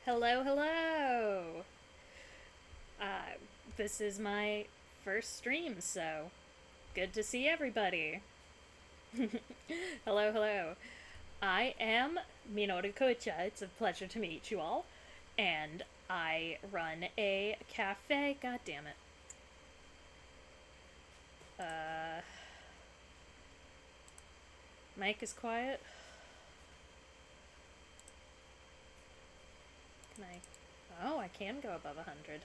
Hello, hello! This is my first stream, so good to see everybody. Hello, hello. I am Minoru Koicha. It's a pleasure to meet you all. And I run a cafe. God damn it. Mic is quiet. Can I? Oh, I can go above 100.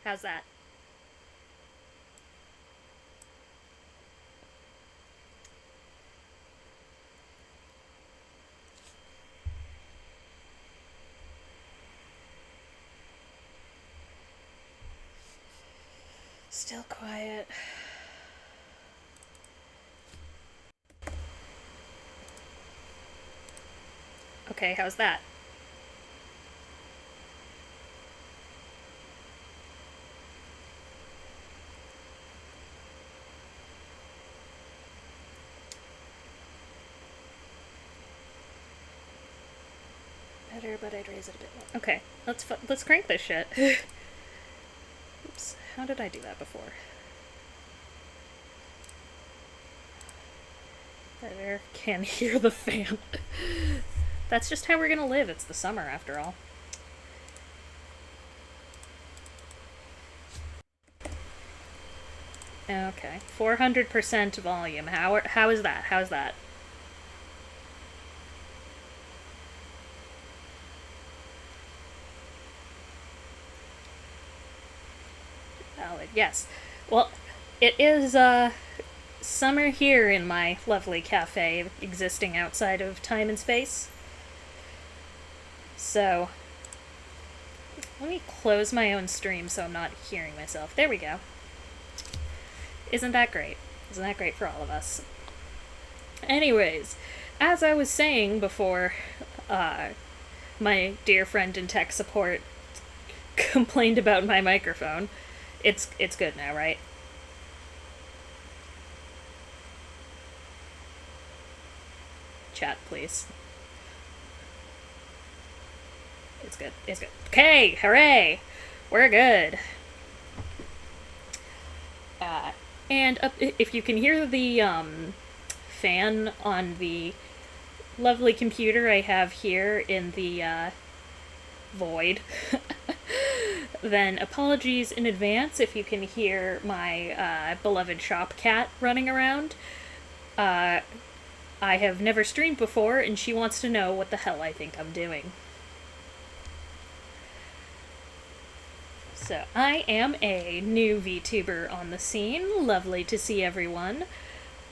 How's that? Still quiet. Okay, how's that? Better, but I'd raise it a bit more. Okay, let's crank this shit. Oops, how did I do that before? Better can hear the fan. That's just how we're gonna live. It's the summer after all. Okay, 400% volume. How is that? How is that? Valid. Yes. Well, it is summer here in my lovely cafe, existing outside of time and space. So let me close my own stream so I'm not hearing myself. There we go. Isn't that great? Isn't that great for all of us? Anyways, as I was saying before, my dear friend in tech support complained about my microphone. It's good now, right? Chat, please. It's good. It's good. Okay, hooray! We're good. And if you can hear the fan on the lovely computer I have here in the void, then apologies in advance if you can hear my beloved shop cat running around. I have never streamed before, and she wants to know what the hell I think I'm doing. So, I am a new VTuber on the scene. Lovely to see everyone.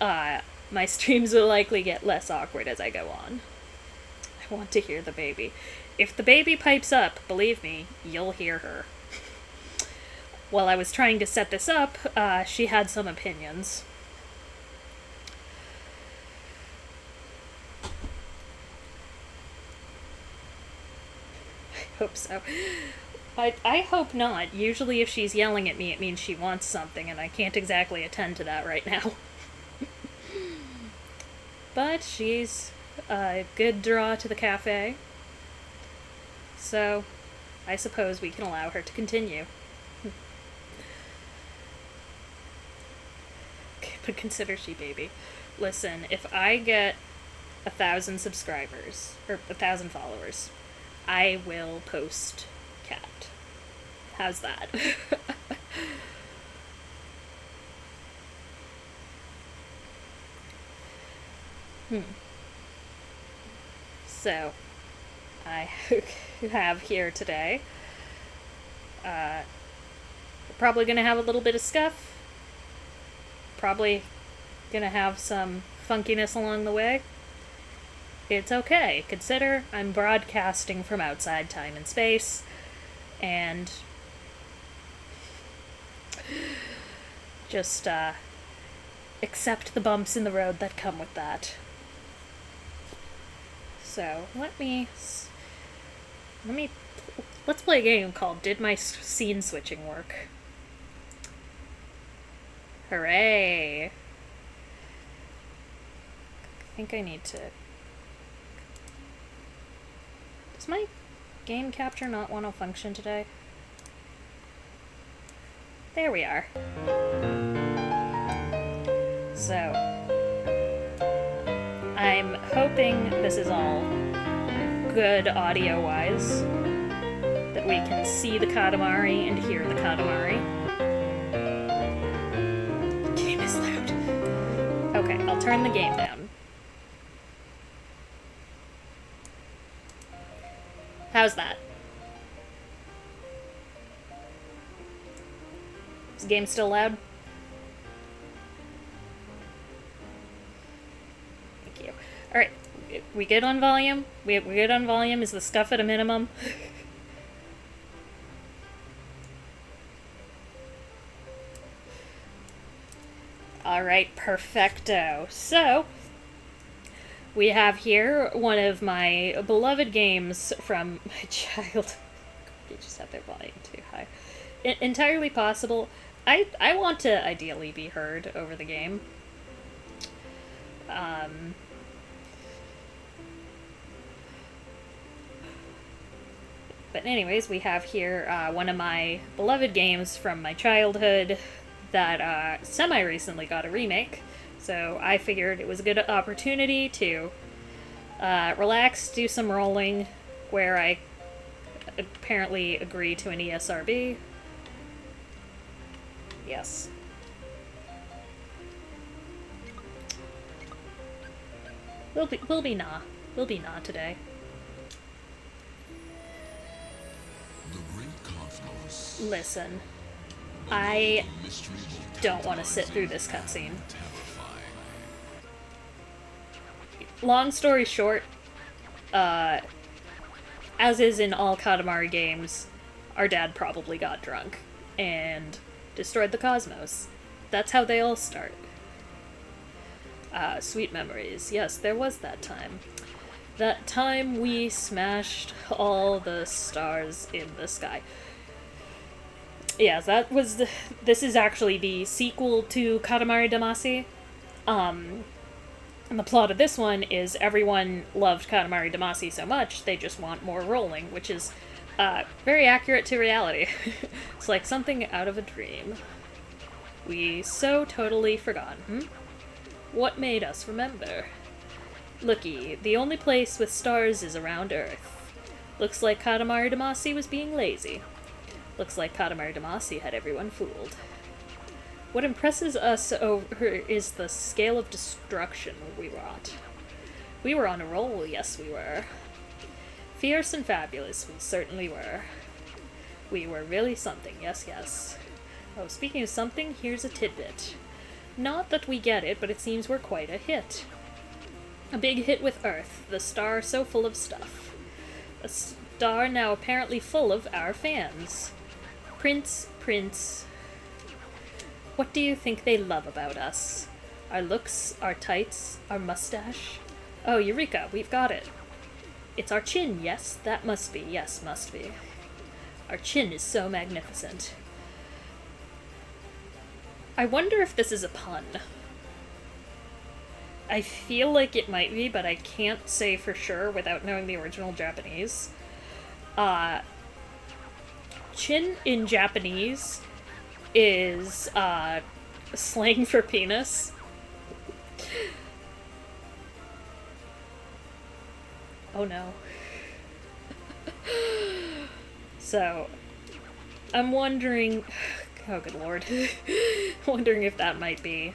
My streams will likely get less awkward as I go on. I want to hear the baby. If the baby pipes up, believe me, you'll hear her. While I was trying to set this up, she had some opinions. I hope so. I hope not. Usually if she's yelling at me, it means she wants something, and I can't exactly attend to that right now. But she's a good draw to the cafe. So, I suppose we can allow her to continue. But consider she baby. Listen, if I get 1,000 subscribers, or 1,000 followers, I will post cat. How's that? So, I have here today. We're probably gonna have a little bit of scuff. Probably gonna have some funkiness along the way. It's okay. Consider I'm broadcasting from outside time and space, and just accept the bumps in the road that come with that. So let's play a game called Did My Scene Switching Work? Hooray! I think I need to... Does my game capture not want to function today? There we are. So, I'm hoping this is all good audio-wise, that we can see the Katamari and hear the Katamari. The game is loud. Okay, I'll turn the game down. How's that? Is the game still loud? Thank you. Alright, we good on volume? We good on volume? Is the scuff at a minimum? Alright, perfecto. So, we have here one of my beloved games from my childhood. They just have their volume too high. Entirely possible. I want to ideally be heard over the game. But anyways, we have here one of my beloved games from my childhood that semi-recently got a remake. So I figured it was a good opportunity to relax, do some rolling, where I apparently agree to an ESRB. Yes. We'll be nah today. Listen, I don't want to sit through this cutscene. Long story short, as is in all Katamari games, our dad probably got drunk and destroyed the cosmos. That's how they all start. Ah, sweet memories. Yes, there was that time. That time we smashed all the stars in the sky. Yeah, that was the. This is actually the sequel to Katamari Damacy. And the plot of this one is everyone loved Katamari Damacy so much they just want more rolling, which is very accurate to reality. It's like something out of a dream. We so totally forgot, What made us remember? Looky, the only place with stars is around Earth. Looks like Katamari Damacy was being lazy. Looks like Katamari Damacy had everyone fooled. What impresses us over is the scale of destruction we wrought. We were on a roll, yes we were. Fierce and fabulous, we certainly were. We were really something, yes. Oh, speaking of something, here's a tidbit. Not that we get it, but it seems we're quite a hit. A big hit with Earth, the star so full of stuff. A star now apparently full of our fans. Prince. What do you think they love about us? Our looks, our tights, our mustache? Oh, Eureka, we've got it. It's our chin, yes? That must be, yes, must be. Our chin is so magnificent. I wonder if this is a pun. I feel like it might be, but I can't say for sure without knowing the original Japanese. Chin in Japanese is slang for penis. Oh no. So, I'm wondering... Oh, good lord. Wondering if that might be...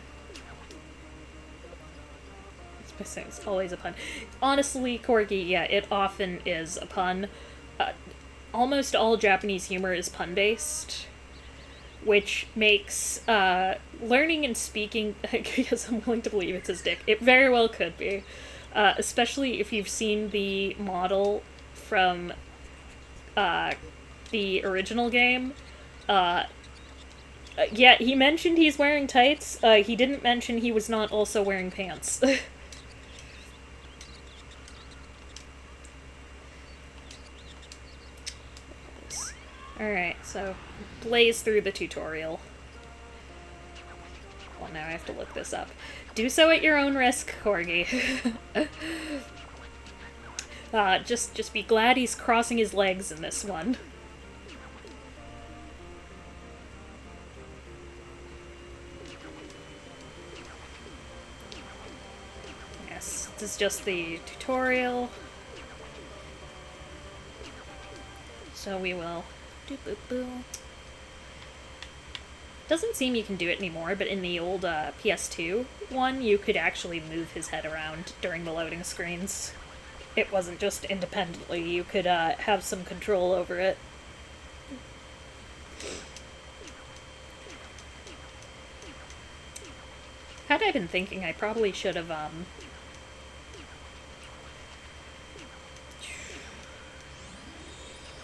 It's always a pun. Honestly, Corgi, yeah, it often is a pun. Almost all Japanese humor is pun-based, which makes learning and speaking... I guess I'm willing to believe it's his dick. It very well could be. Especially if you've seen the model from the original game. Yeah, he mentioned he's wearing tights. He didn't mention he was not also wearing pants. Alright, so blaze through the tutorial. Well, now I have to look this up. Do so at your own risk, Corgi. Just be glad he's crossing his legs in this one. Yes, this is just the tutorial. So we will... Doesn't seem you can do it anymore, but in the old PS2 one, you could actually move his head around during the loading screens. It wasn't just independently, you could have some control over it. Had I been thinking, I probably should have,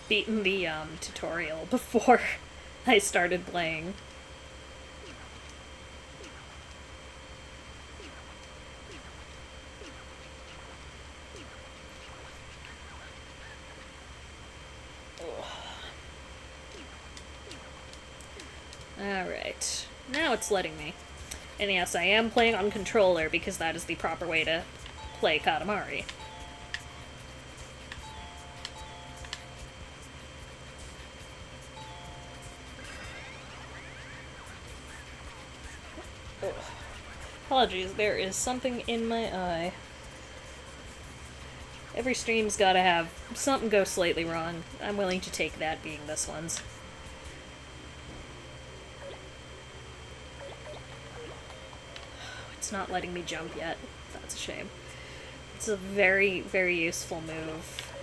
beaten the, tutorial before I started playing. Alright. Now it's letting me. And yes, I am playing on controller because that is the proper way to play Katamari. Ugh. Apologies, there is something in my eye. Every stream's gotta have something go slightly wrong. I'm willing to take that being this one's. It's not letting me jump yet. That's a shame. It's a very, very useful move.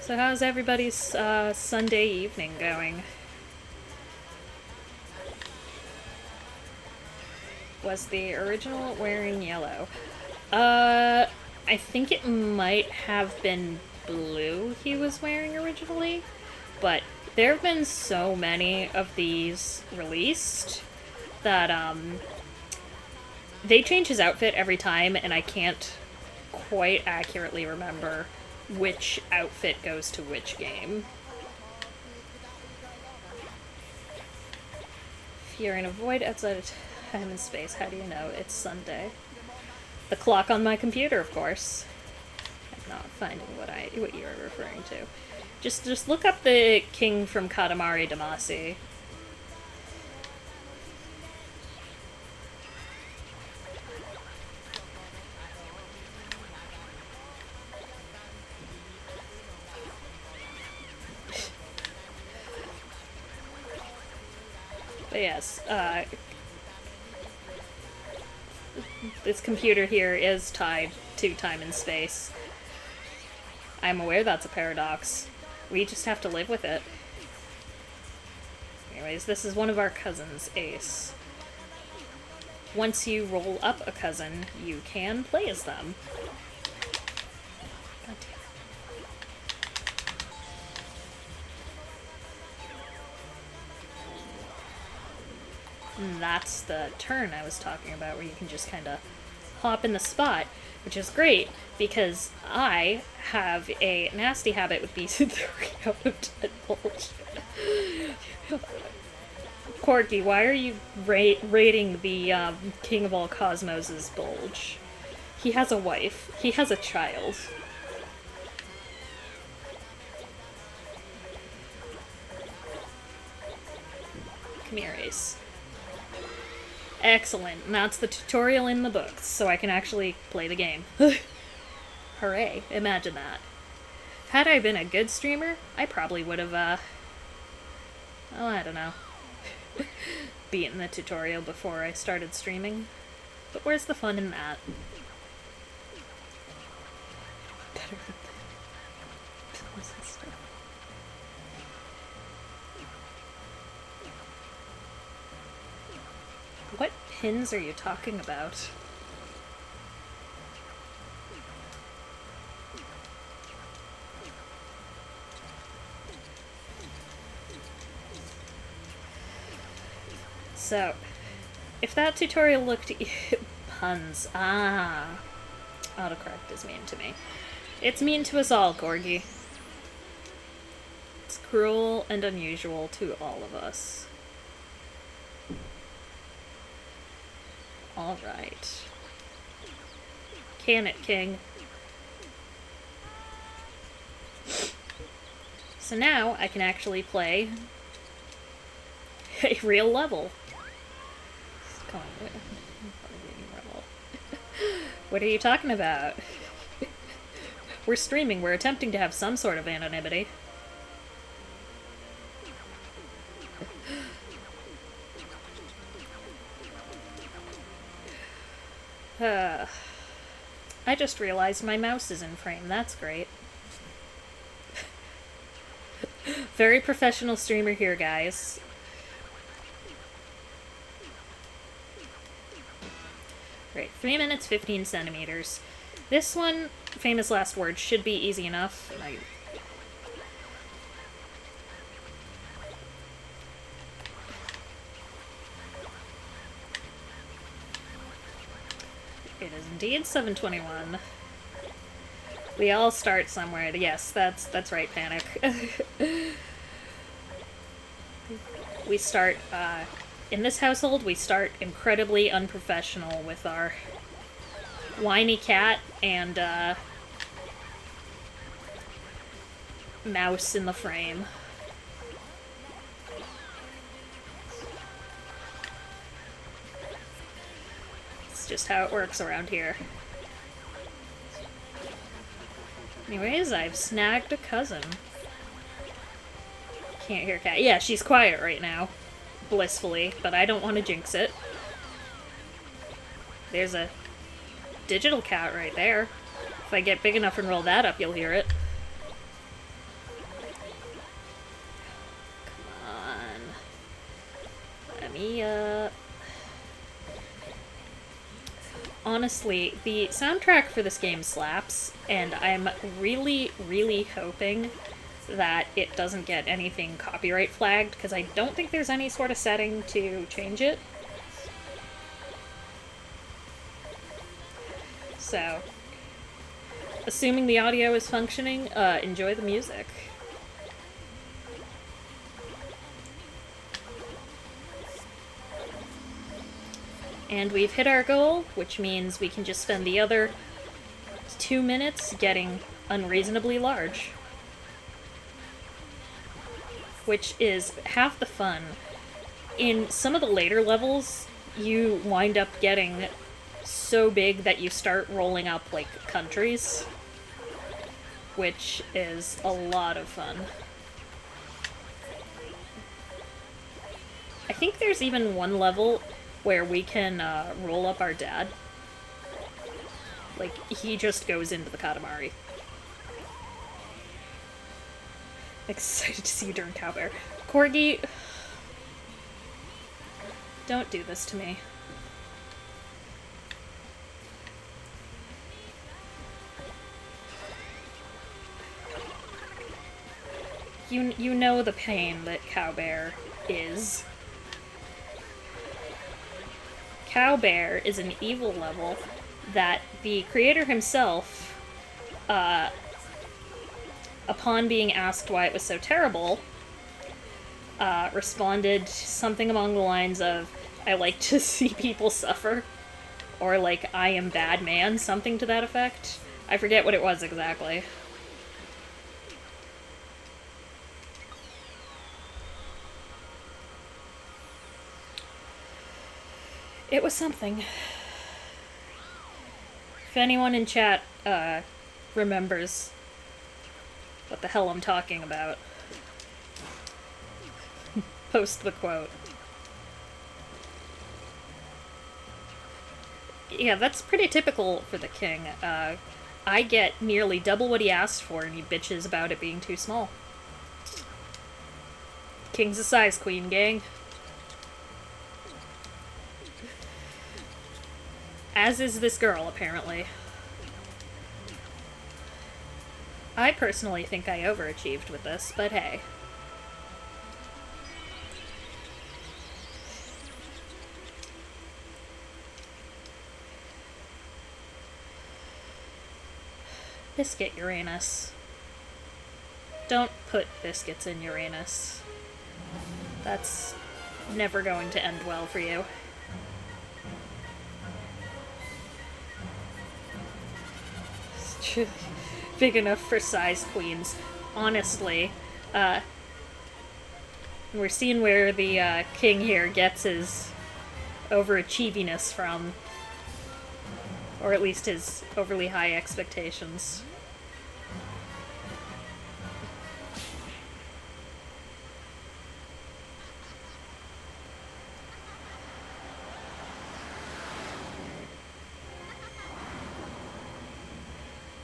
So how's everybody's Sunday evening going? Was the original wearing yellow? I think it might have been blue he was wearing originally, but there have been so many of these released that they change his outfit every time, and I can't quite accurately remember which outfit goes to which game. If you're in a void outside of time and space, how do you know it's Sunday? The clock on my computer, of course. I'm not finding what you're referring to. Just look up the king from Katamari Damacy. But yes, this computer here is tied to time and space. I'm aware that's a paradox. We just have to live with it. Anyways, this is one of our cousins, Ace. Once you roll up a cousin, you can play as them. God damn. And that's the turn I was talking about, where you can just kind of hop in the spot, which is great because I have a nasty habit with these 3 out of 10 bulge. Corky, why are you rating the King of All Cosmos' bulge? He has a wife. He has a child. Come here, Ace. Excellent. And that's the tutorial in the books, so I can actually play the game. Hooray. Imagine that. Had I been a good streamer, I probably would have, oh, I don't know. Beaten the tutorial before I started streaming. But where's the fun in that? Better than pillows and stuff. What pins are you talking about? So, if that tutorial looked puns, autocorrect is mean to me. It's mean to us all, Corgi. It's cruel and unusual to all of us. Alright. Can it, King? So now I can actually play a real level. What are you talking about? We're streaming. We're attempting to have some sort of anonymity. I just realized my mouse is in frame. That's great. Very professional streamer here, guys. Right, 3 minutes, 15 centimeters. This one, famous last words, should be easy enough. It is indeed 7:21. We all start somewhere. Yes, that's right, Panic. We start, in this household, we start incredibly unprofessional with our whiny cat and, mouse in the frame. It's just how it works around here. Anyways, I've snagged a cousin. Can't hear cat. Yeah, she's quiet right now. Blissfully, but I don't want to jinx it. There's a digital cat right there. If I get big enough and roll that up, you'll hear it. Come on. Let me, honestly, the soundtrack for this game slaps, and I'm really, really hoping that it doesn't get anything copyright flagged, because I don't think there's any sort of setting to change it. So, assuming the audio is functioning, enjoy the music. And we've hit our goal, which means we can just spend the other 2 minutes getting unreasonably large. Which is half the fun. In some of the later levels, you wind up getting so big that you start rolling up like countries, which is a lot of fun. I think there's even one level where we can roll up our dad. Like, he just goes into the Katamari. Excited to see you during Cowbear. Corgi, don't do this to me. You know the pain that Cowbear is. Cowbear is an evil level that the creator himself, upon being asked why it was so terrible, responded something along the lines of, I like to see people suffer, or like, I am bad man, something to that effect. I forget what it was exactly. It was something. If anyone in chat remembers what the hell I'm talking about, post the quote. Yeah, that's pretty typical for the king. I get nearly double what he asked for, and he bitches about it being too small. King's a size queen, gang. As is this girl, apparently. I personally think I overachieved with this, but hey. Biscuit Uranus. Don't put biscuits in Uranus. That's never going to end well for you. Big enough for size queens. Honestly, we're seeing where the king here gets his overachieviness from. Or at least his overly high expectations.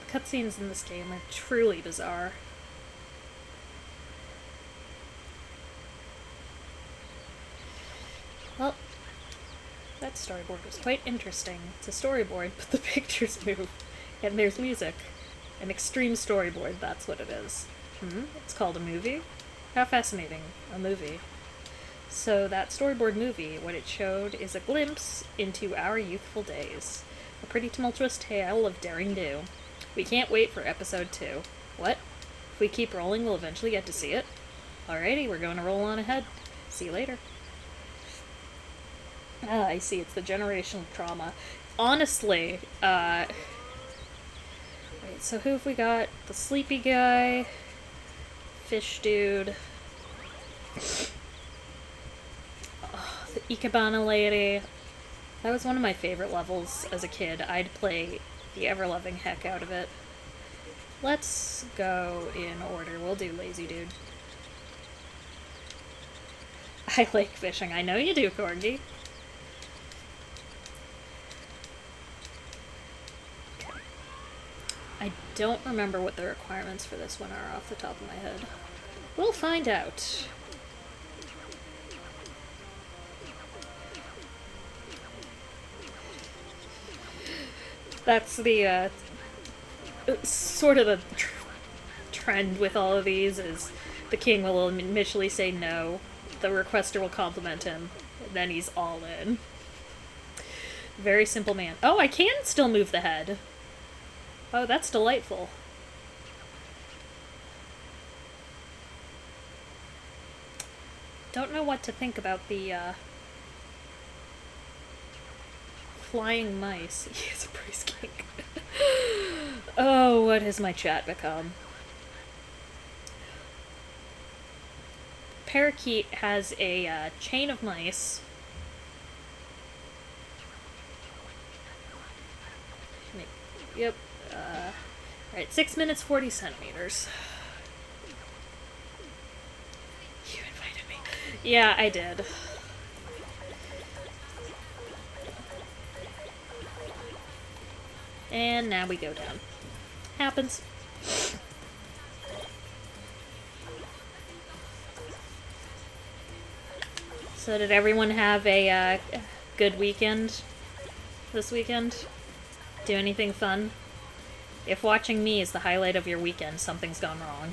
Cutscenes in this game are truly bizarre. Well, that storyboard was quite interesting. It's a storyboard, but the pictures move. And there's music. An extreme storyboard, that's what it is. It's called a movie? How fascinating. A movie. So that storyboard movie, what it showed is a glimpse into our youthful days. A pretty tumultuous tale of daring do. We can't wait for episode 2. What? If we keep rolling, we'll eventually get to see it. Alrighty, we're going to roll on ahead. See you later. Ah, I see, it's the generational trauma. Honestly, wait, so who have we got? The sleepy guy, fish dude, the Ikebana lady. That was one of my favorite levels as a kid. I'd play the ever-loving heck out of it. Let's go in order. We'll do lazy dude. I like fishing. I know you do, Corgi. Okay. I don't remember what the requirements for this one are off the top of my head. We'll find out. That's the sort of the trend with all of these is the king will initially say no, the requester will compliment him, and then he's all in. Very simple man. Oh, I can still move the head. Oh, that's delightful. Don't know what to think about the flying mice. He is a priest king. Oh, what has my chat become? Parakeet has a chain of mice. Yep. Alright, 6 minutes, 40 centimeters. You invited me. Yeah, I did. And now we go down. Happens. So did everyone have a good weekend this weekend? Do anything fun? If watching me is the highlight of your weekend, something's gone wrong.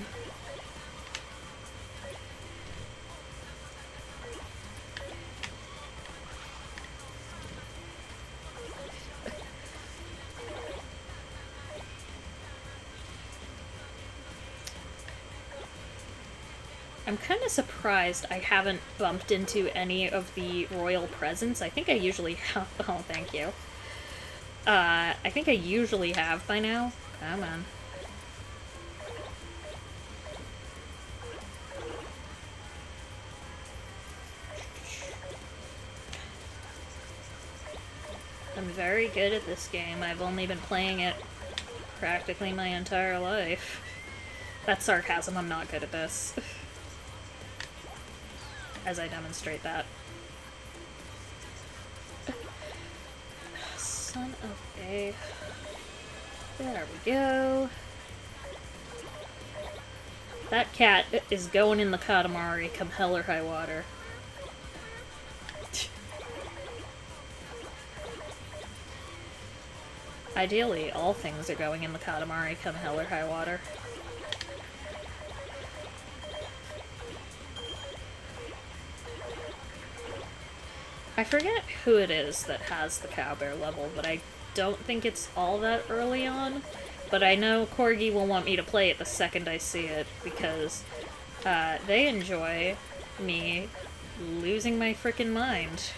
I'm kind of surprised I haven't bumped into any of the royal presents. I think I usually have. Oh, thank you. I think I usually have by now. Come on. I'm very good at this game. I've only been playing it practically my entire life. That's sarcasm. I'm not good at this. As I demonstrate that. Son of a... There we go. That cat is going in the Katamari come hell or high water. Ideally, all things are going in the Katamari come hell or high water. I forget who it is that has the cowbear level, but I don't think it's all that early on. But I know Corgi will want me to play it the second I see it, because they enjoy me losing my frickin' mind.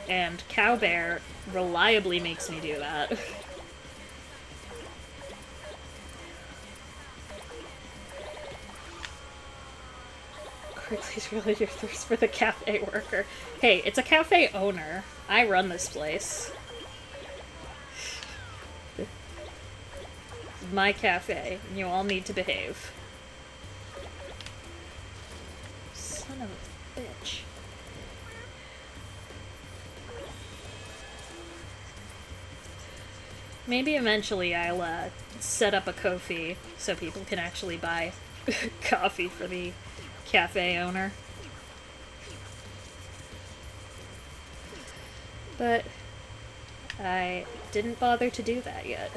And cowbear reliably makes me do that. Quickly's really your thirst for the cafe worker. Hey, it's a cafe owner. I run this place. It's my cafe, and you all need to behave. Son of a bitch. Maybe eventually I'll set up a Ko-fi so people can actually buy coffee for the cafe owner. But I didn't bother to do that yet.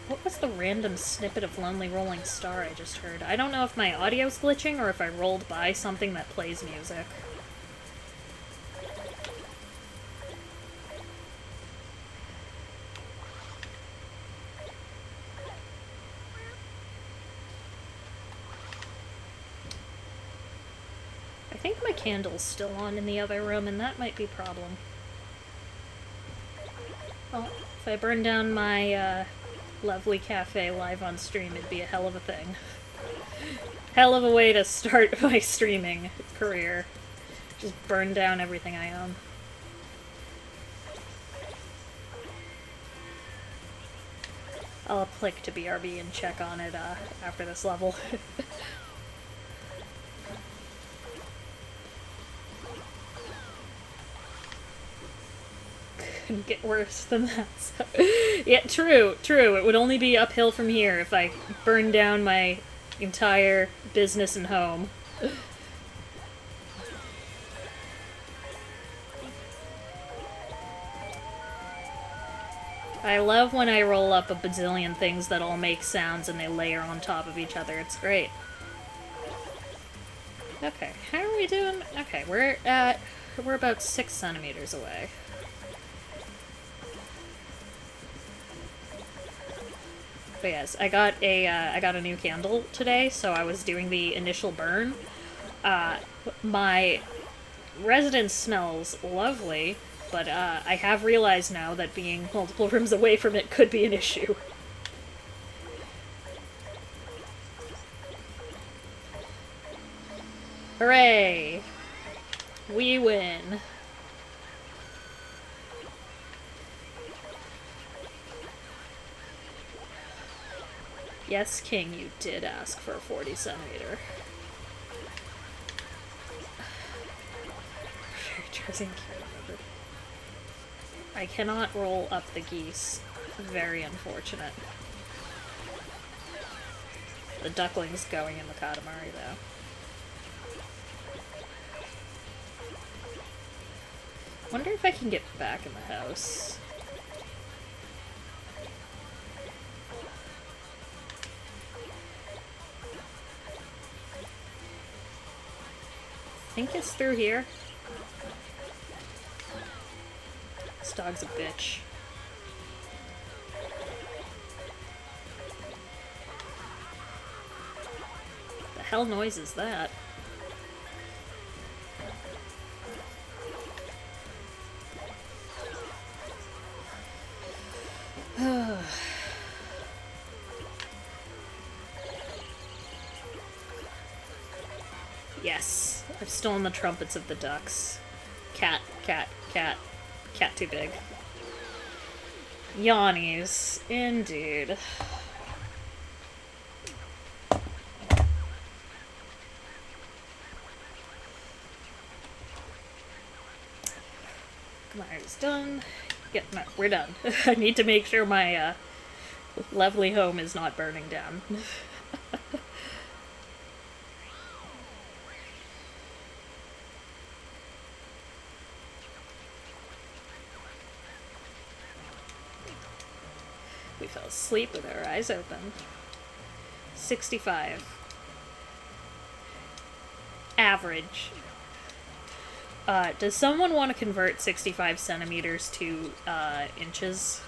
What was the random snippet of Lonely Rolling Star I just heard? I don't know if my audio's glitching or if I rolled by something that plays music. I think my candle's still on in the other room, and that might be a problem. Well, if I burn down my lovely cafe live on stream, it'd be a hell of a thing. Hell of a way to start my streaming career. Just burn down everything I own. I'll click to BRB and check on it after this level. Couldn't get worse than that. So. Yeah, true. It would only be uphill from here if I burned down my entire business and home. I love when I roll up a bazillion things that all make sounds and they layer on top of each other. It's great. Okay, how are we doing? Okay, we're about 6 centimeters away. But yes, I got a new candle today, so I was doing the initial burn. My residence smells lovely, but I have realized now that being multiple rooms away from it could be an issue. Hooray! We win. Yes, King, you did ask for a 40 centimeter. I cannot roll up the geese. Very unfortunate. The duckling's going in the Katamari, though. Wonder if I can get back in the house. I think it's through here. This dog's a bitch. The hell noise is that? Yes, I've stolen the trumpets of the ducks. Cat, cat, cat. Cat too big. Yawnies, indeed. Katamari's done. Yeah, no, we're done. I need to make sure my lovely home is not burning down. We fell asleep with our eyes open. 65. Average. Does someone want to convert 65 centimeters to inches?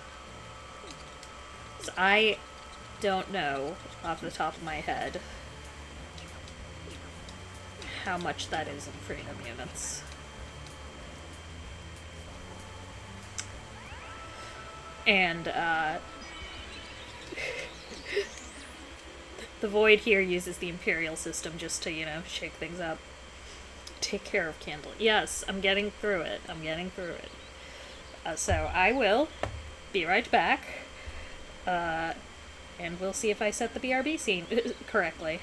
'Cause I don't know off the top of my head how much that is in freedom units. And the Void here uses the Imperial system just to, you know, shake things up. Take care of Candle. Yes, I'm getting through it. I'm getting through it. So I will be right back. And we'll see if I set the BRB scene correctly.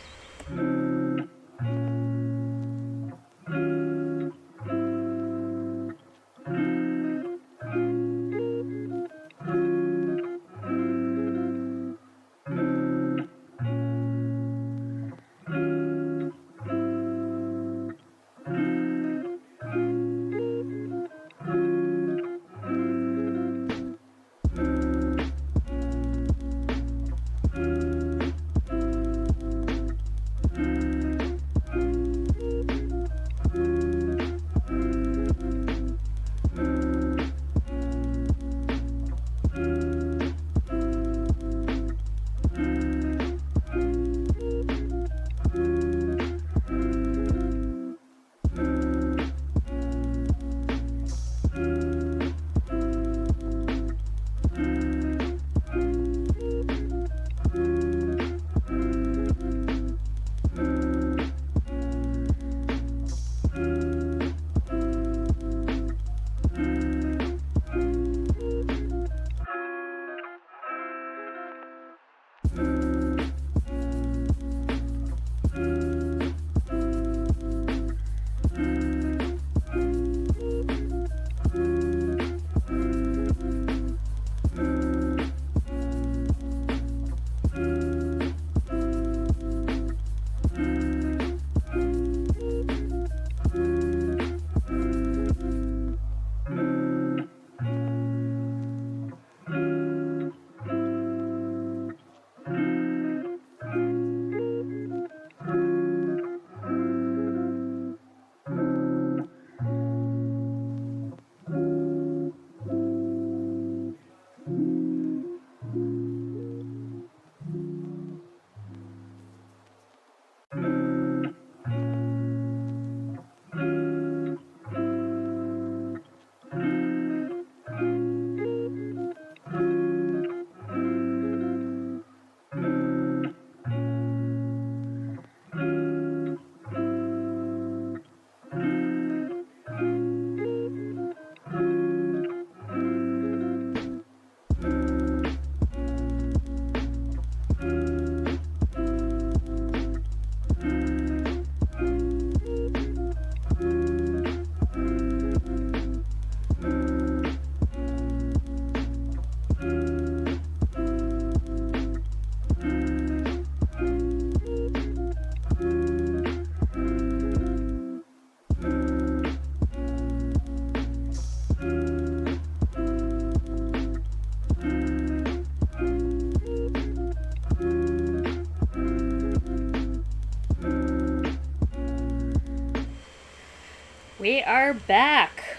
We are back.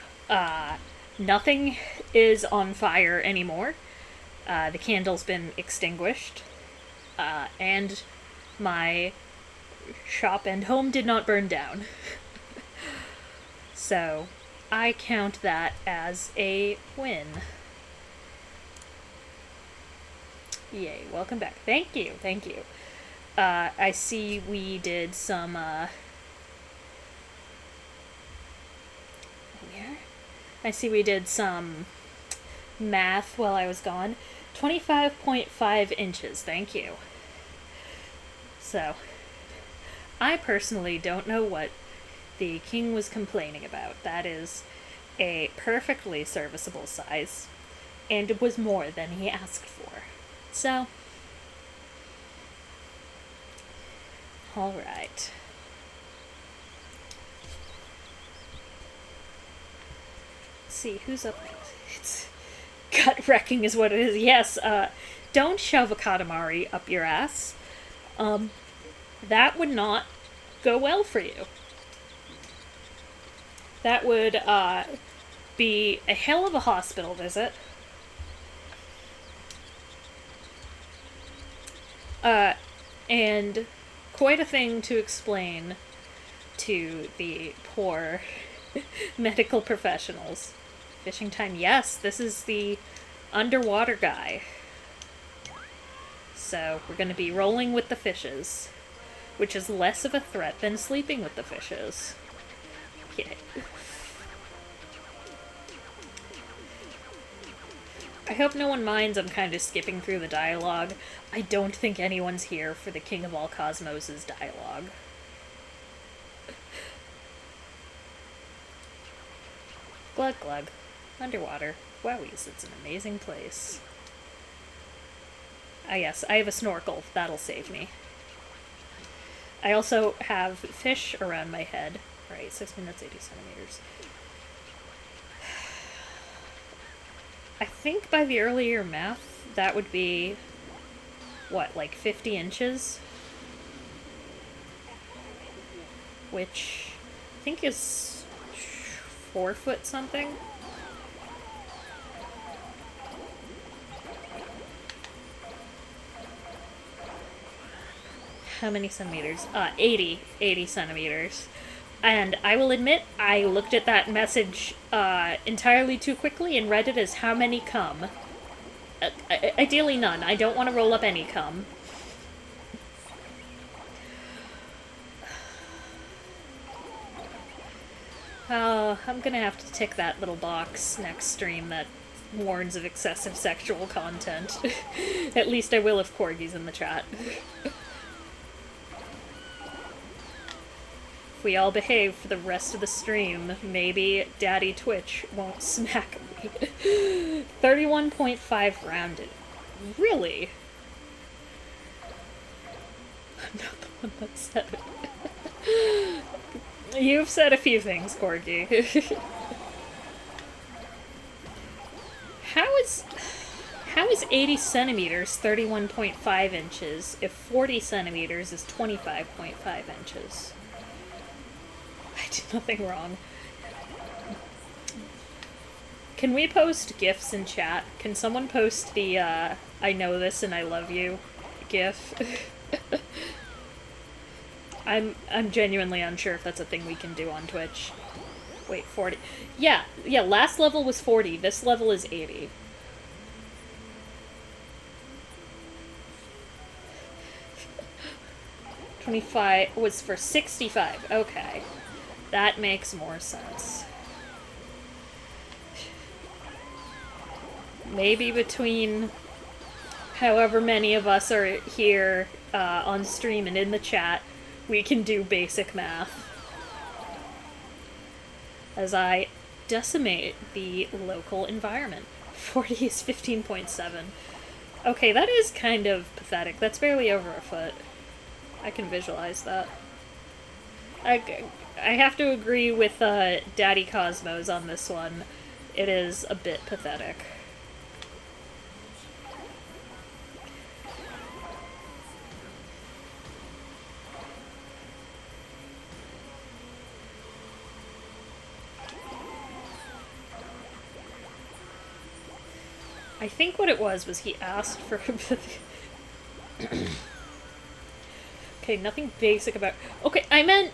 Nothing is on fire anymore. The candle's been extinguished. And my shop and home did not burn down. So, I count that as a win. Yay, welcome back. Thank you, thank you. I see we did some, where? I see we did some math while I was gone. 25.5 inches, thank you. So, I personally don't know what the king was complaining about. That is a perfectly serviceable size, and it was more than he asked for. So, alright. Let's see, who's up next? It's gut wrecking is what it is. Yes, don't shove a Katamari up your ass. That would not go well for you. That would, be a hell of a hospital visit. And quite a thing to explain to the poor medical professionals. Fishing time, yes, this is the underwater guy. So we're going to be rolling with the fishes, which is less of a threat than sleeping with the fishes. Yeah. I hope no one minds I'm kind of skipping through the dialogue. I don't think anyone's here for the King of All Cosmos' dialogue. Glug glug. Underwater. Wowies, it's an amazing place. Ah yes, I have a snorkel. That'll save me. I also have fish around my head. Right, 6 minutes, 80 centimeters. I think by the earlier math, that would be, what, like 50 inches? Which I think is 4 foot something. How many centimeters? 80 centimeters. And I will admit, I looked at that message entirely too quickly and read it as how many come. Ideally none. I don't want to roll up any cum. I'm gonna have to tick that little box next stream that warns of excessive sexual content. At least I will if Corgi's in the chat. If we all behave for the rest of the stream, maybe Daddy Twitch won't smack me. 31.5 rounded. Really? I'm not the one that said it. You've said a few things, Corgi. How is 80 centimeters 31.5 inches if 40 centimeters is 25.5 inches? I did nothing wrong. Can we post GIFs in chat? Can someone post the, I know this and I love you GIF? I'm genuinely unsure if that's a thing we can do on Twitch. Wait, 40. Yeah, last level was 40. This level is 80. $25 was for 65. Okay. That makes more sense. Maybe between however many of us are here on stream and in the chat, we can do basic math. As I decimate the local environment. 40 is 15.7. Okay, that is kind of pathetic. That's barely over a foot. I can visualize that. I have to agree with Daddy Cosmos on this one. It is a bit pathetic. I think what it was he asked for... Okay, nothing basic about... Okay, I meant...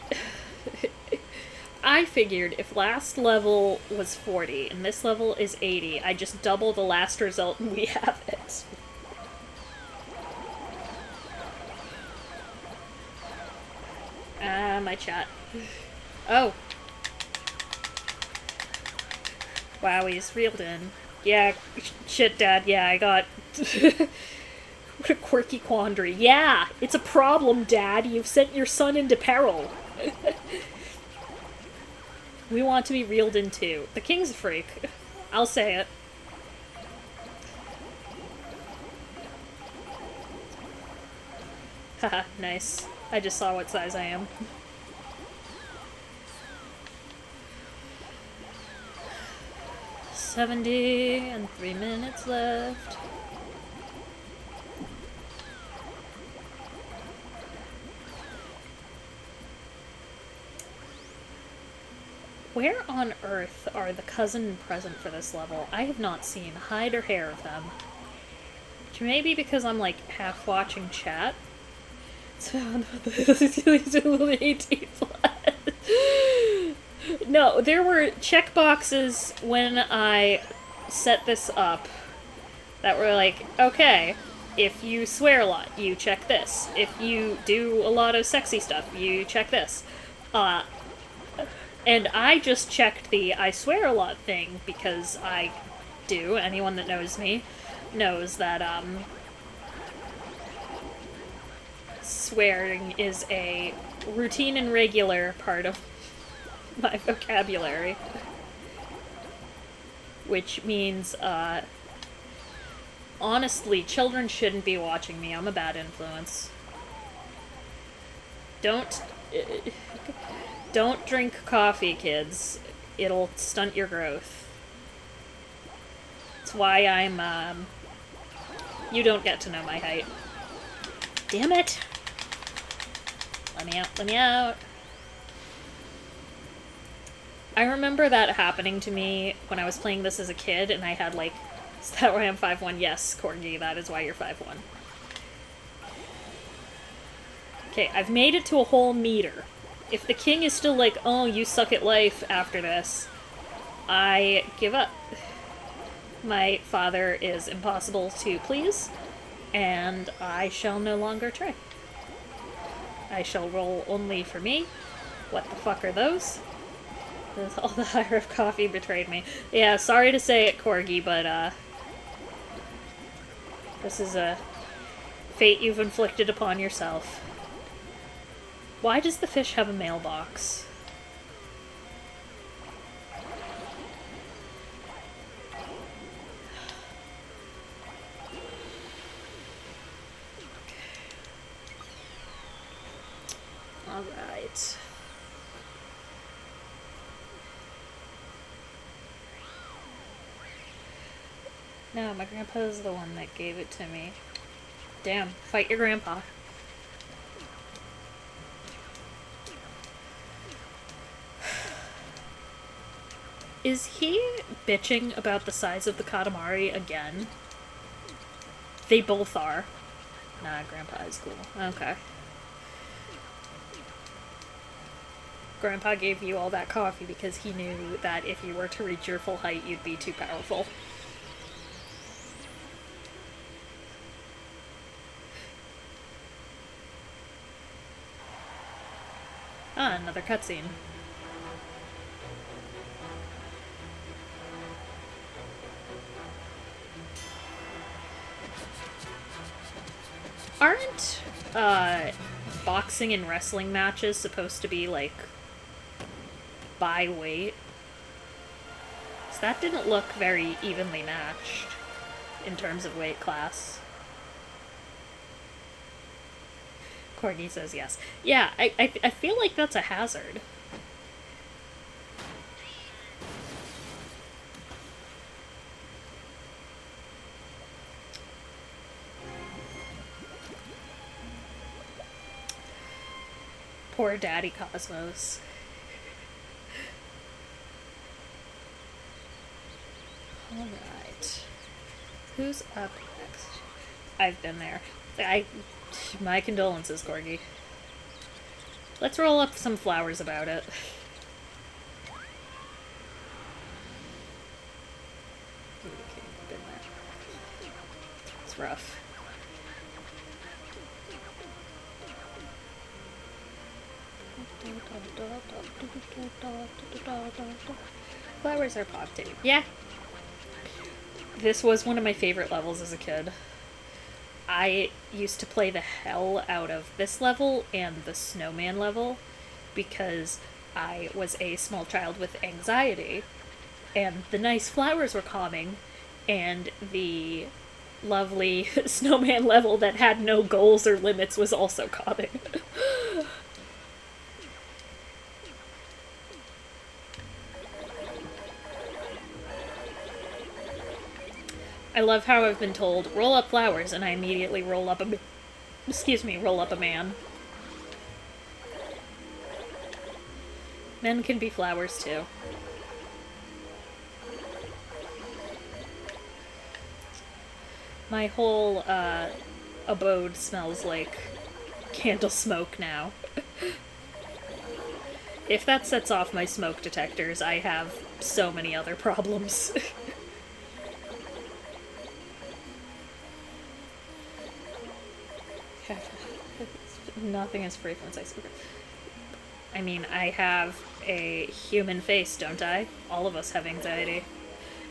I figured if last level was 40 and this level is 80, I just double the last result and we have it. My chat. Oh. Wow, he's reeled in. Yeah, shit, Dad, yeah, I got... What a quirky quandary. Yeah, it's a problem, Dad. You've sent your son into peril. We want to be reeled in too. The king's a freak. I'll say it. Haha, nice. I just saw what size I am. $70 and 3 minutes left. Where on earth are the cousin present for this level? I have not seen hide or hair of them. Which may be because I'm like half watching chat. No, there were checkboxes when I set this up that were like, okay, if you swear a lot, you check this. If you do a lot of sexy stuff, you check this. And I just checked the I swear a lot thing because I do. Anyone that knows me knows that, swearing is a routine and regular part of my vocabulary. Which means, honestly, children shouldn't be watching me. I'm a bad influence. Don't drink coffee, kids. It'll stunt your growth. That's why I'm, you don't get to know my height. Damn it! Let me out, let me out. I remember that happening to me when I was playing this as a kid, and I had like, is that why I'm 5'1"? Yes, Corgi, that is why you're 5'1". Okay, I've made it to a whole meter. If the king is still like, oh, you suck at life after this, I give up. My father is impossible to please, and I shall no longer try. I shall roll only for me. What the fuck are those? All the hire of coffee betrayed me. Yeah, sorry to say it, Corgi, but, this is a fate you've inflicted upon yourself. Why does the fish have a mailbox? Alright. No, my grandpa's the one that gave it to me. Damn, fight your grandpa. Is he bitching about the size of the Katamari again? They both are. Nah, Grandpa is cool. Okay. Grandpa gave you all that coffee because he knew that if you were to reach your full height, you'd be too powerful. Ah, another cutscene. Aren't, boxing and wrestling matches supposed to be, like, by weight? 'Cause that didn't look very evenly matched in terms of weight class. Courtney says yes. Yeah, I feel like that's a hazard. Poor Daddy Cosmos. Alright. Who's up next? I've been there. My condolences, Corgi. Let's roll up some flowers about it. Okay, been there. It's rough. Flowers are pop-titty. Yeah. This was one of my favorite levels as a kid. I used to play the hell out of this level and the snowman level because I was a small child with anxiety, and the nice flowers were calming, and the lovely snowman level that had no goals or limits was also calming. I love how I've been told, roll up flowers, and I immediately roll up a man. Men can be flowers, too. My whole, abode smells like candle smoke now. If that sets off my smoke detectors, I have so many other problems. Nothing is free from sex. I mean, I have a human face, don't I? All of us have anxiety.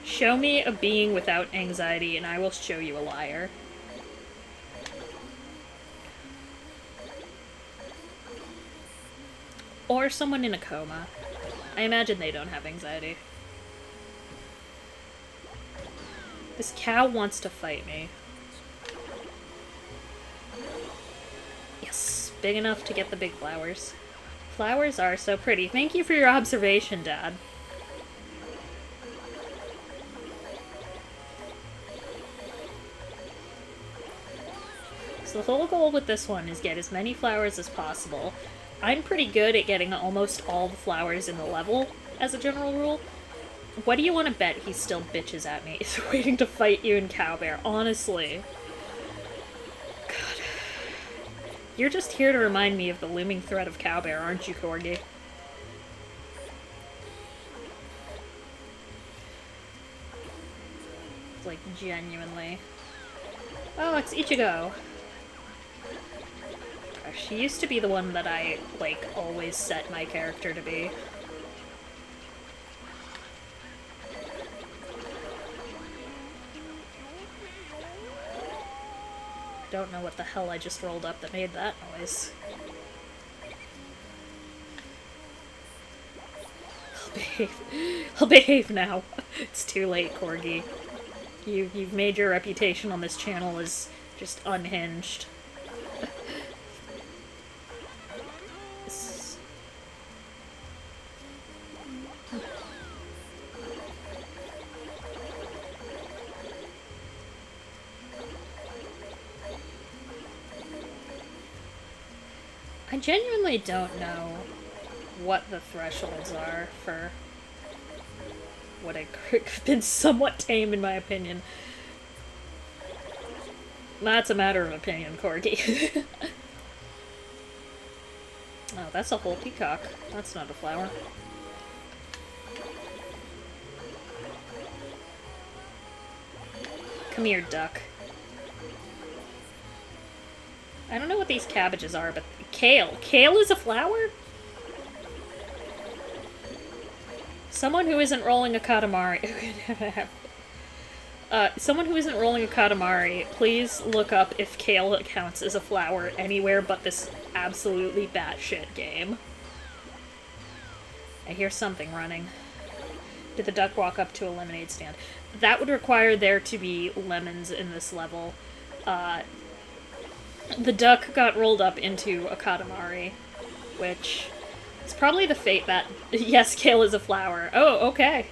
Show me a being without anxiety, and I will show you a liar. Or someone in a coma. I imagine they don't have anxiety. This cow wants to fight me. Yes, big enough to get the big flowers. Flowers are so pretty. Thank you for your observation, Dad. So the whole goal with this one is get as many flowers as possible. I'm pretty good at getting almost all the flowers in the level, as a general rule. What do you want to bet he still bitches at me? He's waiting to fight you in Cowbear, honestly. God. You're just here to remind me of the looming threat of Cowbear, aren't you, Corgi? Like, genuinely. Oh, it's Ichigo. Gosh, she used to be the one that I, like, always set my character to be. Don't know what the hell I just rolled up that made that noise. I'll behave. I'll behave now. It's too late, Corgi. You've made your reputation on this channel as just unhinged. I genuinely don't know what the thresholds are for what have been somewhat tame, in my opinion. That's a matter of opinion, Corgi. Oh, that's a whole peacock. That's not a flower. Come here, duck. I don't know what these cabbages are, but kale. Kale is a flower? Someone who isn't rolling a Katamari. Someone who isn't rolling a Katamari, please look up if kale counts as a flower anywhere but this absolutely batshit game. I hear something running. Did the duck walk up to a lemonade stand? That would require there to be lemons in this level. The duck got rolled up into a Katamari, which is probably the fate that... Yes, kale is a flower. Oh, okay.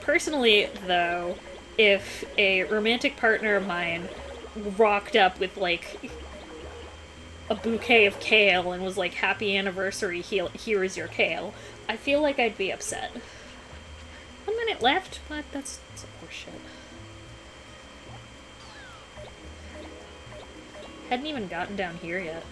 Personally, though, if a romantic partner of mine rocked up with, like, a bouquet of kale and was like, happy anniversary, here is your kale, I feel like I'd be upset. 1 minute left, but that's horseshit. Hadn't even gotten down here yet.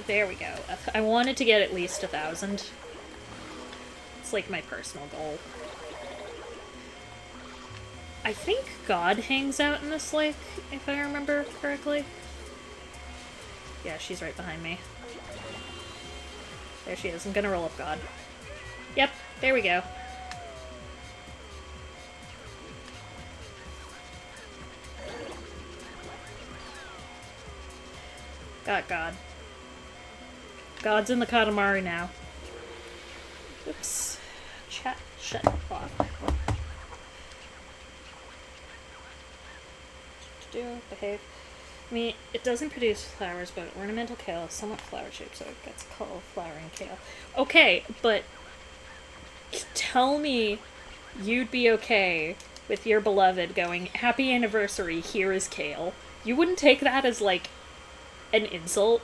There we go. I wanted to get at least 1,000. It's like my personal goal. I think God hangs out in this lake, if I remember correctly. Yeah, she's right behind me. There she is. I'm gonna roll up God. Yep, there we go. Got God. God's in the Katamari now. Oops. Chat, shut off. Behave. I mean, it doesn't produce flowers, but ornamental kale is somewhat flower-shaped, so it gets called flowering kale. Okay, but tell me you'd be okay with your beloved going, happy anniversary, here is kale. You wouldn't take that as, like, an insult?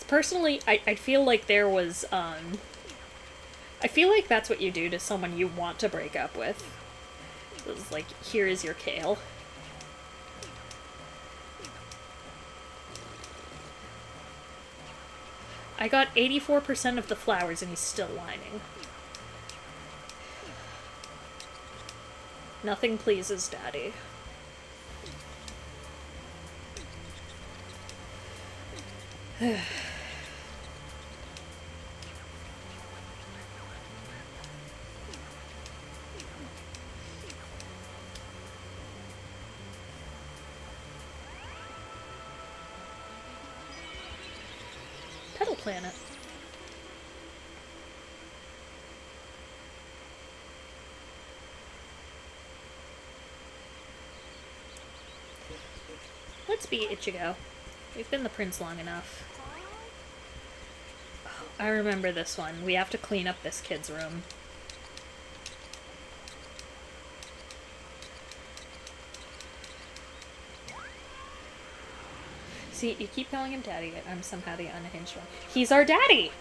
Personally, I feel like there was, I feel like that's what you do to someone you want to break up with. It's like, here is your kale. I got 84% of the flowers and he's still whining. Nothing pleases Daddy. Petal Planet. Let's be Ichigo. We've been the prince long enough. Oh, I remember this one. We have to clean up this kid's room. See, you keep calling him daddy, but I'm somehow the unhinged one. He's our daddy!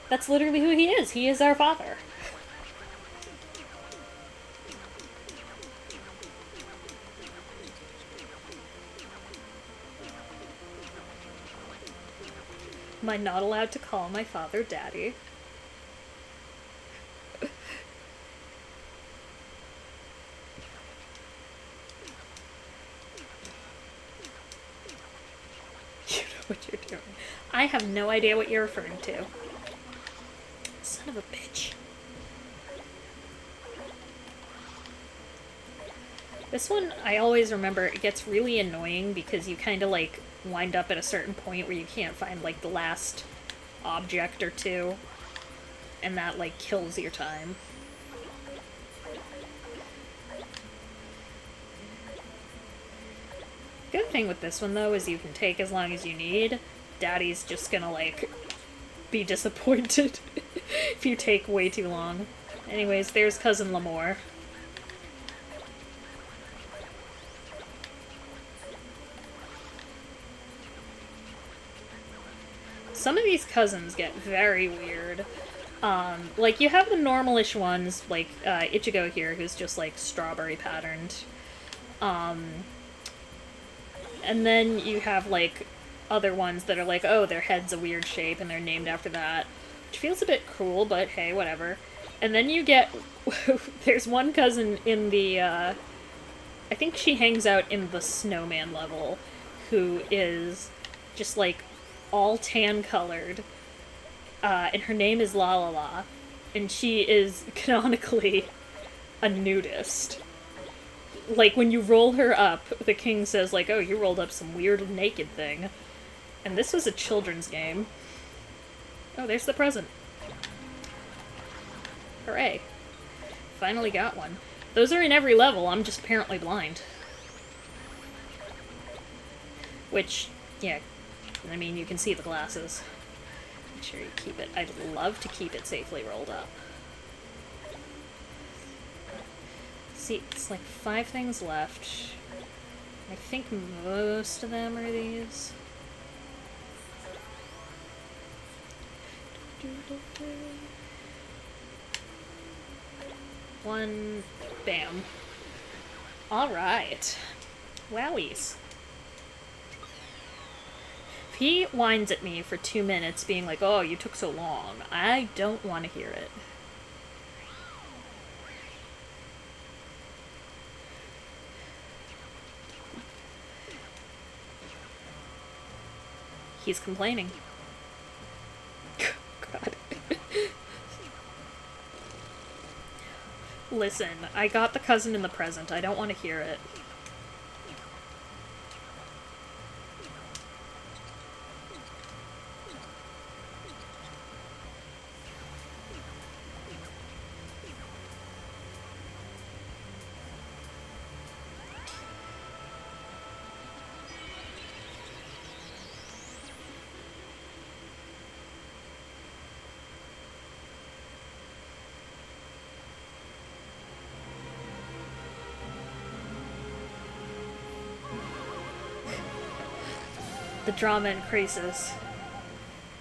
That's literally who he is. He is our father. Am I not allowed to call my father daddy? What you're doing. I have no idea what you're referring to. Son of a bitch. This one, I always remember, it gets really annoying because you kind of like wind up at a certain point where you can't find like the last object or two, and that like kills your time. Good thing with this one, though, is you can take as long as you need. Daddy's just gonna, like, be disappointed if you take way too long. Anyways, there's Cousin Lamore. Some of these cousins get very weird. Like, you have the normalish ones, like, Ichigo here, who's just, like, strawberry patterned. And then you have, like, other ones that are like, oh, their head's a weird shape and they're named after that. Which feels a bit cruel, but hey, whatever. And then you get... there's one cousin in the, I think she hangs out in the snowman level, who is just, like, all tan-colored. And her name is La La La. And she is canonically a nudist. Like, when you roll her up, the king says, like, oh, you rolled up some weird naked thing. And this was a children's game. Oh, there's the present. Hooray. Finally got one. Those are in every level, I'm just apparently blind. Which, yeah, I mean, you can see the glasses. Make sure you keep it. I'd love to keep it safely rolled up. see, it's like 5 things left. I think most of them are these. One, bam. Alright. Wowies. If he whines at me for 2 minutes being like, oh, you took so long, I don't want to hear it. He's complaining. God. Listen, I got the cousin in the present. I don't want to hear it. The drama increases.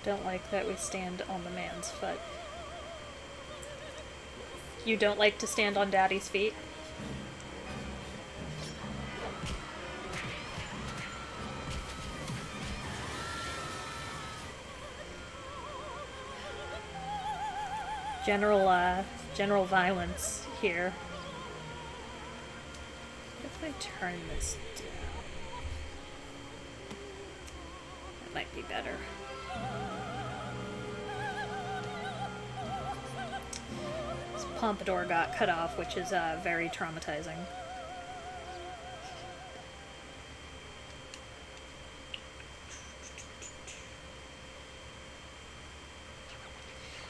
Don't like that we stand on the man's foot. You don't like to stand on Daddy's feet? General violence here. What if I turn this down? Might be better. This pompadour got cut off, which is very traumatizing.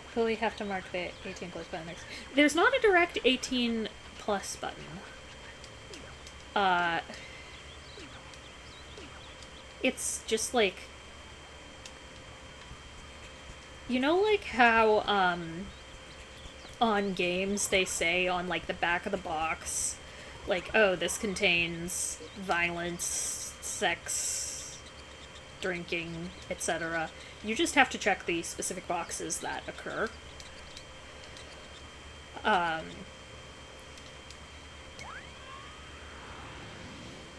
Fully have to mark the 18 plus button next. There's not a direct 18 plus button. It's just like, you know, like how, on games they say on, like, the back of the box, like, oh, this contains violence, sex, drinking, etc. You just have to check the specific boxes that occur.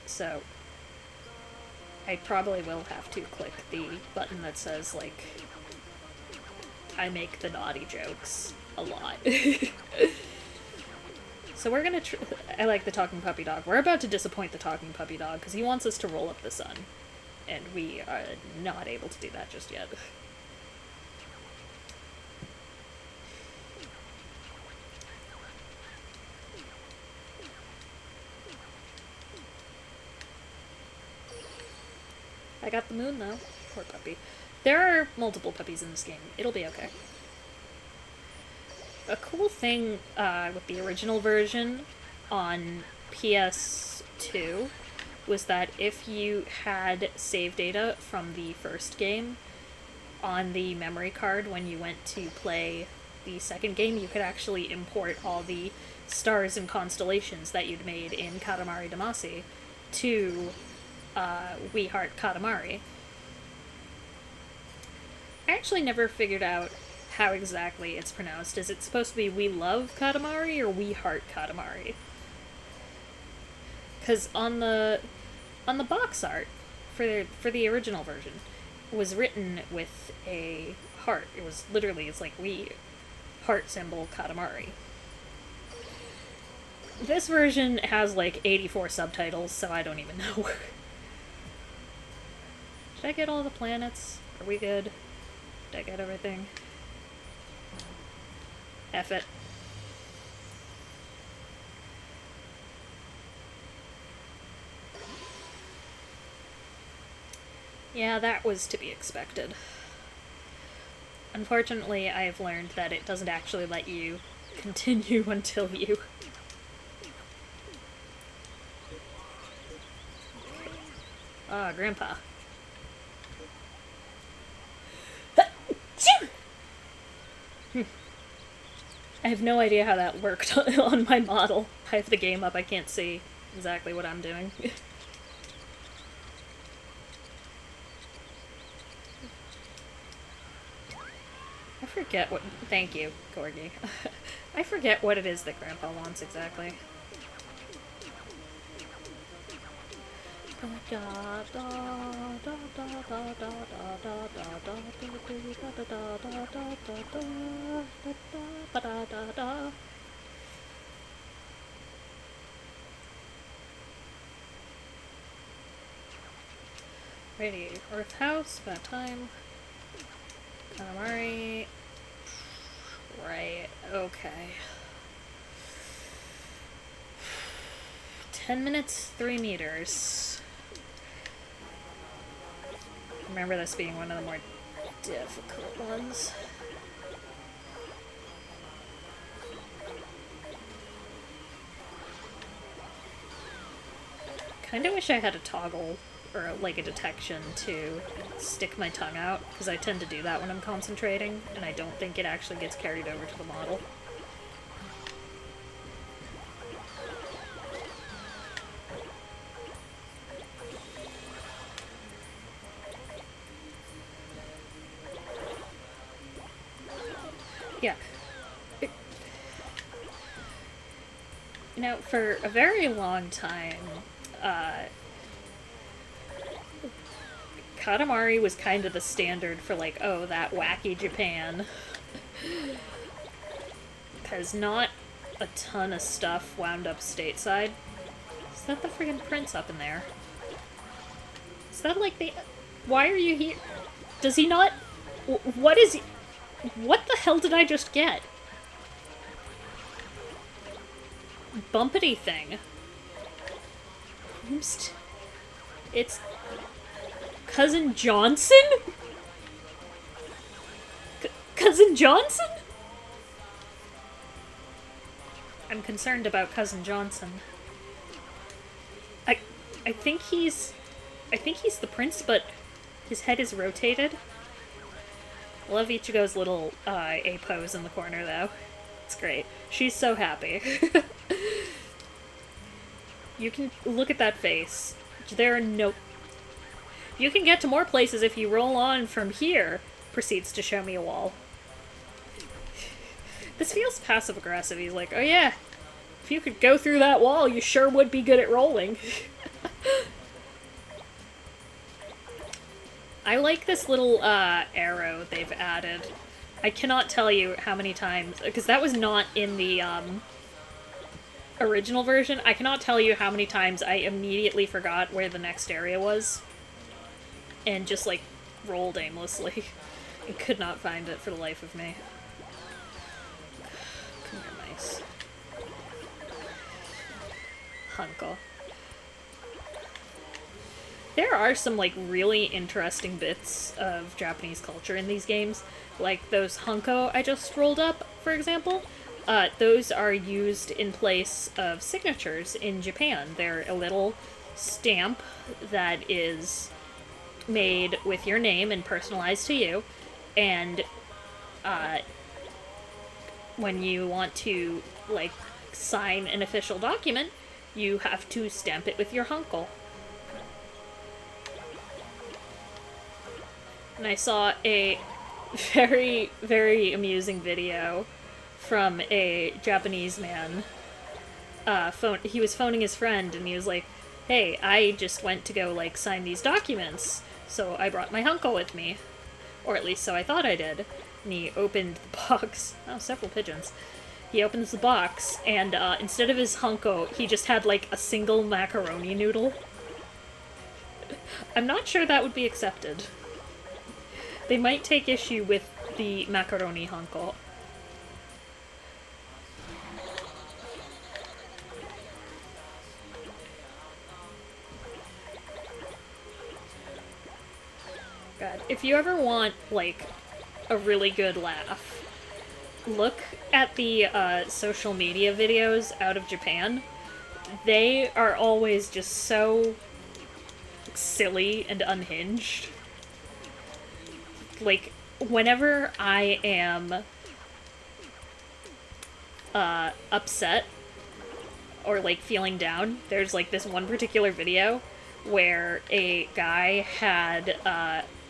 So, I probably will have to click the button that says, like, I make the naughty jokes a lot. So we're gonna I like the talking puppy dog. We're about to disappoint the talking puppy dog because he wants us to roll up the sun. And we are not able to do that just yet. I got the moon, though. Poor puppy. There are multiple puppies in this game. It'll be okay. A cool thing with the original version on PS2 was that if you had save data from the first game on the memory card when you went to play the second game, you could actually import all the stars and constellations that you'd made in Katamari Damacy to We Heart Katamari. I actually never figured out how exactly it's pronounced. Is it supposed to be We Love Katamari or We Heart Katamari? Because on the box art for the original version, it was written with a heart. It was literally, it's like We Heart symbol Katamari. This version has like 84 subtitles, so I don't even know. Did I get all the planets? Are we good? Did I get everything? F it. Yeah, that was to be expected. Unfortunately, I have learned that it doesn't actually let you continue until you... Ah, Grandpa. I have no idea how that worked on my model. I have the game up, I can't see exactly what I'm doing. I forget what... Thank you, Corgi. I forget what it is that Grandpa wants exactly. Ready, Earth House, about time. Katamari. Right, okay. 10 minutes, 3 meters. Remember this being one of the more difficult ones. Kinda wish I had a toggle or like a detection to stick my tongue out, because I tend to do that when I'm concentrating, and I don't think it actually gets carried over to the model. Yeah. You know, for a very long time, Katamari was kind of the standard for, like, oh, that wacky Japan. Because not a ton of stuff wound up stateside. Is that the friggin' prince up in there? Is that, like, the... Why are you here? Does he not... What is he... What the hell did I just get? Bumpity thing. It's... Cousin Johnson? Cousin Johnson? I'm concerned about Cousin Johnson. I think he's the prince, but his head is rotated. I love Ichigo's little A pose in the corner, though. It's great. She's so happy. You can look at that face. There are no... You can get to more places if you roll on from here, proceeds to show me a wall. This feels passive-aggressive. He's like, oh yeah, if you could go through that wall, you sure would be good at rolling. I like this little arrow they've added. I cannot tell you how many times, because that was not in the original version. I cannot tell you how many times I immediately forgot where the next area was. And just, like, rolled aimlessly. And could not find it for the life of me. Come here, mice. Hunko. There are some, like, really interesting bits of Japanese culture in these games. Like those Hunko I just rolled up, for example. Those are used in place of signatures in Japan. They're a little stamp that is made with your name and personalized to you, and when you want to, like, sign an official document, you have to stamp it with your Hunko. And I saw a very, very amusing video from a Japanese man. He was phoning his friend, and he was like, hey, I just went to go, like, sign these documents, so I brought my Hunko with me. Or at least so I thought I did. And he opened the box. Oh, several pigeons. He opens the box, and instead of his Hunko, he just had, like, a single macaroni noodle. I'm not sure that would be accepted. They might take issue with the macaroni Hunko. God, if you ever want, like, a really good laugh, look at the social media videos out of Japan. They are always just so silly and unhinged. Like, whenever I am upset or like feeling down, there's like this one particular video where a guy had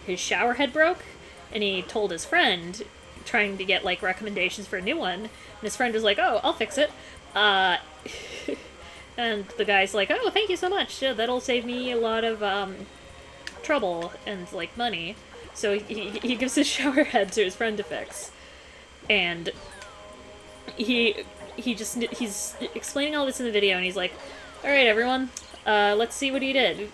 his shower head broke, and he told his friend, trying to get like recommendations for a new one, and his friend was like, "Oh, I'll fix it." And the guy's like, "Oh, thank you so much. Yeah, that'll save me a lot of trouble and like money." So he gives his shower head to his friend to fix, and he's explaining all this in the video, and he's like, "All right, everyone, let's see what he did,"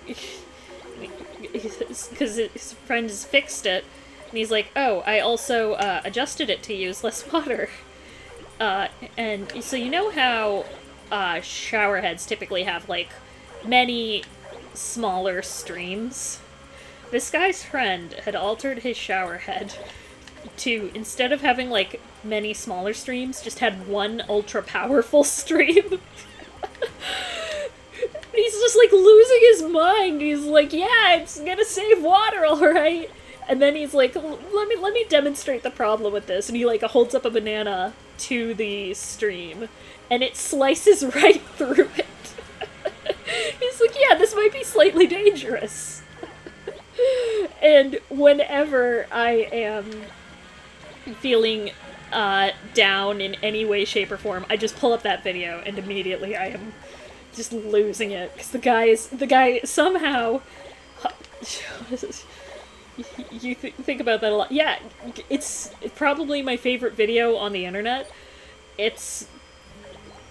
because his friend has fixed it, and he's like, "Oh, I also adjusted it to use less water." And so you know how shower heads typically have like many smaller streams? This guy's friend had altered his shower head to, instead of having like many smaller streams, just had one ultra powerful stream. He's just like losing his mind. He's like, "Yeah, it's gonna save water, alright." And then he's like, let me demonstrate the problem with this. And he like holds up a banana to the stream, and it slices right through it. He's like, "Yeah, this might be slightly dangerous." And whenever I am feeling down in any way, shape, or form, I just pull up that video, and immediately I am just losing it, because the guy somehow you think about that a lot. Yeah, it's probably my favorite video on the internet. It's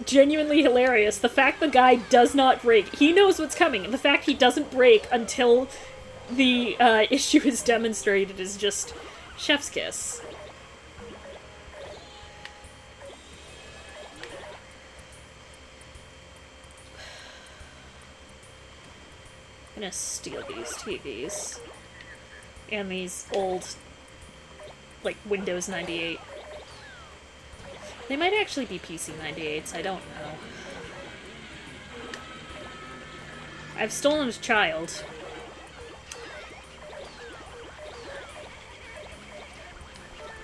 genuinely hilarious. The fact the guy does not break. He knows what's coming, and the fact he doesn't break until the issue is demonstrated is just chef's kiss. I'm gonna steal these TVs. And these old, like, Windows 98. They might actually be PC 98s, I don't know. I've stolen a child.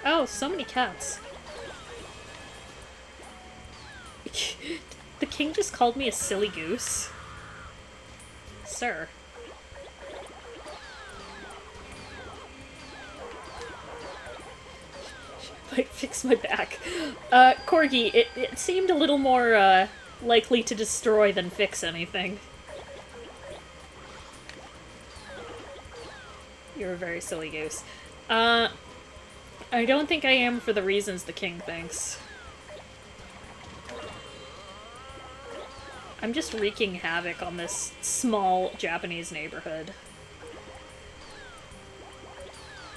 Oh, so many cats. The king just called me a silly goose. Sir. Might fix my back. Corgi, it seemed a little more, likely to destroy than fix anything. You're a very silly goose. I don't think I am for the reasons the king thinks. I'm just wreaking havoc on this small Japanese neighborhood.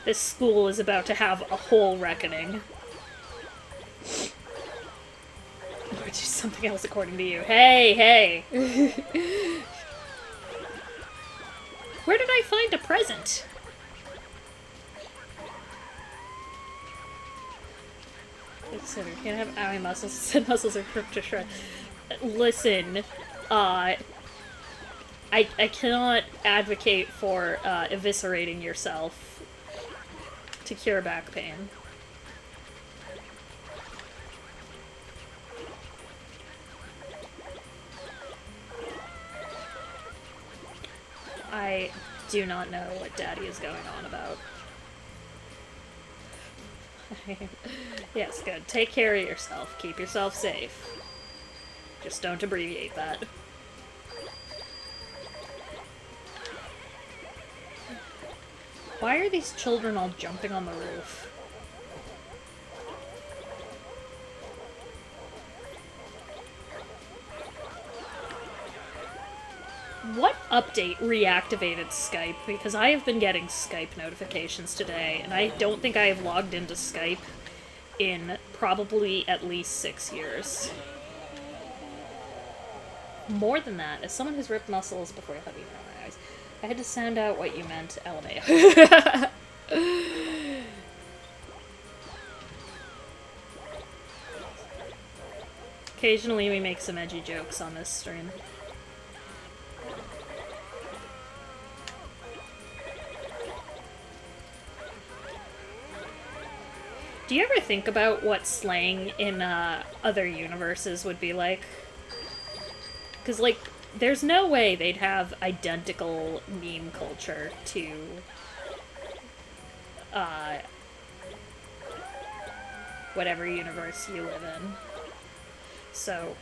This school is about to have a whole reckoning. Or do something else according to you. Hey, hey! Where did I find a present? So we can't have owie muscles. Said muscles are ripped to shred. Listen, I cannot advocate for eviscerating yourself to cure back pain. I do not know what Daddy is going on about. Yes, good. Take care of yourself. Keep yourself safe. Just don't abbreviate that. Why are these children all jumping on the roof? What update reactivated Skype? Because I have been getting Skype notifications today, and I don't think I have logged into Skype in probably at least 6 years. More than that, as someone who's ripped muscles before I have even my eyes, I had to sound out what you meant, LMAO. Occasionally we make some edgy jokes on this stream. Do you ever think about what slang in other universes would be like? Because, like, there's no way they'd have identical meme culture to uh, whatever universe you live in. So,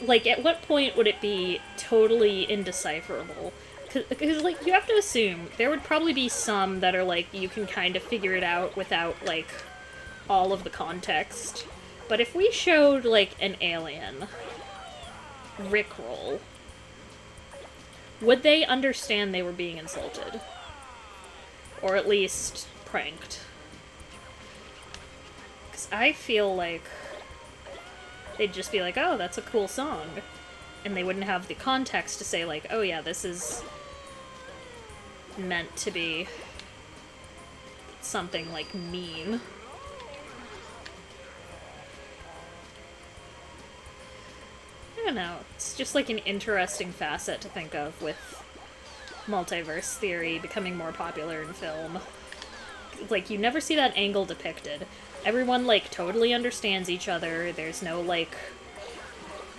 like, at what point would it be totally indecipherable? Because, like, you have to assume there would probably be some that are, like, you can kind of figure it out without, like, all of the context. But if we showed, like, an alien Rickroll, would they understand they were being insulted? Or at least pranked? Because I feel like they'd just be like, oh, that's a cool song. And they wouldn't have the context to say, like, oh yeah, this is meant to be something, like, mean. I don't know. It's just, like, an interesting facet to think of with multiverse theory becoming more popular in film. Like, you never see that angle depicted. Everyone, like, totally understands each other. There's no, like,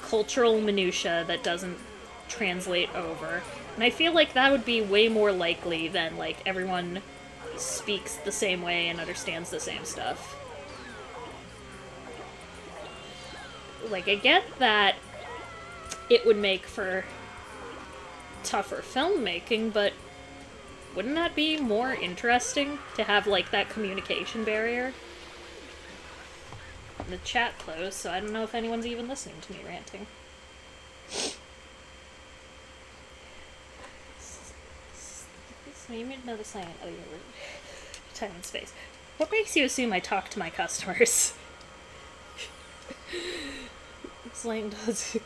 cultural minutia that doesn't translate over. And I feel like that would be way more likely than, like, everyone speaks the same way and understands the same stuff. Like, I get that it would make for tougher filmmaking, but wouldn't that be more interesting to have, like, that communication barrier? The chat closed, so I don't know if anyone's even listening to me ranting. So you made another sign. Oh, you're time and space. What makes you assume I talk to my customers? Slang does.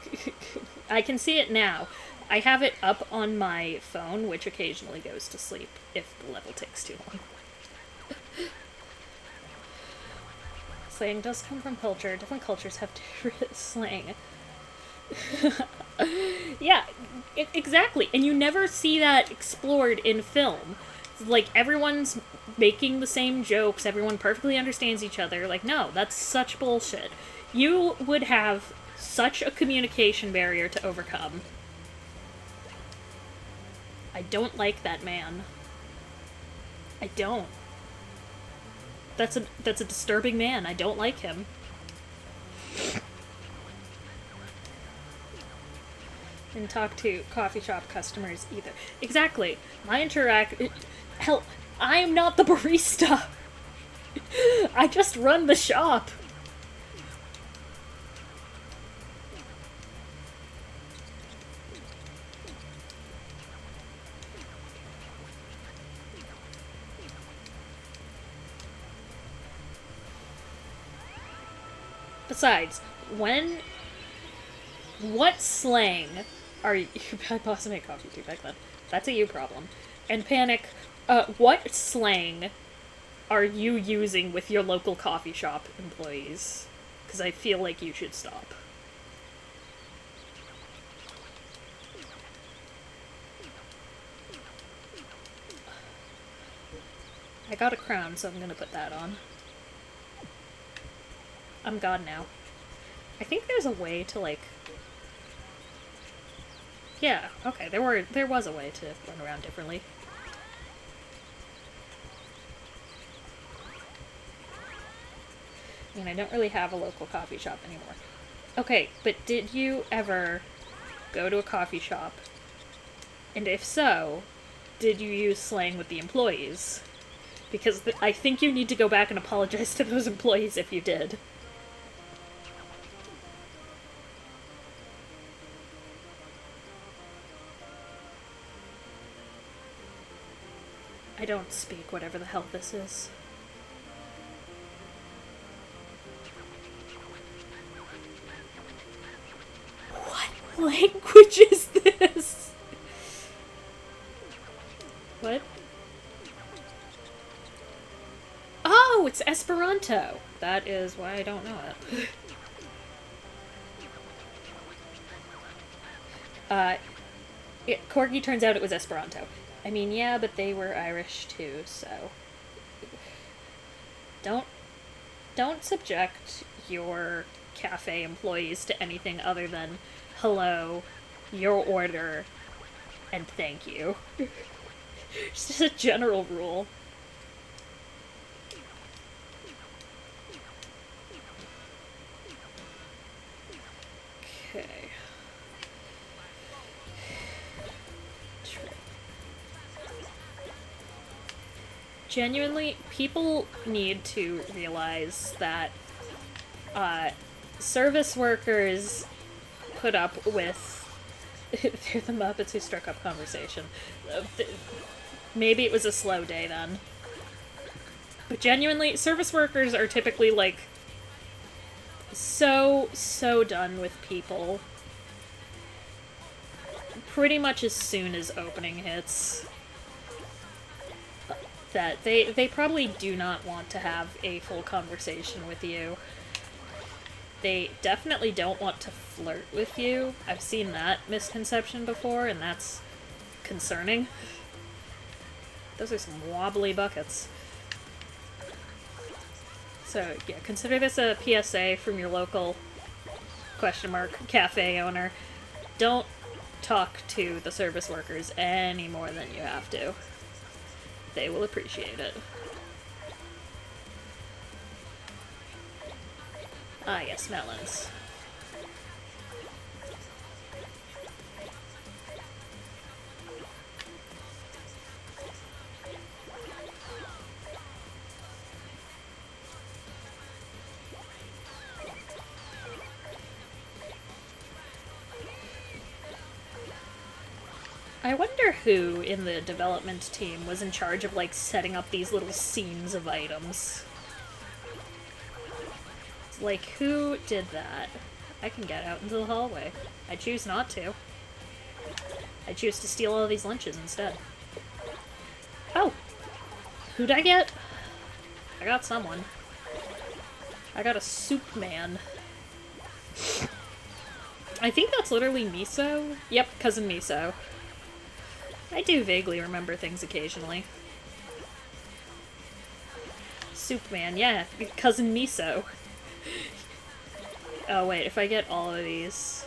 I can see it now. I have it up on my phone, which occasionally goes to sleep if the level takes too long. Slang does come from culture. Different cultures have different slang. Yeah, exactly. And you never see that explored in film. Like, everyone's making the same jokes, everyone perfectly understands each other. Like, no, that's such bullshit. You would have such a communication barrier to overcome. I don't like that man. I don't. That's a disturbing man. I don't like him. And talk to coffee shop customers either. Exactly. Hell, I am not the barista. I just run the shop. Besides, what slang are you... I must make coffee too back then. That's a you problem. And Panic, what slang are you using with your local coffee shop employees? Because I feel like you should stop. I got a crown, so I'm gonna put that on. I'm God now. I think there's a way to, like... Yeah, okay, there was a way to run around differently. I mean, I don't really have a local coffee shop anymore. Okay, but did you ever go to a coffee shop? And if so, did you use slang with the employees? Because I think you need to go back and apologize to those employees if you did. I don't speak whatever the hell this is. What language is this? What? Oh, it's Esperanto. That is why I don't know it. Corgi turns out it was Esperanto. I mean, yeah, but they were Irish too, so... Don't don't subject your cafe employees to anything other than hello, your order, and thank you. Just a general rule. Okay. Genuinely, people need to realize that service workers put up with. They're the Muppets who struck up conversation. Maybe it was a slow day then. But genuinely, service workers are typically, like, so done with people. Pretty much as soon as opening hits. That they probably do not want to have a full conversation with you. They definitely don't want to flirt with you. I've seen that misconception before, and that's concerning. Those are some wobbly buckets. So, yeah, consider this a PSA from your local cafe owner. Don't talk to the service workers any more than you have to. They will appreciate it. Ah, yes, melons. I wonder who in the development team was in charge of, like, setting up these little scenes of items. Like, who did that? I can get out into the hallway. I choose not to. I choose to steal all these lunches instead. Oh! Who'd I get? I got someone. I got a soup man. I think that's literally Miso. Yep, Cousin Miso. I do vaguely remember things occasionally. Soup man, yeah, Cousin Miso. Oh wait, if I get all of these...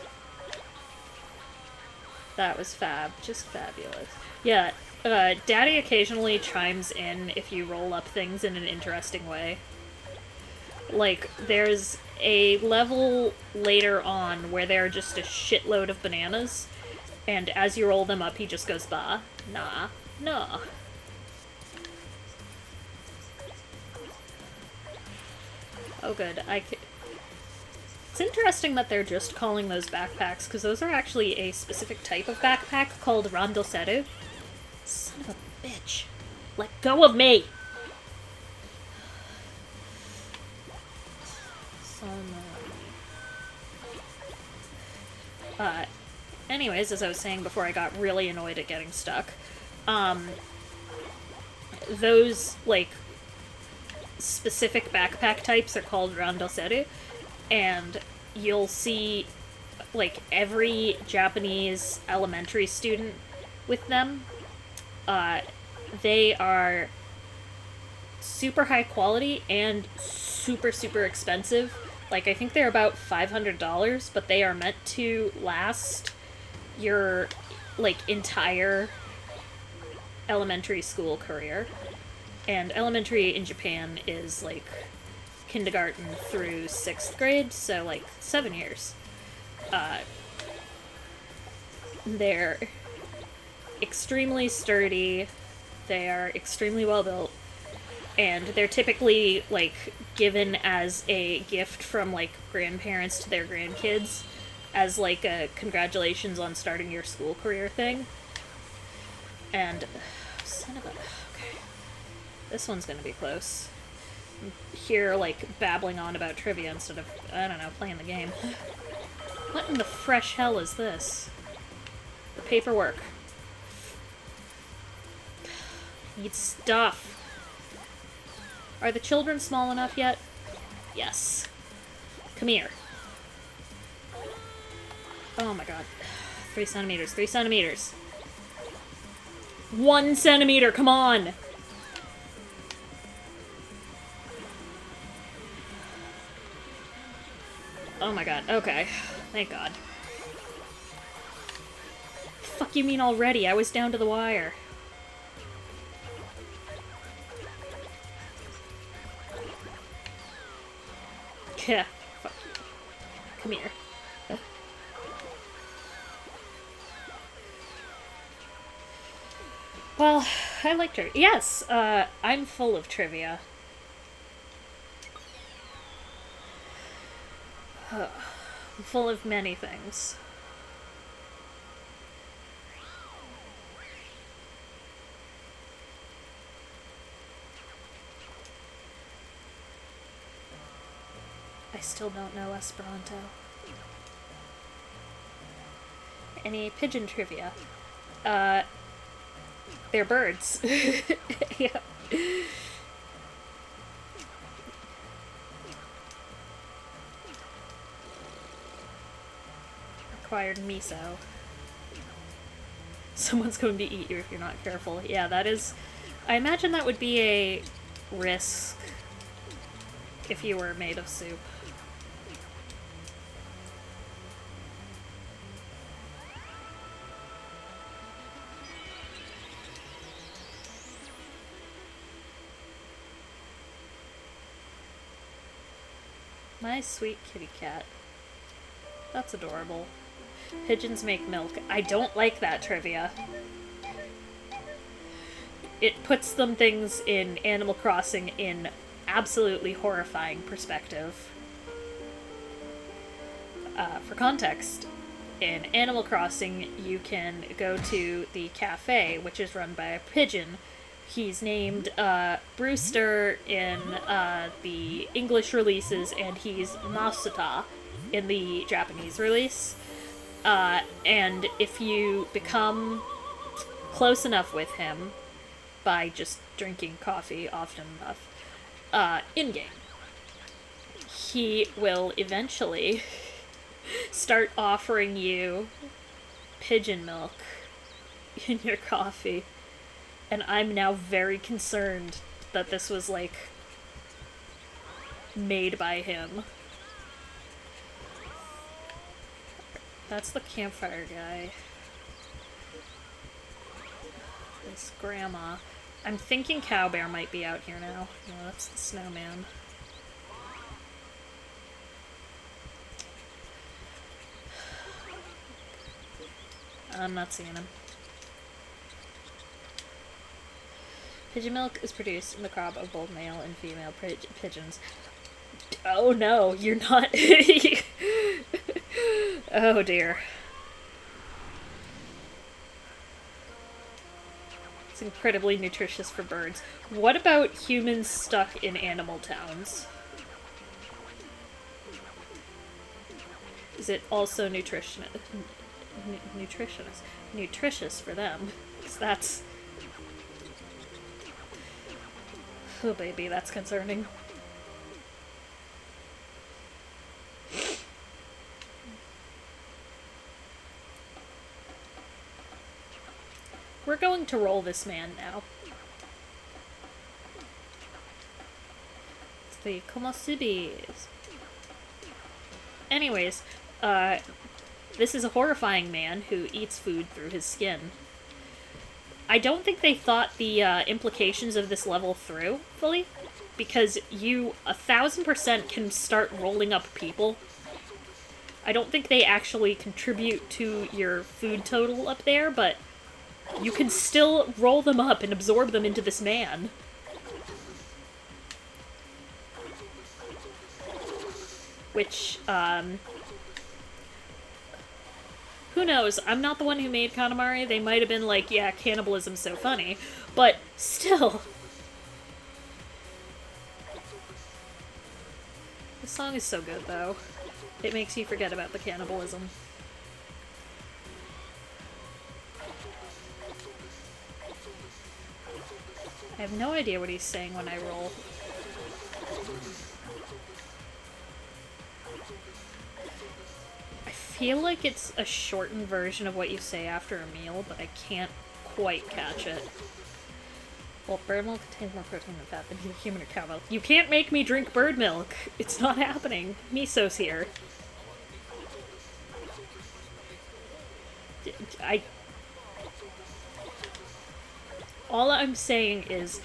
That was fab. Just fabulous. Yeah, Daddy occasionally chimes in if you roll up things in an interesting way. Like, there's a level later on where there are just a shitload of bananas, and as you roll them up, he just goes, bah, nah, nah. Oh good, It's interesting that they're just calling those backpacks, because those are actually a specific type of backpack called randoseru. Son of a bitch. Let go of me! So annoying. Anyways, as I was saying before I got really annoyed at getting stuck, those, like, specific backpack types are called randoseru, and you'll see, like, every Japanese elementary student with them. They are super high quality and super expensive. Like, I think they're about $500, but they are meant to last your, like, entire elementary school career. And elementary in Japan is, like, kindergarten through 6th grade, so, like, 7 years. They're extremely sturdy, they are extremely well built, and they're typically, like, given as a gift from, like, grandparents to their grandkids as, like, a congratulations on starting your school career thing. And, son of a... Okay. This one's gonna be close. I'm here, like, babbling on about trivia instead of, I don't know, playing the game. What in the fresh hell is this? The paperwork. Need stuff. Are the children small enough yet? Yes. Come here. Oh my god. 3 centimeters, 3 centimeters. 1 centimeter, come on! Oh my god. Okay. Thank god. Fuck you mean already? I was down to the wire. Yeah. Fuck you. Come here. Well, I liked her. Yes, I'm full of trivia. I'm full of many things. I still don't know Esperanto. Any pigeon trivia? They're birds. Yeah. Required miso. Someone's going to eat you if you're not careful. Yeah, that is... I imagine that would be a risk if you were made of soup. My sweet kitty cat. That's adorable. Pigeons make milk. I don't like that trivia. It puts them things in Animal Crossing in absolutely horrifying perspective. For context, in Animal Crossing, you can go to the cafe, which is run by a pigeon. He's named Brewster in the English releases, and he's Masuta in the Japanese release. And if you become close enough with him by just drinking coffee often enough, in-game, he will eventually start offering you pigeon milk in your coffee. And I'm now very concerned that this was, like, made by him. That's the campfire guy. This grandma. I'm thinking Cowbear might be out here now. No, that's the snowman. I'm not seeing him. Pigeon milk is produced in the crop of both male and female pigeons. Oh no, you're not. Oh dear. It's incredibly nutritious for birds. What about humans stuck in animal towns? Is it also nutritious for them? Because that's... Oh baby, that's concerning. We're going to roll this man now. It's the Komosubis. Anyways, this is a horrifying man who eats food through his skin. I don't think they thought the implications of this level through fully, because you 1000% can start rolling up people. I don't think they actually contribute to your food total up there, but you can still roll them up and absorb them into this man. Which, who knows? I'm not the one who made Katamari. They might have been like, yeah, cannibalism's so funny. But still. This song is so good, though. It makes you forget about the cannibalism. I have no idea what he's saying when I roll. I feel like it's a shortened version of what you say after a meal, but I can't quite catch it. Well, bird milk contains more protein than fat than human or cow milk. You can't make me drink bird milk! It's not happening. Miso's here. I all I'm saying is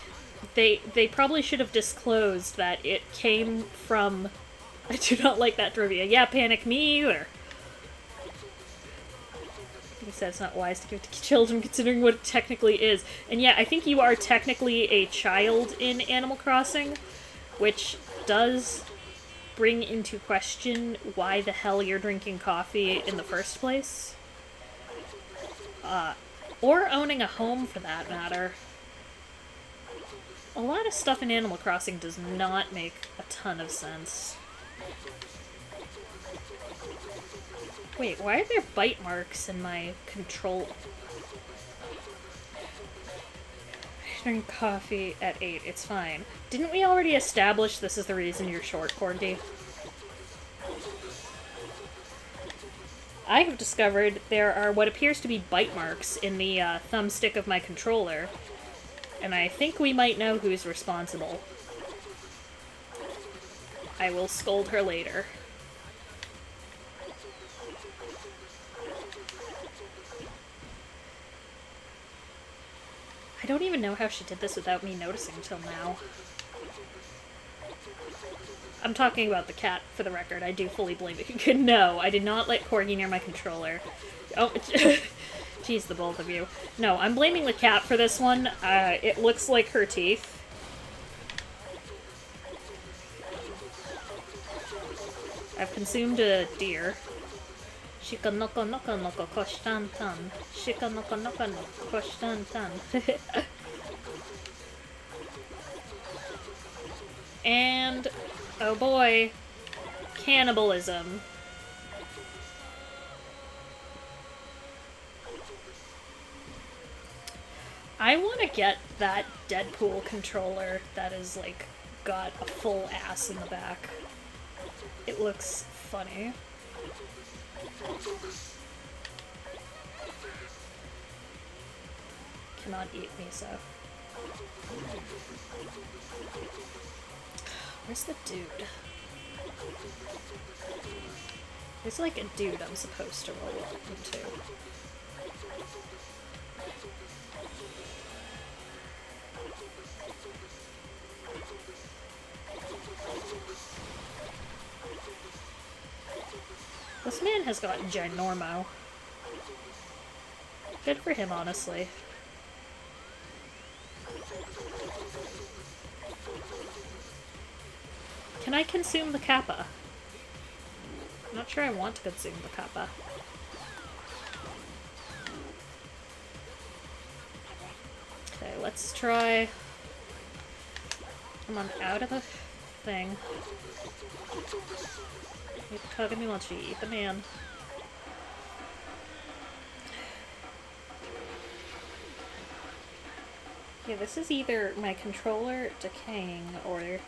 they probably should have disclosed that it came from. I do not like that trivia. Yeah, panic me either. He said it's not wise to give it to children considering what it technically is. And yeah, I think you are technically a child in Animal Crossing, which does bring into question why the hell you're drinking coffee in the first place. Or owning a home for that matter. A lot of stuff in Animal Crossing does not make a ton of sense. Wait, why are there bite marks in my control? I drink coffee at 8, it's fine. Didn't we already establish this is the reason you're short, Corgi? I have discovered there are what appears to be bite marks in the thumbstick of my controller, and I think we might know who's responsible. I will scold her later. I don't even know how she did this without me noticing till now. I'm talking about the cat, for the record. I do fully blame it. No, I did not let Corgi near my controller. Oh, jeez, the both of you. No, I'm blaming the cat for this one. It looks like her teeth. I've consumed a deer. Shika noko noko noko koshtan tan. Shika noko noko noko koshtan tan. And, oh boy, cannibalism. I want to get that Deadpool controller that is, like, got a full ass in the back. It looks funny. Cannot eat me, so. Where's the dude? There's like a dude I'm supposed to roll up into. This man has gotten ginormo. Good for him, honestly. Can I consume the kappa? I'm not sure I want to consume the kappa. Okay, let's try... Come on, out of the thing. Eat the tug of me once you eat the man. Yeah, this is either my controller decaying or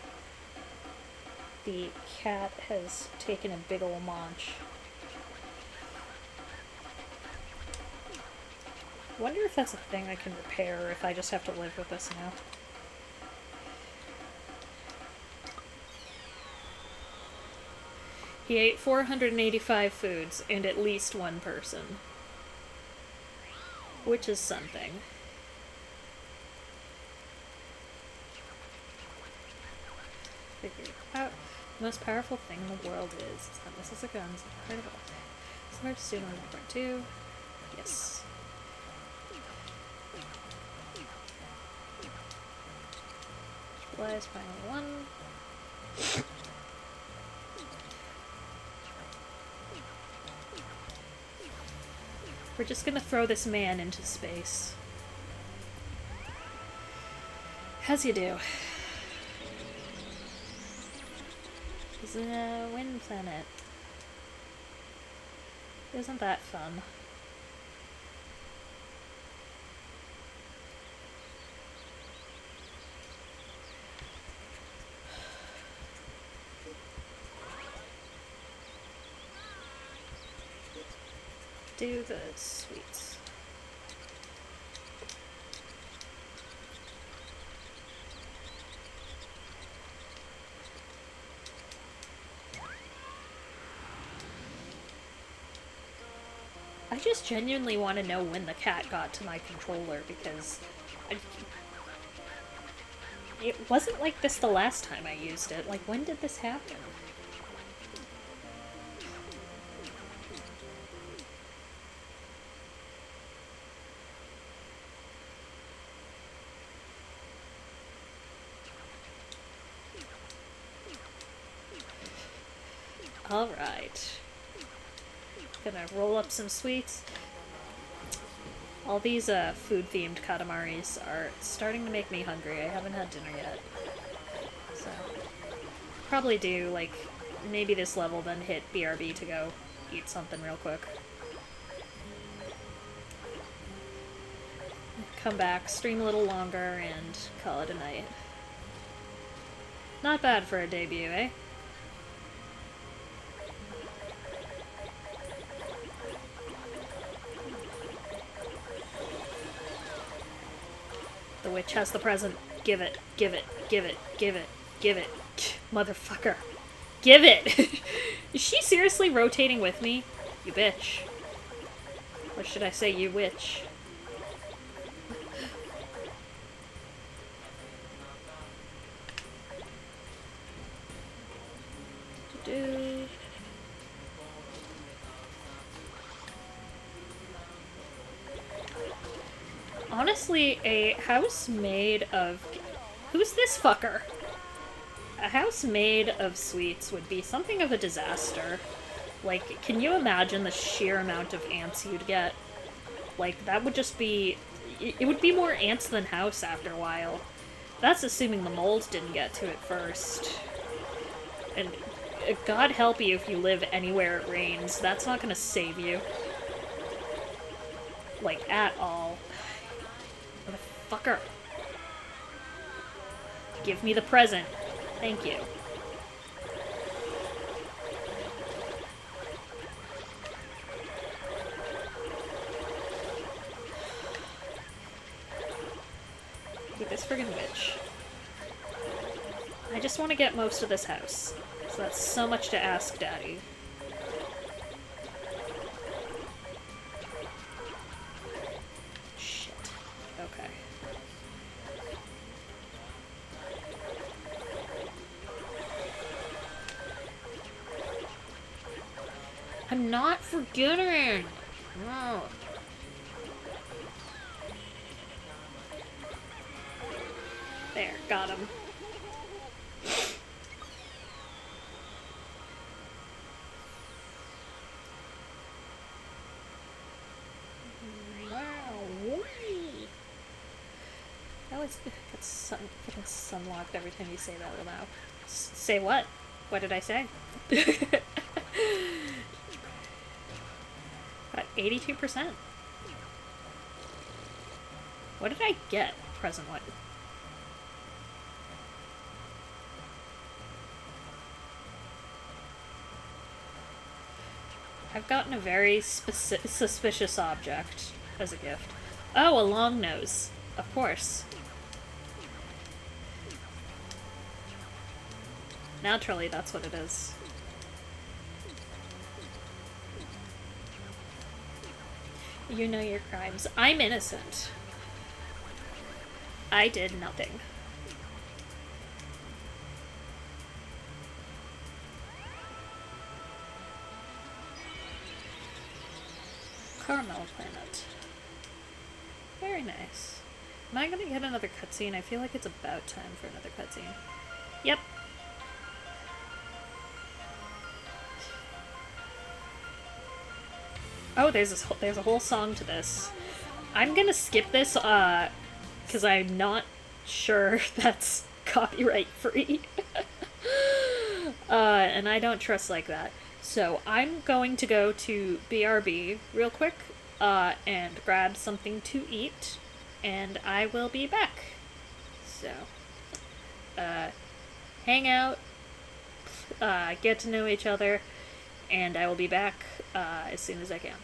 the cat has taken a big ol' munch. Wonder if that's a thing I can repair or if I just have to live with this now. He ate 485 foods and at least one person. Which is something. Figure out. The most powerful thing in the world is that this is a gun, it's part of it. It's hard to soon on part 2. Yes. Supplies, finally 1. We're just gonna throw this man into space. As you do. He's in a wind planet. Isn't that fun? Do the sweets. I just genuinely want to know when the cat got to my controller, because I, it wasn't like this the last time I used it. Like, when did this happen? Alright. Gonna roll up some sweets. All these food-themed katamaris are starting to make me hungry. I haven't had dinner yet. So, probably do, like, maybe this level, then hit BRB to go eat something real quick. Come back, stream a little longer, and call it a night. Not bad for a debut, eh? The witch has the present. Give it, give it, give it, give it, give it. Motherfucker. Give it! Is she seriously rotating with me? You bitch. Or should I say you witch? Do. Honestly, a house made of... Who's this fucker? A house made of sweets would be something of a disaster. Like, can you imagine the sheer amount of ants you'd get? Like, that would just be... It would be more ants than house after a while. That's assuming the mold didn't get to it first. And God help you if you live anywhere it rains. That's not gonna save you. Like, at all. Motherfucker. Give me the present. Thank you. Dude, this friggin' witch. I just want to get most of this house. So that's so much to ask, Daddy. Shit. Okay. I'm not forgetting! No. There, got him. Gets fucking sunlocked every time you say that now. Say what? What did I say? Got 82%. What did I get? Present what? I've gotten a very suspicious object as a gift. Oh, a long nose. Of course. Naturally, that's what it is. You know your crimes. I'm innocent. I did nothing. Caramel Planet. Very nice. Am I gonna get another cutscene? I feel like it's about time for another cutscene. Yep. Oh, there's a whole song to this. I'm gonna skip this, because I'm not sure that's copyright free. And I don't trust like that. So I'm going to go to BRB real quick, and grab something to eat, and I will be back. So, hang out, get to know each other, and I will be back as soon as I can.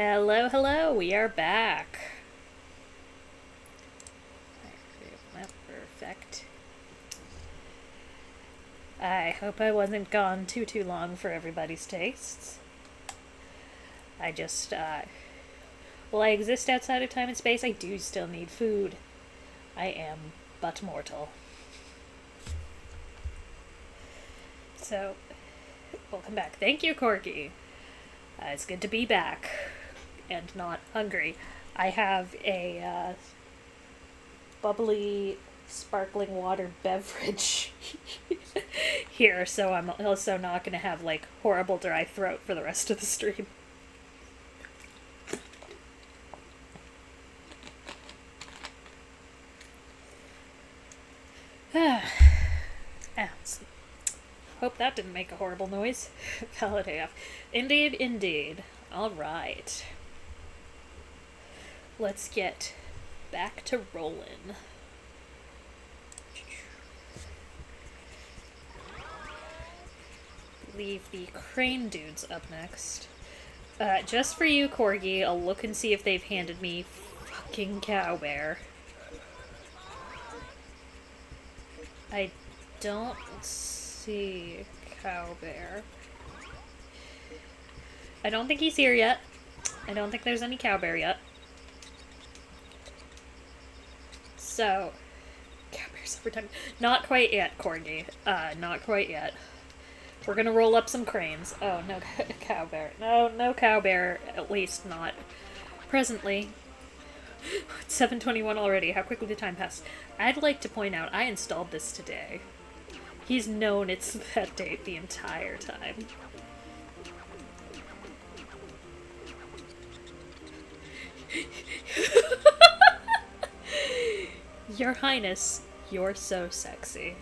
Hello, hello, we are back. Perfect. I hope I wasn't gone too long for everybody's tastes. I just, well, I exist outside of time and space, I do still need food. I am but mortal. So, welcome back. Thank you, Corky. It's good to be back and not hungry. I have a bubbly, sparkling water beverage here, so I'm also not going to have like horrible dry throat for the rest of the stream. Hope that didn't make a horrible noise. Valid AF. Indeed, indeed. Alright. Let's get back to rolling. Leave the crane dudes up next. Just for you, Corgi, I'll look and see if they've handed me fucking Cowbear. I don't see Cowbear. I don't think he's here yet. I don't think there's any Cowbear yet. So, Cowbear's over time. Not quite yet, Corgi. Not quite yet. We're gonna roll up some cranes. Oh, no Cowbear. No Cowbear, at least not presently. It's 7:21 already. How quickly the time passed. I'd like to point out, I installed this today. He's known it's that date the entire time. Your Highness, you're so sexy.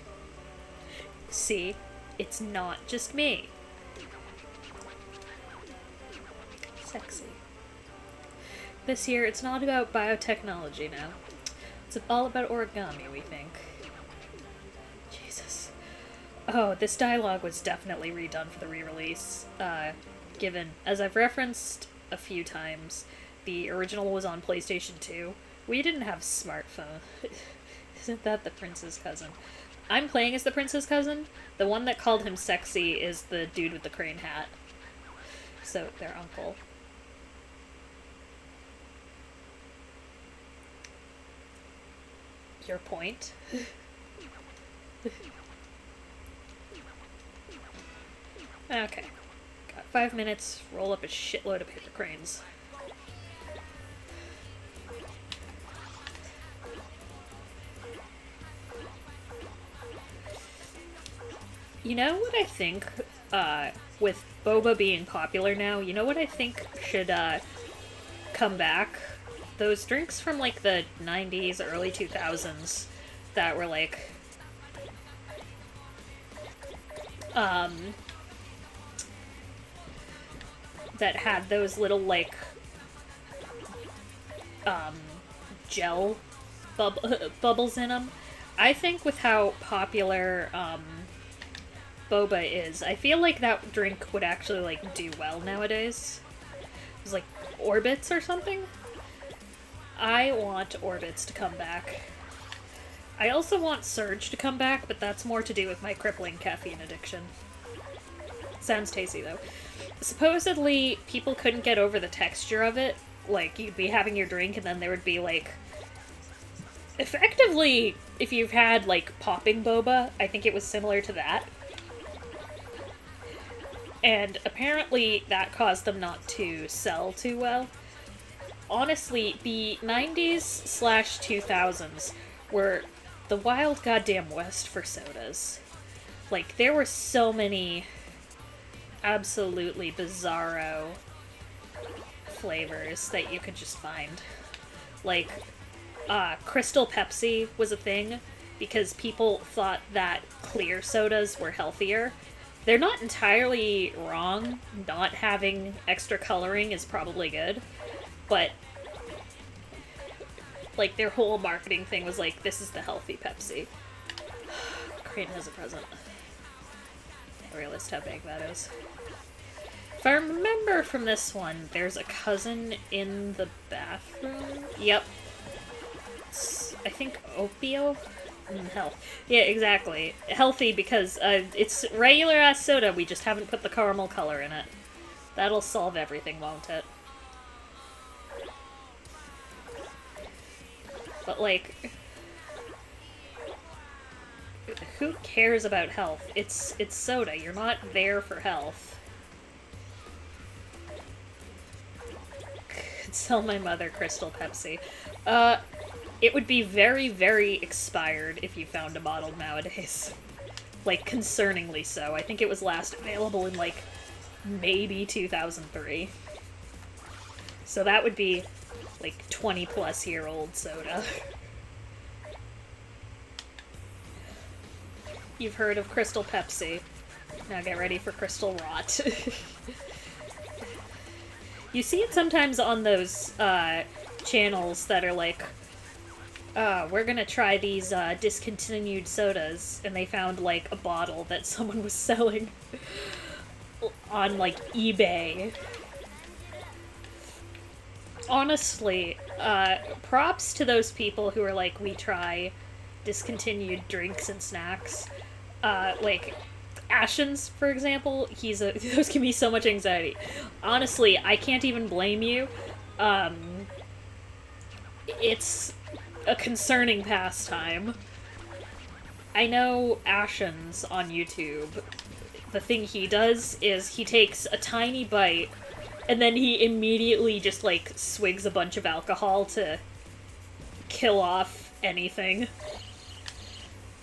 See, it's not just me. Sexy. This year, it's not about biotechnology now. It's all about origami, we think. Jesus. Oh, this dialogue was definitely redone for the re-release. Given, as I've referenced a few times, the original was on PlayStation 2. We didn't have smartphone. Isn't that the prince's cousin? I'm playing as the prince's cousin. The one that called him sexy is the dude with the crane hat. So, their uncle. Your point? Okay. Got 5 minutes, roll up a shitload of paper cranes. You know what I think, with boba being popular now, you know what I think should, come back? Those drinks from, like, the 90s, early 2000s that were, like, that had those little, like, gel bubbles in them. I think with how popular, boba is, I feel like that drink would actually, like, do well nowadays. It was, like, Orbits or something? I want Orbits to come back. I also want Surge to come back, but that's more to do with my crippling caffeine addiction. Sounds tasty, though. Supposedly, people couldn't get over the texture of it. Like, you'd be having your drink and then there would be, like... Effectively, if you've had, like, popping boba, I think it was similar to that. And apparently that caused them not to sell too well. Honestly, the 90s/2000s were the wild goddamn west for sodas. Like, there were so many absolutely bizarro flavors that you could just find. Like, Crystal Pepsi was a thing because people thought that clear sodas were healthier. They're not entirely wrong. Not having extra coloring is probably good. But, like, their whole marketing thing was like, this is the healthy Pepsi. Crane has a present. I realized how big that is. If I remember from this one, there's a cousin in the bathroom. Yep. I think Opio? Health. Yeah, exactly. Healthy because it's regular ass soda, we just haven't put the caramel color in it. That'll solve everything, won't it? But like, who cares about health? It's soda, you're not there for health. Could sell my mother Crystal Pepsi. It would be very, very expired if you found a bottle nowadays. Like, concerningly so. I think it was last available in, like, maybe 2003. So that would be, like, 20-plus-year-old soda. You've heard of Crystal Pepsi. Now get ready for Crystal Rot. You see it sometimes on those, channels that are like, we're gonna try these discontinued sodas, and they found like a bottle that someone was selling on like eBay. Honestly, props to those people who are like, we try discontinued drinks and snacks. Like Ashens, for example, those give me so much anxiety. Honestly, I can't even blame you. It's a concerning pastime. I know Ashens on YouTube. The thing he does is he takes a tiny bite and then he immediately just like swigs a bunch of alcohol to kill off anything.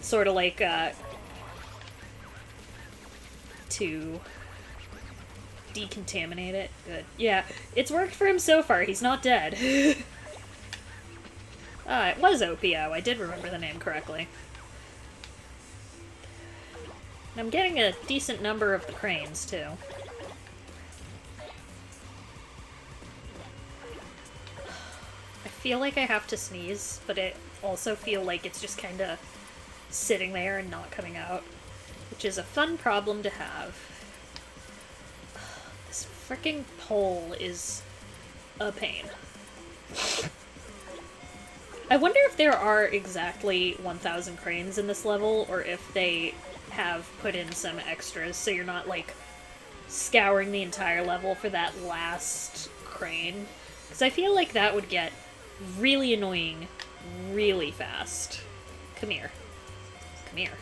Sort of like to decontaminate it. Good. Yeah, it's worked for him so far. He's not dead. It was Opio. I did remember the name correctly. And I'm getting a decent number of the cranes, too. I feel like I have to sneeze, but I also feel like it's just kind of sitting there and not coming out, which is a fun problem to have. This freaking pole is a pain. I wonder if there are exactly 1,000 cranes in this level, or if they have put in some extras, so you're not, like, scouring the entire level for that last crane. Because I feel like that would get really annoying really fast. Come here. Come here.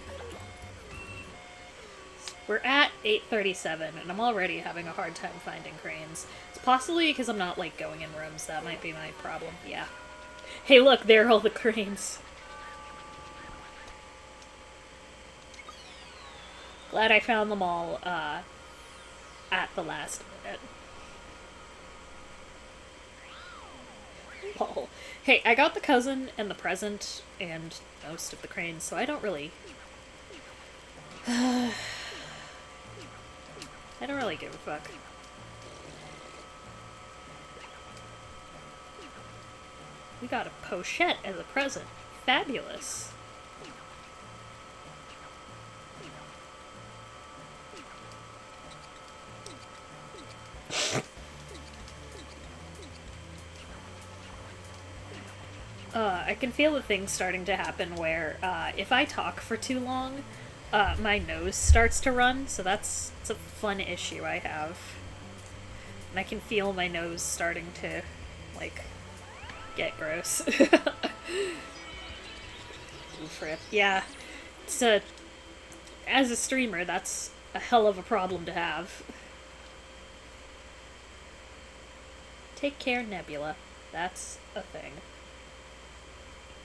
We're at 8:37, and I'm already having a hard time finding cranes. It's possibly because I'm not, like, going in rooms. That might be my problem. Yeah. Hey, look, there are all the cranes. Glad I found them all, at the last minute. Lol. Hey, I got the cousin and the present and most of the cranes, so I don't really... I don't really give a fuck. We got a pochette as a present. Fabulous. I can feel the thing starting to happen where, if I talk for too long, my nose starts to run, so it's a fun issue I have. And I can feel my nose starting to, like, get gross. Rip. Yeah. As a streamer, that's a hell of a problem to have. Take care, Nebula. That's a thing.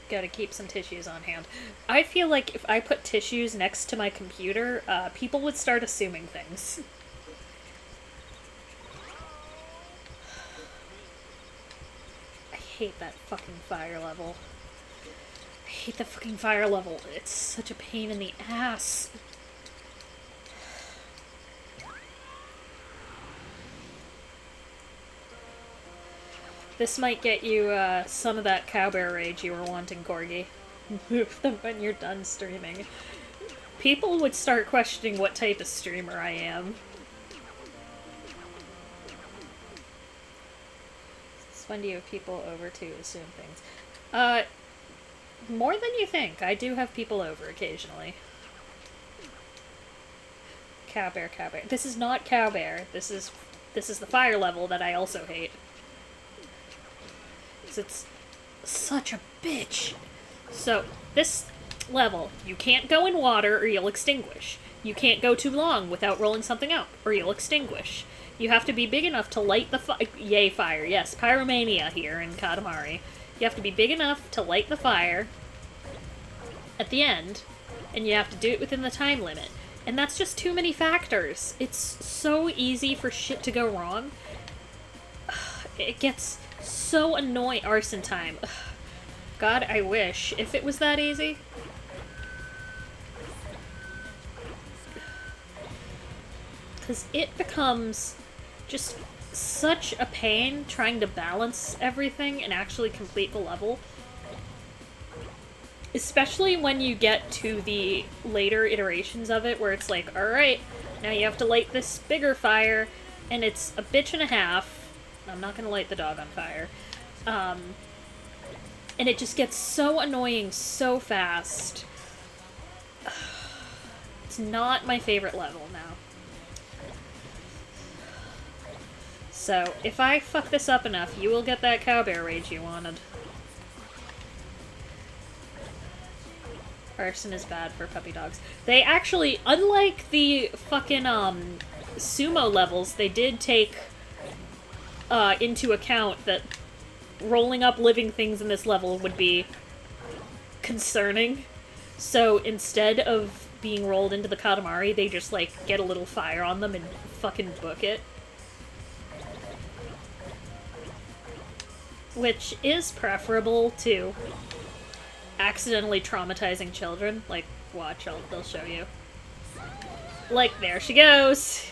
Gotta keep some tissues on hand. I feel like if I put tissues next to my computer, people would start assuming things. I hate that fucking fire level. I hate the fucking fire level. It's such a pain in the ass. This might get you some of that cowbear rage you were wanting, Corgi. Move them when you're done streaming. People would start questioning what type of streamer I am. When do you have people over to assume things? More than you think. I do have people over occasionally. Cowbear, cowbear. This is not cowbear. This is the fire level that I also hate. 'Cause it's such a bitch. So, this level, you can't go in water or you'll extinguish. You can't go too long without rolling something up or you'll extinguish. You have to be big enough to light the yay, fire. Yes, pyromania here in Katamari. You have to be big enough to light the fire at the end, and you have to do it within the time limit. And that's just too many factors. It's so easy for shit to go wrong. It gets so annoying. Arson time. God, I wish. If it was that easy. Because it becomes just such a pain trying to balance everything and actually complete the level. Especially when you get to the later iterations of it, where it's like, alright, now you have to light this bigger fire, and it's a bitch and a half. I'm not gonna light the dog on fire. And it just gets so annoying so fast. It's not my favorite level now. So, if I fuck this up enough, you will get that cowbear rage you wanted. Arson is bad for puppy dogs. They actually, unlike the fucking, sumo levels, they did take, into account that rolling up living things in this level would be concerning. So instead of being rolled into the Katamari, they just, like, get a little fire on them and fucking book it. Which is preferable to accidentally traumatizing children. Like, watch, they'll show you. Like, there she goes!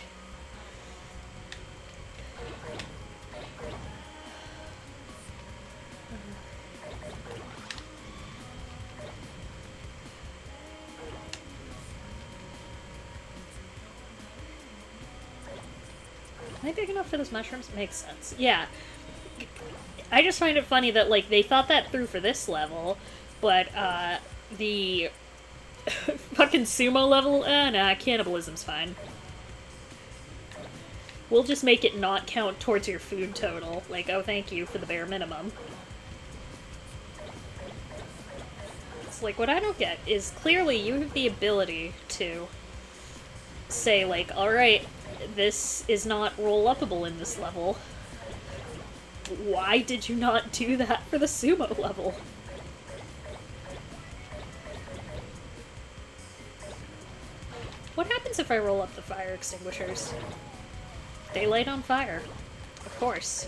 Am I big enough for those mushrooms? Makes sense. Yeah. I just find it funny that, like, they thought that through for this level, but, the fucking sumo level, nah, cannibalism's fine. We'll just make it not count towards your food total. Like, oh, thank you for the bare minimum. It's like, what I don't get is clearly you have the ability to say, like, alright, this is not roll-upable in this level. Why did you not do that for the sumo level? What happens if I roll up the fire extinguishers? They light on fire. Of course.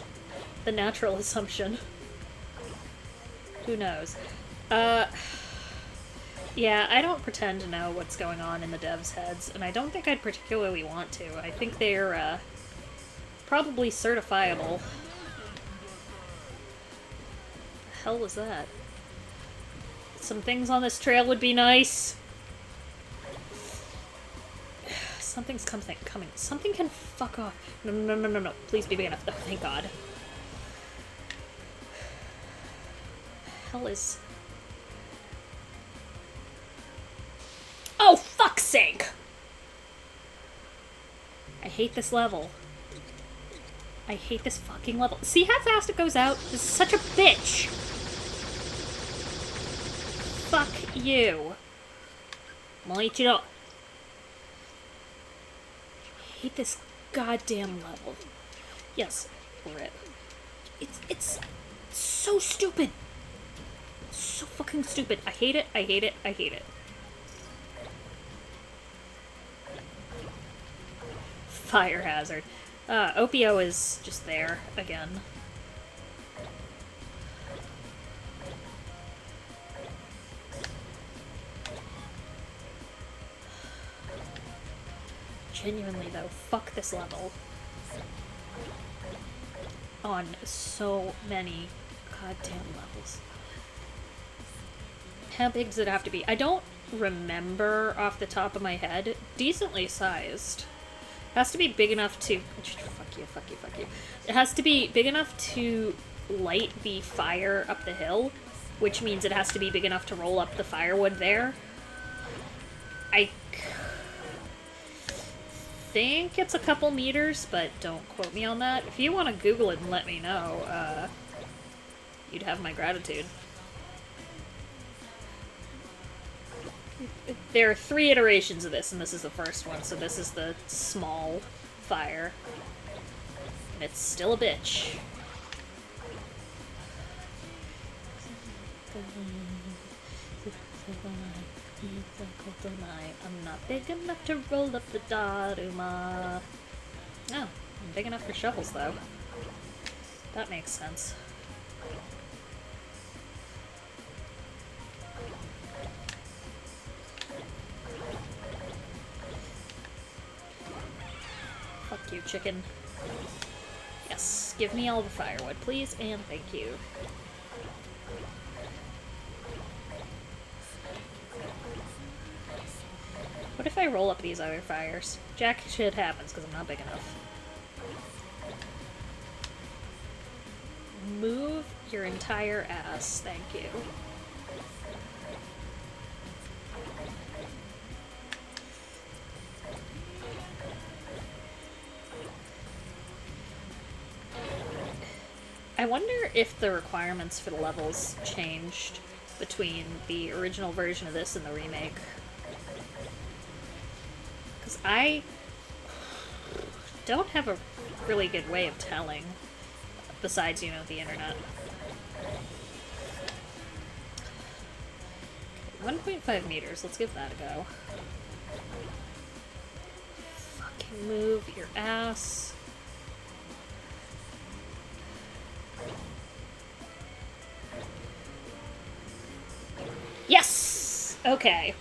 The natural assumption. Who knows? Yeah, I don't pretend to know what's going on in the devs' heads, and I don't think I'd particularly want to. I think they're, probably certifiable. The hell was that? Some things on this trail would be nice. Something's coming. Something can fuck off. No. Please be big enough. Oh, thank God. Hell is... Oh, fuck's sake! I hate this level. I hate this fucking level. See how fast it goes out? This is such a bitch! Fuck you. I hate this goddamn level. Yes, rip. It's so stupid. So fucking stupid. I hate it, I hate it, I hate it. Fire hazard. Opio is just there again. Genuinely though, fuck this level. On so many goddamn levels. How big does it have to be? I don't remember off the top of my head. Decently sized. It has to be big enough to... Fuck you. It has to be big enough to light the fire up the hill, which means it has to be big enough to roll up the firewood there. I think it's a couple meters, but don't quote me on that. If you want to Google it and let me know, you'd have my gratitude. There are 3 iterations of this, and this is the first one, so this is the small fire. And it's still a bitch. I'm not big enough to roll up the Daruma. Oh, I'm big enough for shovels, though. That makes sense. Fuck you, chicken. Yes, give me all the firewood, please, and thank you. What if I roll up these other fires? Jack shit happens because I'm not big enough. Move your entire ass, thank you. I wonder if the requirements for the levels changed between the original version of this and the remake. Because I don't have a really good way of telling, besides, you know, the internet. 1.5 meters, let's give that a go. Fucking move your ass. Yes! Okay.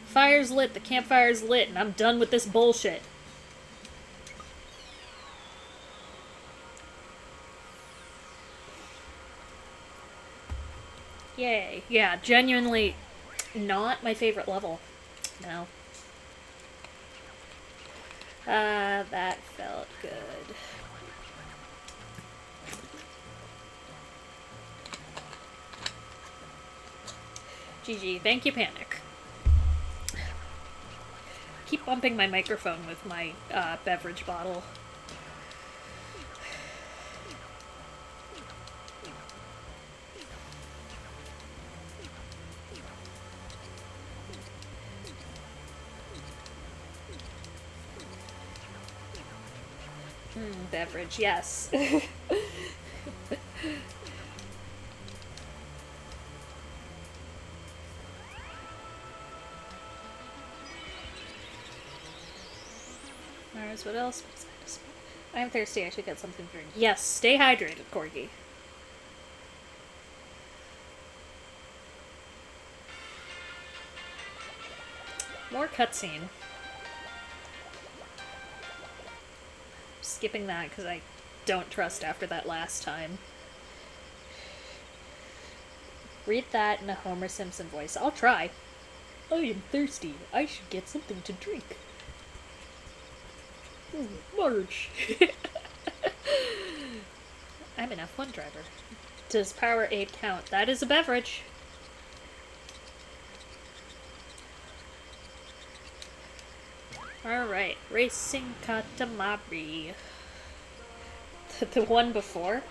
Fire's lit, the campfire's lit, and I'm done with this bullshit. Yay. Yeah, genuinely not my favorite level. No. That felt good. GG, thank you, Panic. Keep bumping my microphone with my beverage bottle. Beverage, yes. Mars, what else? I'm thirsty, I should get something to drink. Yes, stay hydrated, Corgi. More cutscene. Skipping that because I don't trust after that last time. Read that in a Homer Simpson voice. I'll try. I am thirsty. I should get something to drink. Marge. I'm an F1 driver. Does Powerade count? That is a beverage. Alright, Racing Katamari. The one before?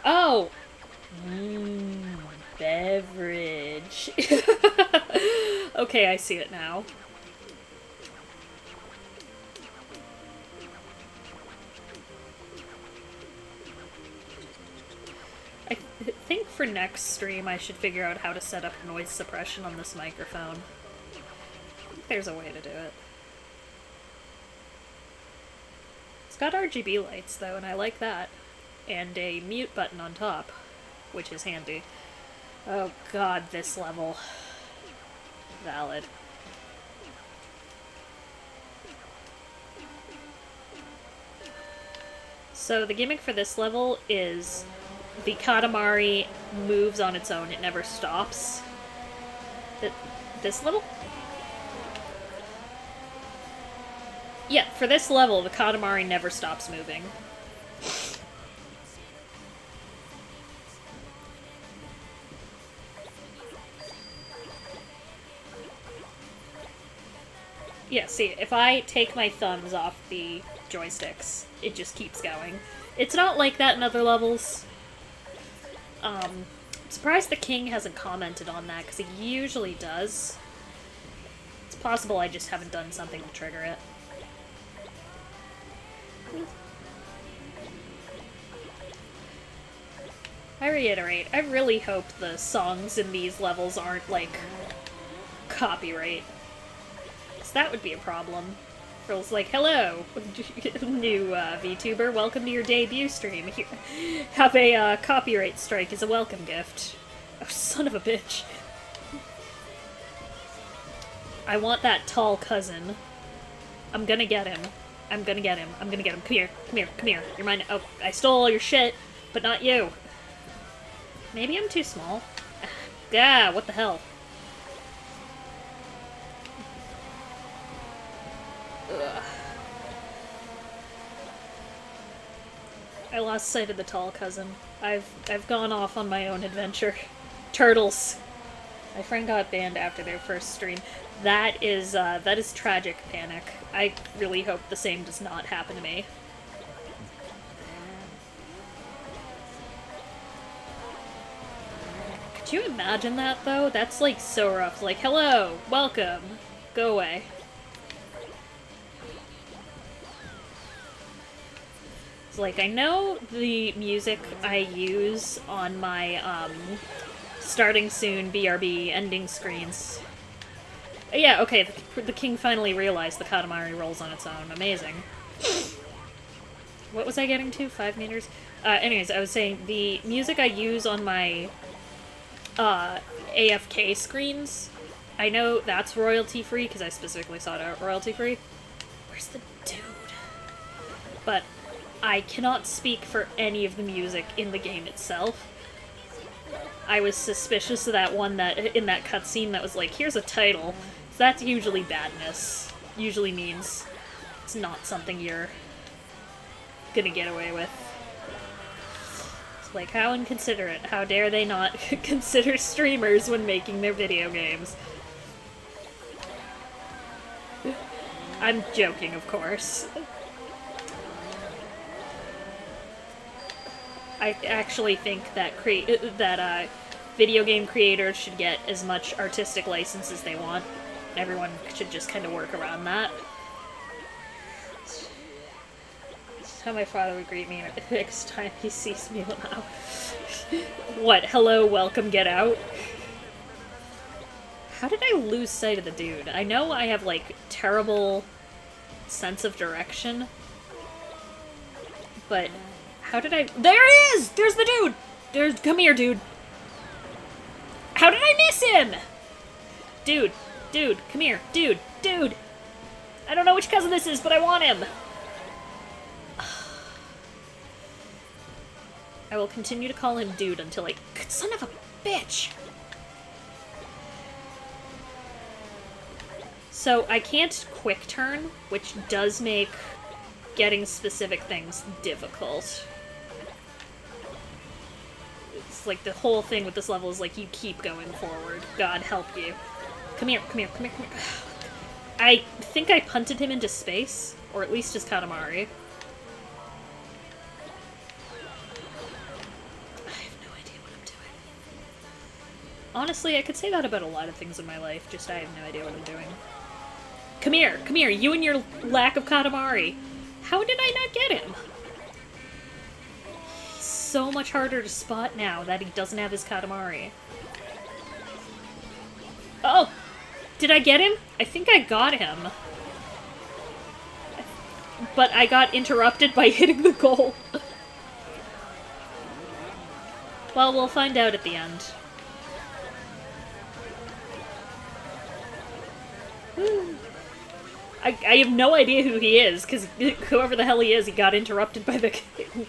Oh! Beverage. Okay, I see it now. I think for next stream I should figure out how to set up noise suppression on this microphone. I think there's a way to do it. It's got RGB lights, though, and I like that. And a mute button on top, which is handy. Oh god, this level. Valid. So the gimmick for this level is the Katamari moves on its own, it never stops. This level? Yeah, for this level, the Katamari never stops moving. Yeah, see, if I take my thumbs off the joysticks, it just keeps going. It's not like that in other levels. I'm surprised the king hasn't commented on that, because he usually does. It's possible I just haven't done something to trigger it. I reiterate, I really hope the songs in these levels aren't, like, copyright. So that would be a problem. Feels like, hello, new VTuber, welcome to your debut stream. Here, have a copyright strike as a welcome gift. Oh, son of a bitch. I want that tall cousin. I'm gonna get him. I'm gonna get him. I'm gonna get him. Come here. Come here. Come here. You're mine. Oh, I stole all your shit, but not you. Maybe I'm too small. Ah, what the hell? Ugh. I lost sight of the tall cousin. I've gone off on my own adventure. Turtles. My friend got banned after their first stream. That is tragic panic. I really hope the same does not happen to me. Could you imagine that, though? That's, like, so rough. Like, hello, welcome, go away. It's like, I know the music I use on my, starting soon BRB ending screens. Yeah, okay, the king finally realized the Katamari rolls on its own. Amazing. What was I getting to? 5 meters? Anyways, I was saying, the music I use on my, AFK screens, I know that's royalty-free, because I specifically sought out royalty-free. Where's the dude? But I cannot speak for any of the music in the game itself. I was suspicious of that one that in that cutscene that was like, here's a title. So that's usually badness. Usually means it's not something you're gonna get away with. It's like, how inconsiderate. How dare they not consider streamers when making their video games? I'm joking, of course. I actually think that video game creators should get as much artistic license as they want. Everyone should just kind of work around that. That's how my father would greet me next time he sees me now. What? Hello, welcome, get out? How did I lose sight of the dude? I know I have, like, terrible sense of direction, but how did I— there he is! There's the dude! Come here, dude. How did I miss him? Dude, come here. Dude. I don't know which cousin this is, but I want him. I will continue to call him dude until I— son of a bitch! So I can't quick turn, which does make getting specific things difficult. It's like the whole thing with this level is like you keep going forward. God help you. Come here. I think I punted him into space, or at least his Katamari. I have no idea what I'm doing. Honestly, I could say that about a lot of things in my life, just I have no idea what I'm doing. Come here, you and your lack of Katamari. How did I not get him? He's so much harder to spot now that he doesn't have his Katamari. Oh! Did I get him? I think I got him. But I got interrupted by hitting the goal. Well, we'll find out at the end. I have no idea who he is, because whoever the hell he is, he got interrupted by the king.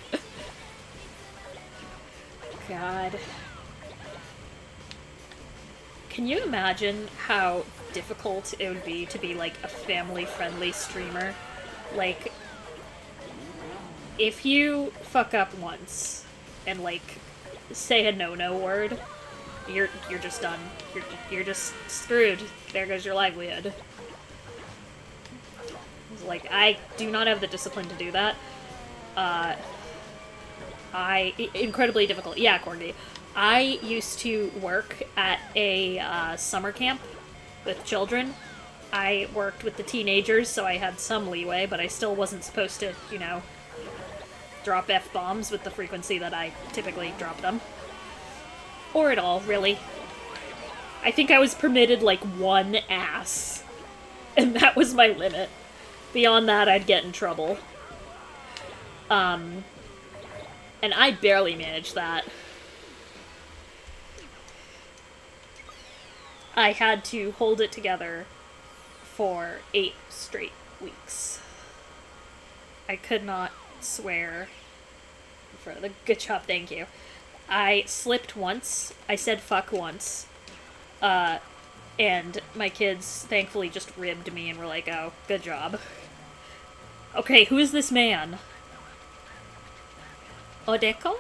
God. Can you imagine how difficult it would be to be, like, a family-friendly streamer? Like, if you fuck up once and, like, say a no-no word, you're just done. You're just screwed. There goes your livelihood. Like, I do not have the discipline to do that. Uh, incredibly difficult. Yeah, Corgi. I used to work at a summer camp with children. I worked with the teenagers, so I had some leeway, but I still wasn't supposed to, drop F-bombs with the frequency that I typically drop them. Or at all, really. I think I was permitted, like, one ass. And that was my limit. Beyond that, I'd get in trouble. And I barely managed that. I had to hold it together for 8 straight weeks. I could not swear for the good job, thank you. I slipped once. I said fuck once. And my kids thankfully just ribbed me and were like, oh, good job. Okay, who is this man? Odeko?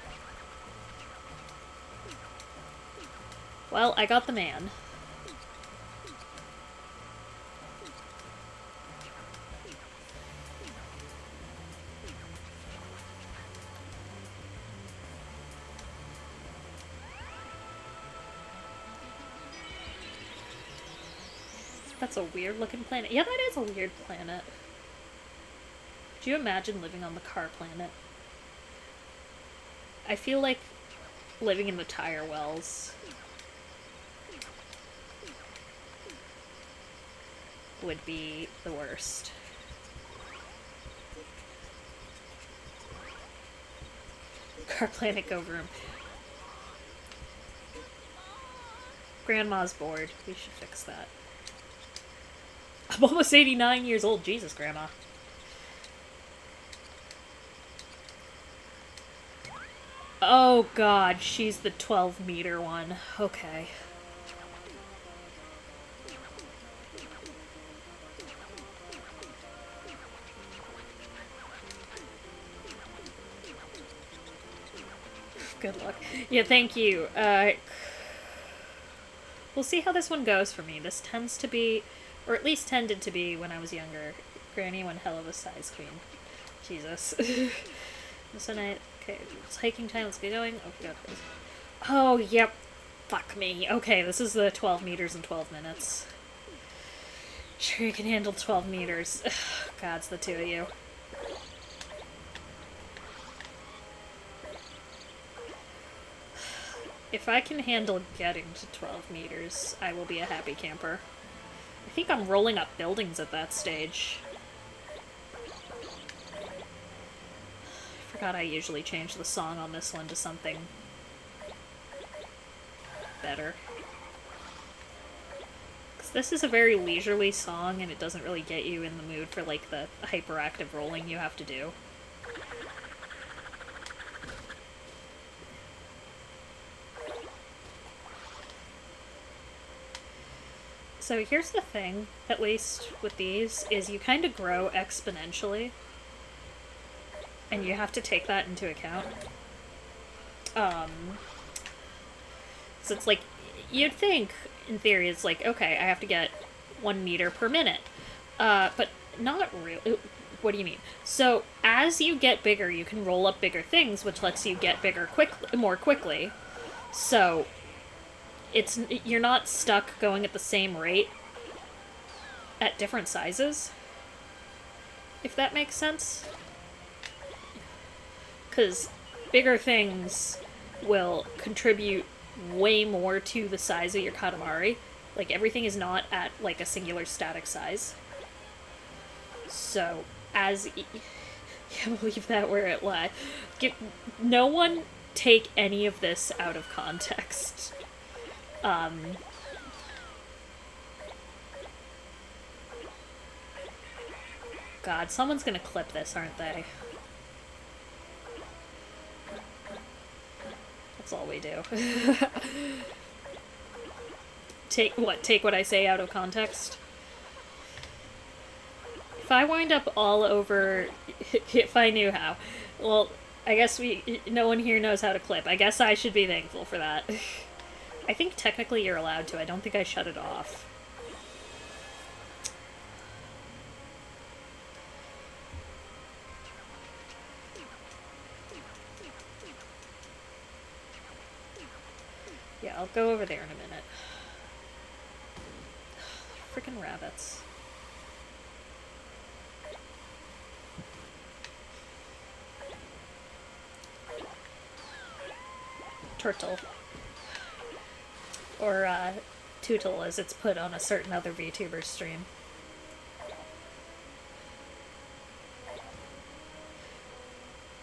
Well, I got the man. That's a weird looking planet. Yeah, that is a weird planet. Could you imagine living on the car planet? I feel like living in the tire wells would be the worst. Car planet go room. Grandma's bored. We should fix that. I'm almost 89 years old. Jesus, Grandma. Oh god, she's the 12-meter one. Okay. Good luck. Yeah, thank you. We'll see how this one goes for me. This tends to be, or at least tended to be when I was younger. Granny, one hell of a size queen. Jesus. So night. Okay, it's hiking time. Let's get going. Oh god. Oh, yep. Fuck me. Okay, this is the 12 meters in 12 minutes. Sure, you can handle 12 meters. God, it's the two of you. If I can handle getting to 12 meters, I will be a happy camper. I think I'm rolling up buildings at that stage. I forgot I usually change the song on this one to something better. Because this is a very leisurely song, and it doesn't really get you in the mood for, like, the hyperactive rolling you have to do. So here's the thing, at least with these, is you kind of grow exponentially. And you have to take that into account. So it's like, you'd think, in theory, it's like, okay, I have to get 1 meter per minute. But not really. What do you mean? So, as you get bigger, you can roll up bigger things, which lets you get bigger more quickly. So, you're not stuck going at the same rate at different sizes. If that makes sense. Because bigger things will contribute way more to the size of your Katamari. Like, everything is not at, like, a singular static size. So, as... Can't believe that where it lies. No one take any of this out of context. God, someone's gonna clip this, aren't they? That's all we do. Take what I say out of context? If I wind up all over... if I knew how. Well, I guess no one here knows how to clip. I guess I should be thankful for that. I think technically you're allowed to. I don't think I shut it off. Yeah, I'll go over there in a minute. Freaking rabbits. Turtle. Or, Tootle, as it's put on a certain other VTuber stream.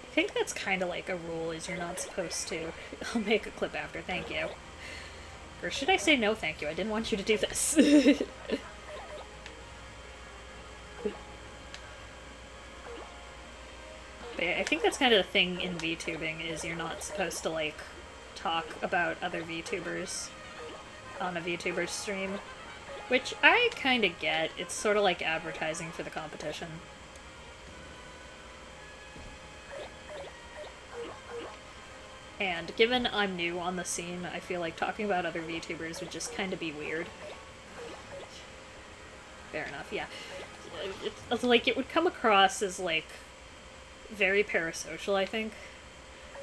I think that's kind of like a rule, is you're not supposed to. I'll make a clip after, thank you. Or should I say no thank you? I didn't want you to do this. But yeah, I think that's kind of the thing in VTubing, is you're not supposed to, like, talk about other VTubers on a VTuber stream. Which I kind of get. It's sort of like advertising for the competition. And given I'm new on the scene, I feel like talking about other VTubers would just kind of be weird. Fair enough, yeah. It's like, it would come across as, like, very parasocial, I think.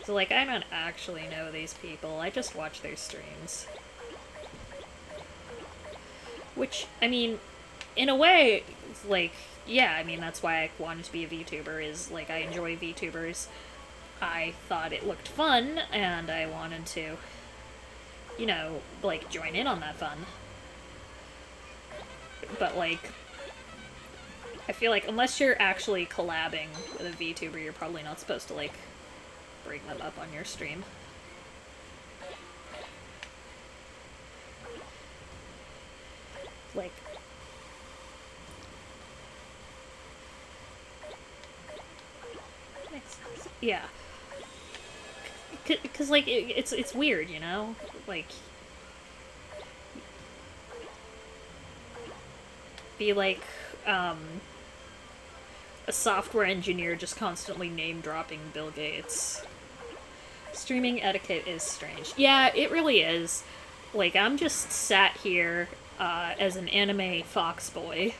So, like, I don't actually know these people, I just watch their streams. Which, I mean, in a way, like, yeah, I mean, that's why I wanted to be a VTuber, is, like, I enjoy VTubers. I thought it looked fun, and I wanted to, you know, like, join in on that fun. But, like, I feel like unless you're actually collabing with a VTuber, you're probably not supposed to, like, bring them up on your stream. Like, yeah. Because, like, it's weird, you know? Like, be like, a software engineer just constantly name-dropping Bill Gates. Streaming etiquette is strange. Yeah, it really is. Like, I'm just sat here, as an anime fox boy,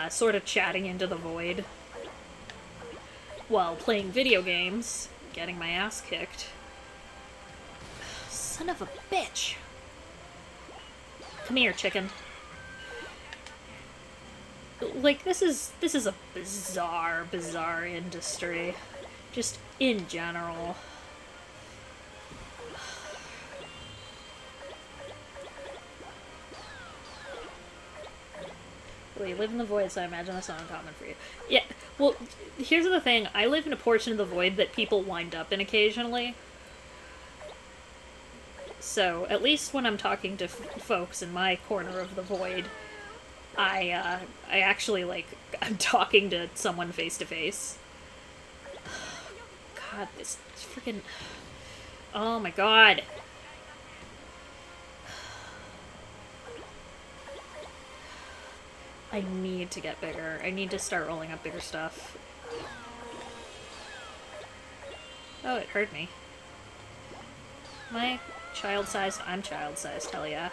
sort of chatting into the void, while playing video games, getting my ass kicked. Son of a bitch! Come here, chicken. Like, this is a bizarre industry. Just in general. Well, you live in the void, so I imagine that's not uncommon for you. Yeah, well, here's the thing. I live in a portion of the void that people wind up in occasionally. So, at least when I'm talking to folks in my corner of the void, I actually, like, I'm talking to someone face to face. God, this freaking... Oh my god. I need to get bigger. I need to start rolling up bigger stuff. Oh, it hurt me. Am I child-sized? I'm child-sized, hell yeah.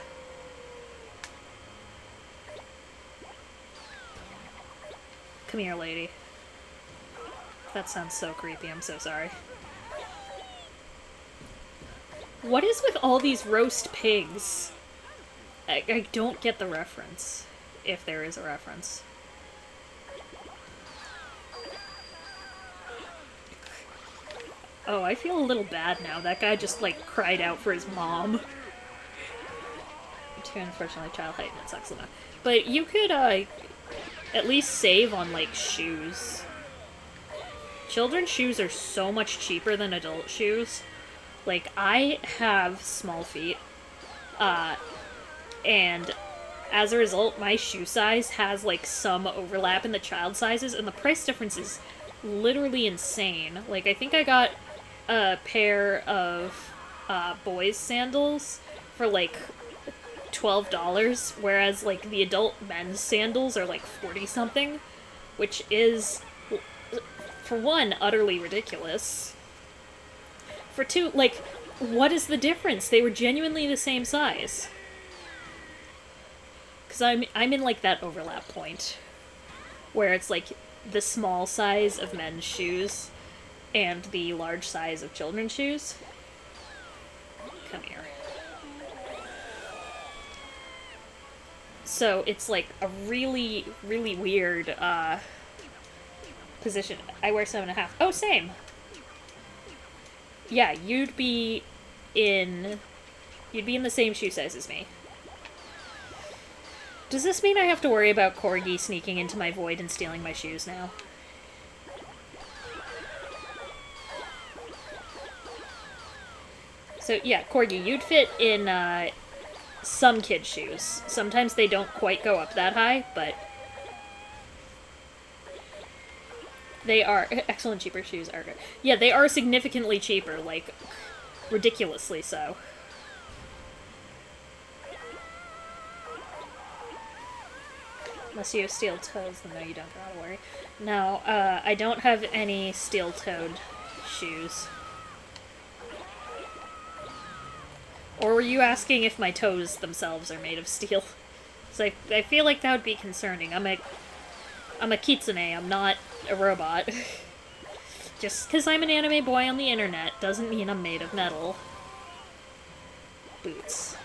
Come here, lady. That sounds so creepy, I'm so sorry. What is with all these roast pigs? I don't get the reference, if there is a reference. Oh, I feel a little bad now. That guy just, like, cried out for his mom. Too unfortunately child height, and it sucks enough. But you could, at least save on, like, shoes. Children's shoes are so much cheaper than adult shoes. Like, I have small feet, and as a result, my shoe size has, like, some overlap in the child sizes, and the price difference is literally insane. Like, I think I got a pair of, boys' sandals for, like, $12, whereas, like, the adult men's sandals are, like, 40-something, which is, for one, utterly ridiculous. For two, like, what is the difference? They were genuinely the same size. Because I'm in, like, that overlap point, where it's, like, the small size of men's shoes and the large size of children's shoes. Come here. So it's like a really, really weird position. I wear 7.5. Oh, same. Yeah, in you'd be in the same shoe size as me. Does this mean I have to worry about Corgi sneaking into my void and stealing my shoes now? So yeah, Corgi, you'd fit in some kids' shoes. Sometimes they don't quite go up that high, but they are excellent. Cheaper shoes are good. Yeah, they are significantly cheaper, like ridiculously so. Unless you have steel-toes, then no, you don't gotta worry. No, I don't have any steel-toed shoes. Or were you asking if my toes themselves are made of steel? So I feel like that would be concerning. I'm a kitsune, I'm not a robot. Just because I'm an anime boy on the internet doesn't mean I'm made of metal. Boots.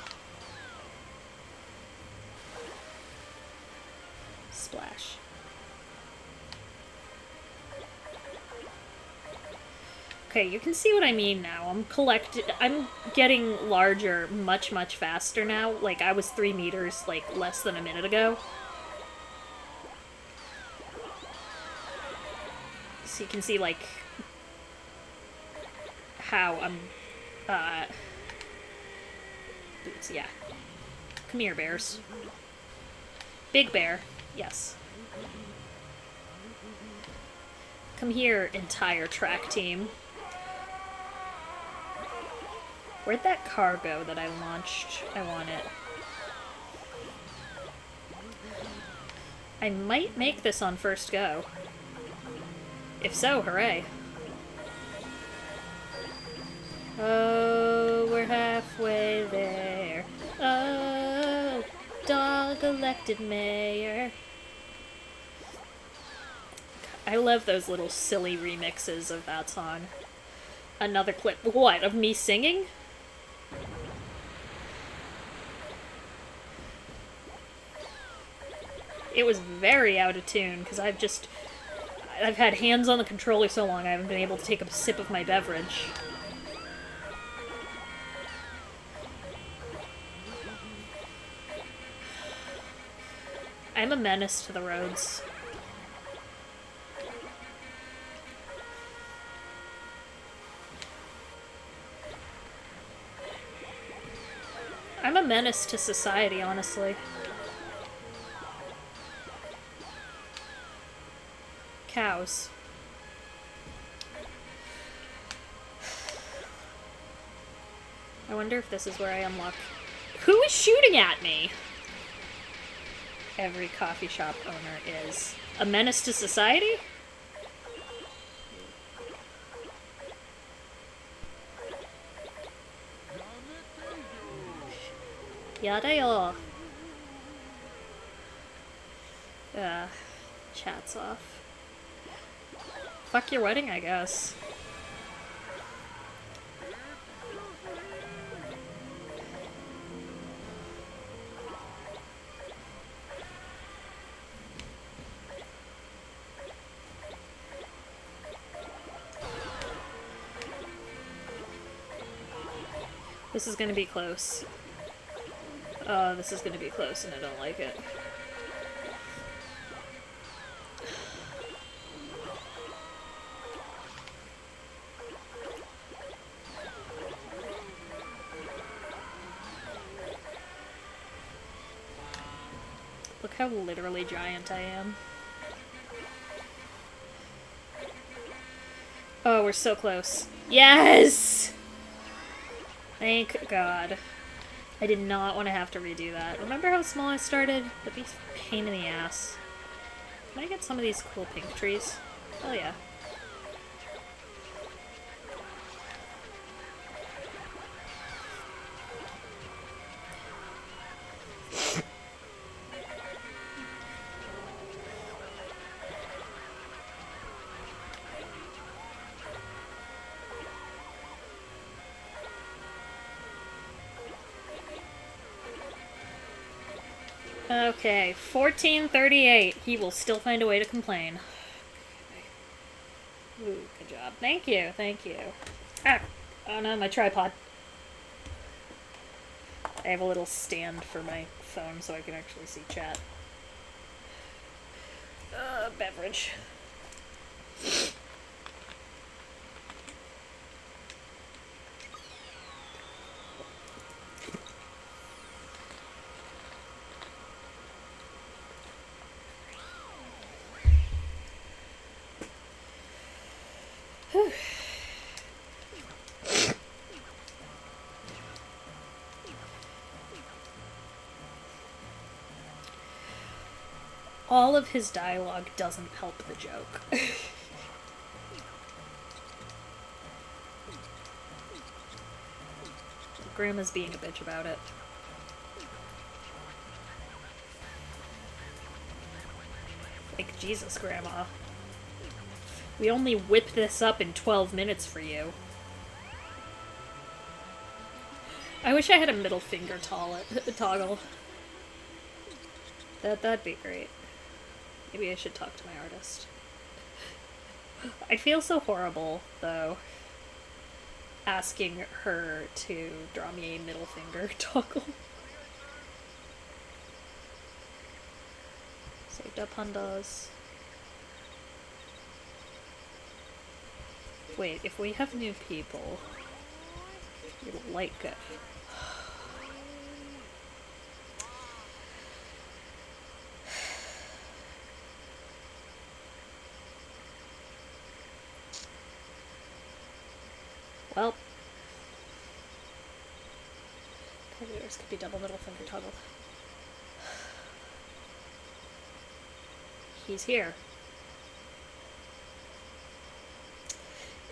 Splash. Okay, you can see what I mean now. I'm getting larger much, much faster now. Like, I was 3 meters, like, less than a minute ago. So you can see, like, how I'm, boots, yeah. Come here, bears. Big bear, yes. Come here, entire track team. Where'd that car go that I launched? I want it. I might make this on first go. If so, hooray. Oh, we're halfway there. Oh, dog elected mayor. I love those little silly remixes of that song. Another clip. What, of me singing? It was very out of tune, because I've had hands on the controller so long I haven't been able to take a sip of my beverage. I'm a menace to the roads. I'm a menace to society, honestly. Cows. I wonder if this is where I unlock... Who is shooting at me? Every coffee shop owner is. A menace to society? Yada yo. Chat's off. Fuck your wedding, I guess. This is gonna be close. Oh, this is gonna be close and I don't like it. Look how literally giant I am. Oh, we're so close. Yes! Thank God. I did not want to have to redo that. Remember how small I started? That'd be a pain in the ass. Can I get some of these cool pink trees? Oh yeah. Okay, 1438. He will still find a way to complain. Ooh, good job. Thank you, thank you. Ah, oh no, my tripod. I have a little stand for my phone so I can actually see chat. Beverage. Whew. All of his dialogue doesn't help the joke. Grandma's being a bitch about it. Like, Jesus, Grandma. We only whip this up in 12 minutes for you. I wish I had a middle finger toggle. That'd be great. Maybe I should talk to my artist. I feel so horrible, though, asking her to draw me a middle finger toggle. Saved up Hondas. Wait, if we have new people, you'll like it. Well, yours could be double middle finger toggle. He's here.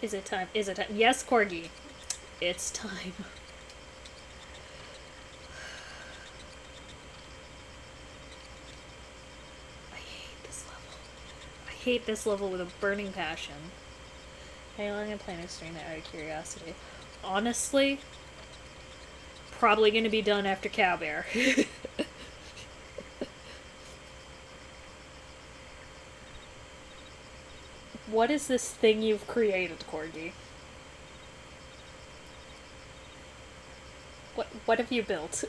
Is it time? Is it time? Yes, Corgi. It's time. I hate this level. I hate this level with a burning passion. How long am I planning to stream that out of curiosity? Honestly, probably going to be done after Cowbear. What is this thing you've created, Corgi? What have you built?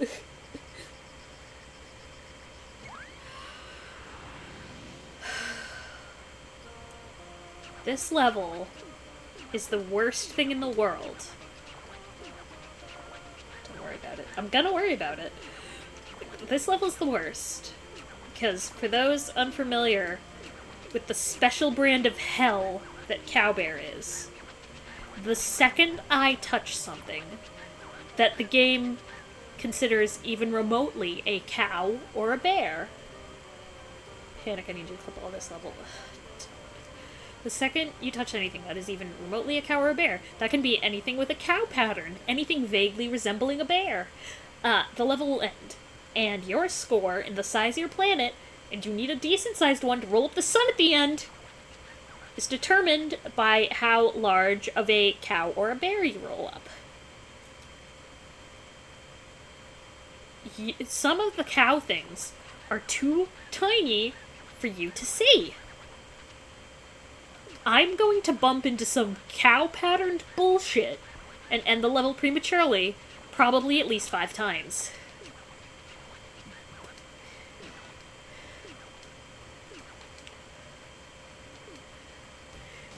This level is the worst thing in the world. Don't worry about it. I'm gonna worry about it. This level's the worst. Because for those unfamiliar with the special brand of hell that Cowbear is, the second I touch something that the game considers even remotely a cow or a bear... Panic, I need you to clip all this level. The second you touch anything that is even remotely a cow or a bear, that can be anything with a cow pattern, anything vaguely resembling a bear, the level will end. And your score in the size of your planet, and you need a decent-sized one to roll up the sun at the end, is determined by how large of a cow or a bear you roll up. Some of the cow things are too tiny for you to see. I'm going to bump into some cow-patterned bullshit and end the level prematurely, probably at least 5 times.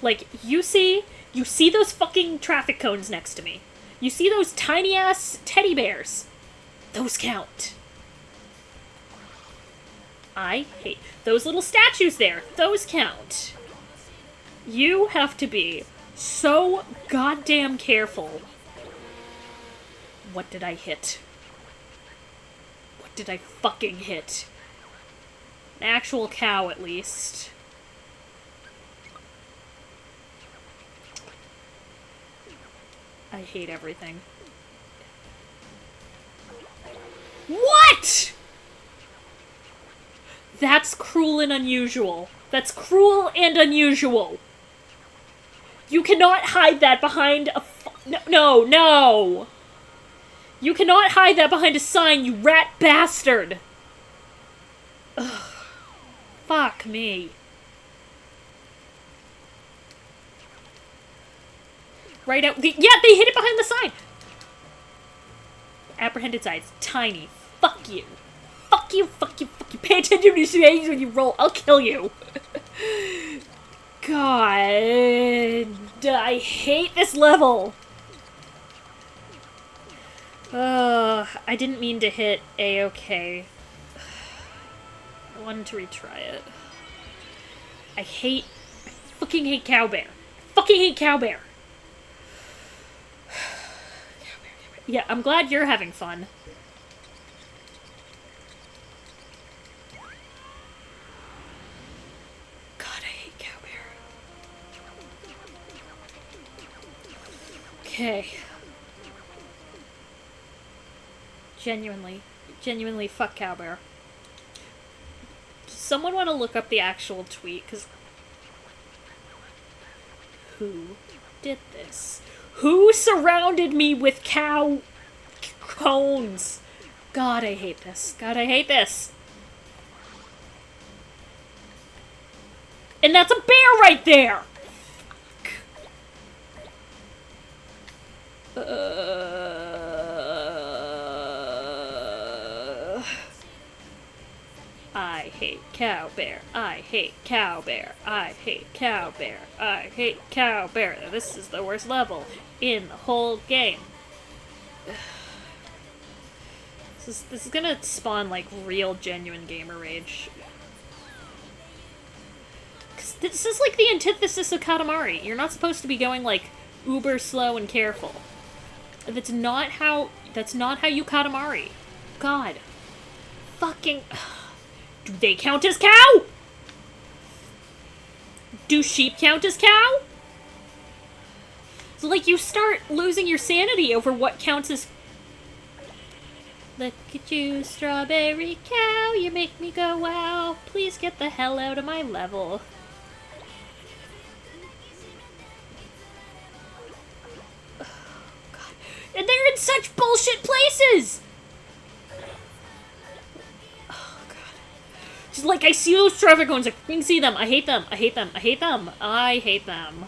Like, you see those fucking traffic cones next to me. You see those tiny-ass teddy bears. Those count. I hate those little statues there. Those count. You have to be so goddamn careful. What did I hit? What did I fucking hit? An actual cow, at least. I hate everything. What?! That's cruel and unusual. That's cruel and unusual. You cannot hide that behind a no! You cannot hide that behind a sign, you rat bastard! Fuck me. Right out. Yeah, they hit it behind the sign. Apprehended sides. Tiny. Fuck you. Fuck you, fuck you, fuck you. Pay attention to your names when you roll. I'll kill you. God. I hate this level. I didn't mean to hit A-OK. I wanted to retry it. I fucking hate Cowbear. Fucking hate Cowbear. Yeah, I'm glad you're having fun. God, I hate Cowbear. Okay. Genuinely fuck Cowbear. Does someone want to look up the actual tweet? Because who did this? Who surrounded me with cow cones? God, I hate this. God, I hate this. And that's a bear right there! I hate Cowbear. I hate Cowbear. I hate Cowbear. I hate Cowbear. This is the worst level in the whole game. This is gonna spawn, like, real, genuine gamer rage. Because this is, like, the antithesis of Katamari. You're not supposed to be going, like, uber slow and careful. That's not how you Katamari. God. Fucking... Do they count as cow? Do sheep count as cow? So, like, you start losing your sanity over what counts as... Look at you, strawberry cow, you make me go wow. Please get the hell out of my level. Oh, God. And they're in such bullshit places! Just like, I see those traffic cones, like, I can see them. I hate them. I hate them. I hate them. I hate them.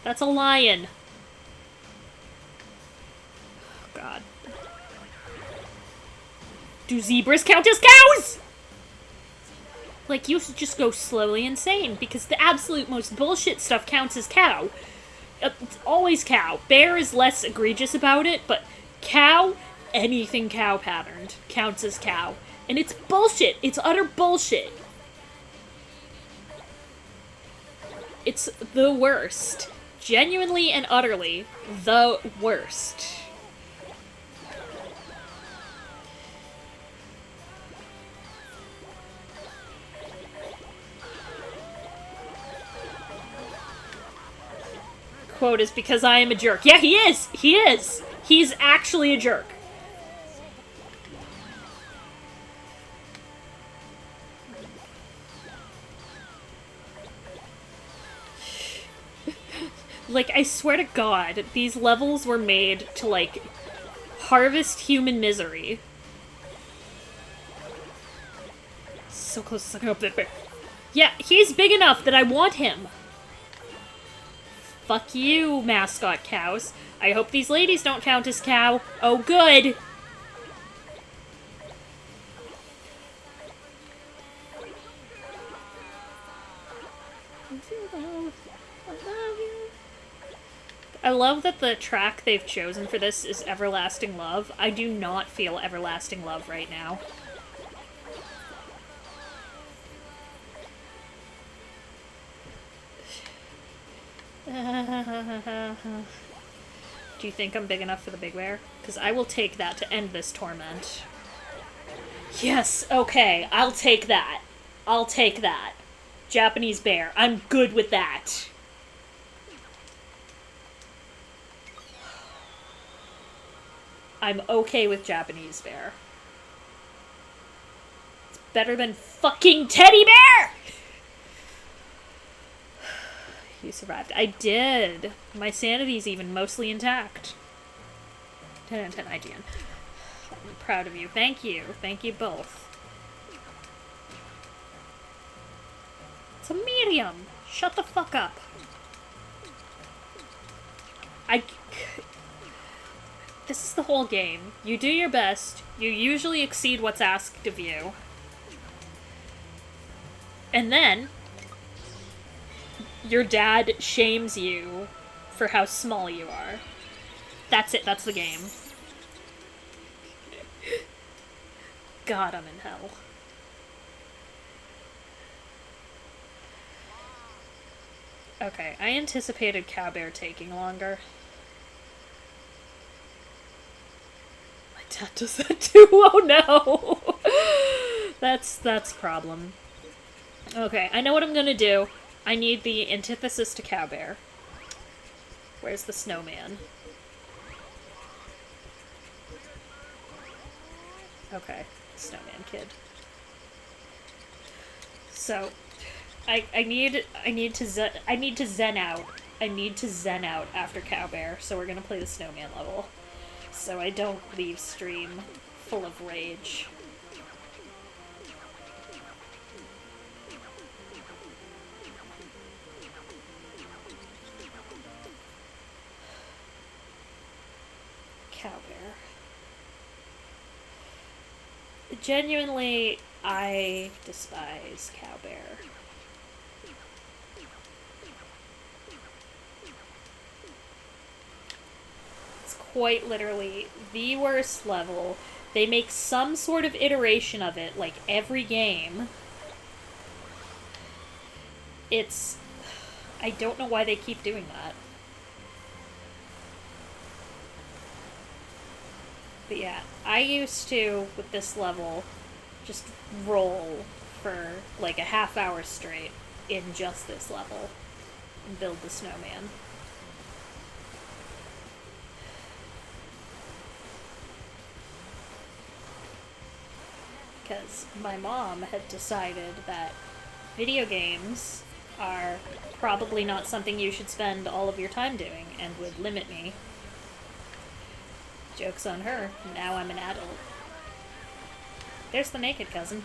That's a lion. Oh, God. Do zebras count as cows? Like, you should just go slowly insane, because the absolute most bullshit stuff counts as cow. It's always cow. Bear is less egregious about it, but cow, anything cow patterned, counts as cow. And it's bullshit. It's utter bullshit. It's the worst. Genuinely and utterly the worst. Quote is because I am a jerk. Yeah, he is! He is! He's actually a jerk. Like, I swear to God, these levels were made to, like, harvest human misery. So close to sucking up that bear. Yeah, he's big enough that I want him. Fuck you, mascot cows. I hope these ladies don't count as cow. Oh, good. I love that the track they've chosen for this is Everlasting Love. I do not feel Everlasting Love right now. Do you think I'm big enough for the big bear? Because I will take that to end this torment. Yes, okay, I'll take that. I'll take that. Japanese bear, I'm good with that. I'm okay with Japanese bear. It's better than fucking teddy bear! You survived. I did. My sanity's even mostly intact. 10 out of 10 IGN. I'm proud of you. Thank you. Thank you both. It's a medium. Shut the fuck up. This is the whole game. You do your best. You usually exceed what's asked of you. And then your dad shames you for how small you are. That's it. That's the game. God, I'm in hell. Okay, I anticipated Cow Bear taking longer. My dad does that too. Oh no! That's a problem. Okay, I know what I'm gonna do. I need the antithesis to Cow Bear. Where's the snowman? Okay, snowman kid. So, I need to zen out. I need to zen out after Cow Bear, so we're gonna play the snowman level. So I don't leave stream full of rage. Cow Bear. Genuinely, I despise Cow Bear. It's quite literally the worst level. They make some sort of iteration of it, like every game. It's... I don't know why they keep doing that. But yeah, I used to, with this level, just roll for like a half hour straight in just this level and build the snowman. Because my mom had decided that video games are probably not something you should spend all of your time doing and would limit me. Joke's on her. Now I'm an adult. There's the naked cousin.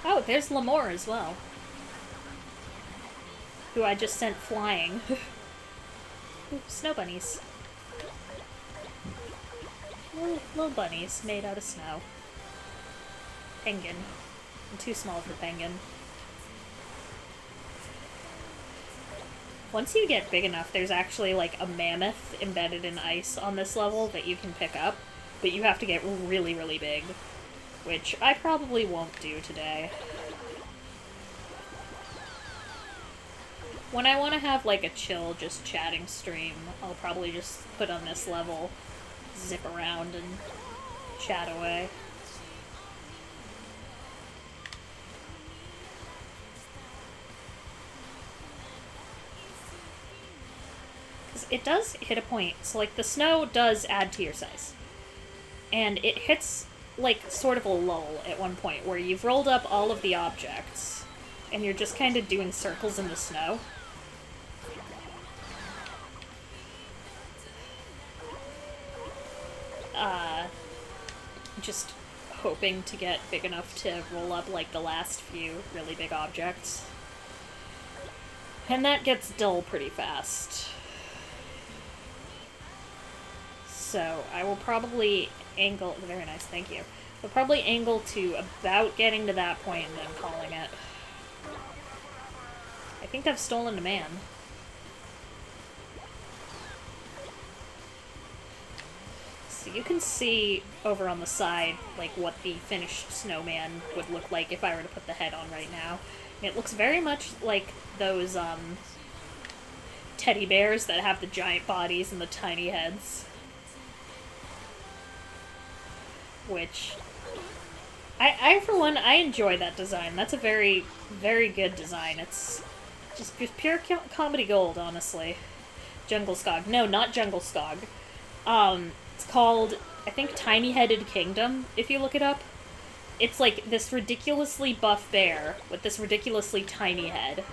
Oh, there's Lamore as well. Who I just sent flying. Ooh, snow bunnies. Little bunnies made out of snow. Penguin. I'm too small for penguin. Once you get big enough, there's actually like a mammoth embedded in ice on this level that you can pick up, but you have to get really, really big, which I probably won't do today. When I want to have like a chill, just chatting stream, I'll probably just put on this level, zip around, and chat away. It does hit a point, so like the snow does add to your size. And it hits like sort of a lull at one point where you've rolled up all of the objects and you're just kind of doing circles in the snow. Just hoping to get big enough to roll up like the last few really big objects. And that gets dull pretty fast. So I will probably angle... Very nice, thank you. I'll probably angle to about getting to that point and then calling it. I think I've stolen a man. So you can see over on the side, like, what the finished snowman would look like if I were to put the head on right now. And it looks very much like those, teddy bears that have the giant bodies and the tiny heads. Which, I for one, I enjoy that design. That's a very, very good design. It's just pure comedy gold, honestly. Jungle Skog. No, not Jungle Skog. It's called, I think, Tiny Headed Kingdom, if you look it up. it's like this ridiculously buff bear with this ridiculously tiny head.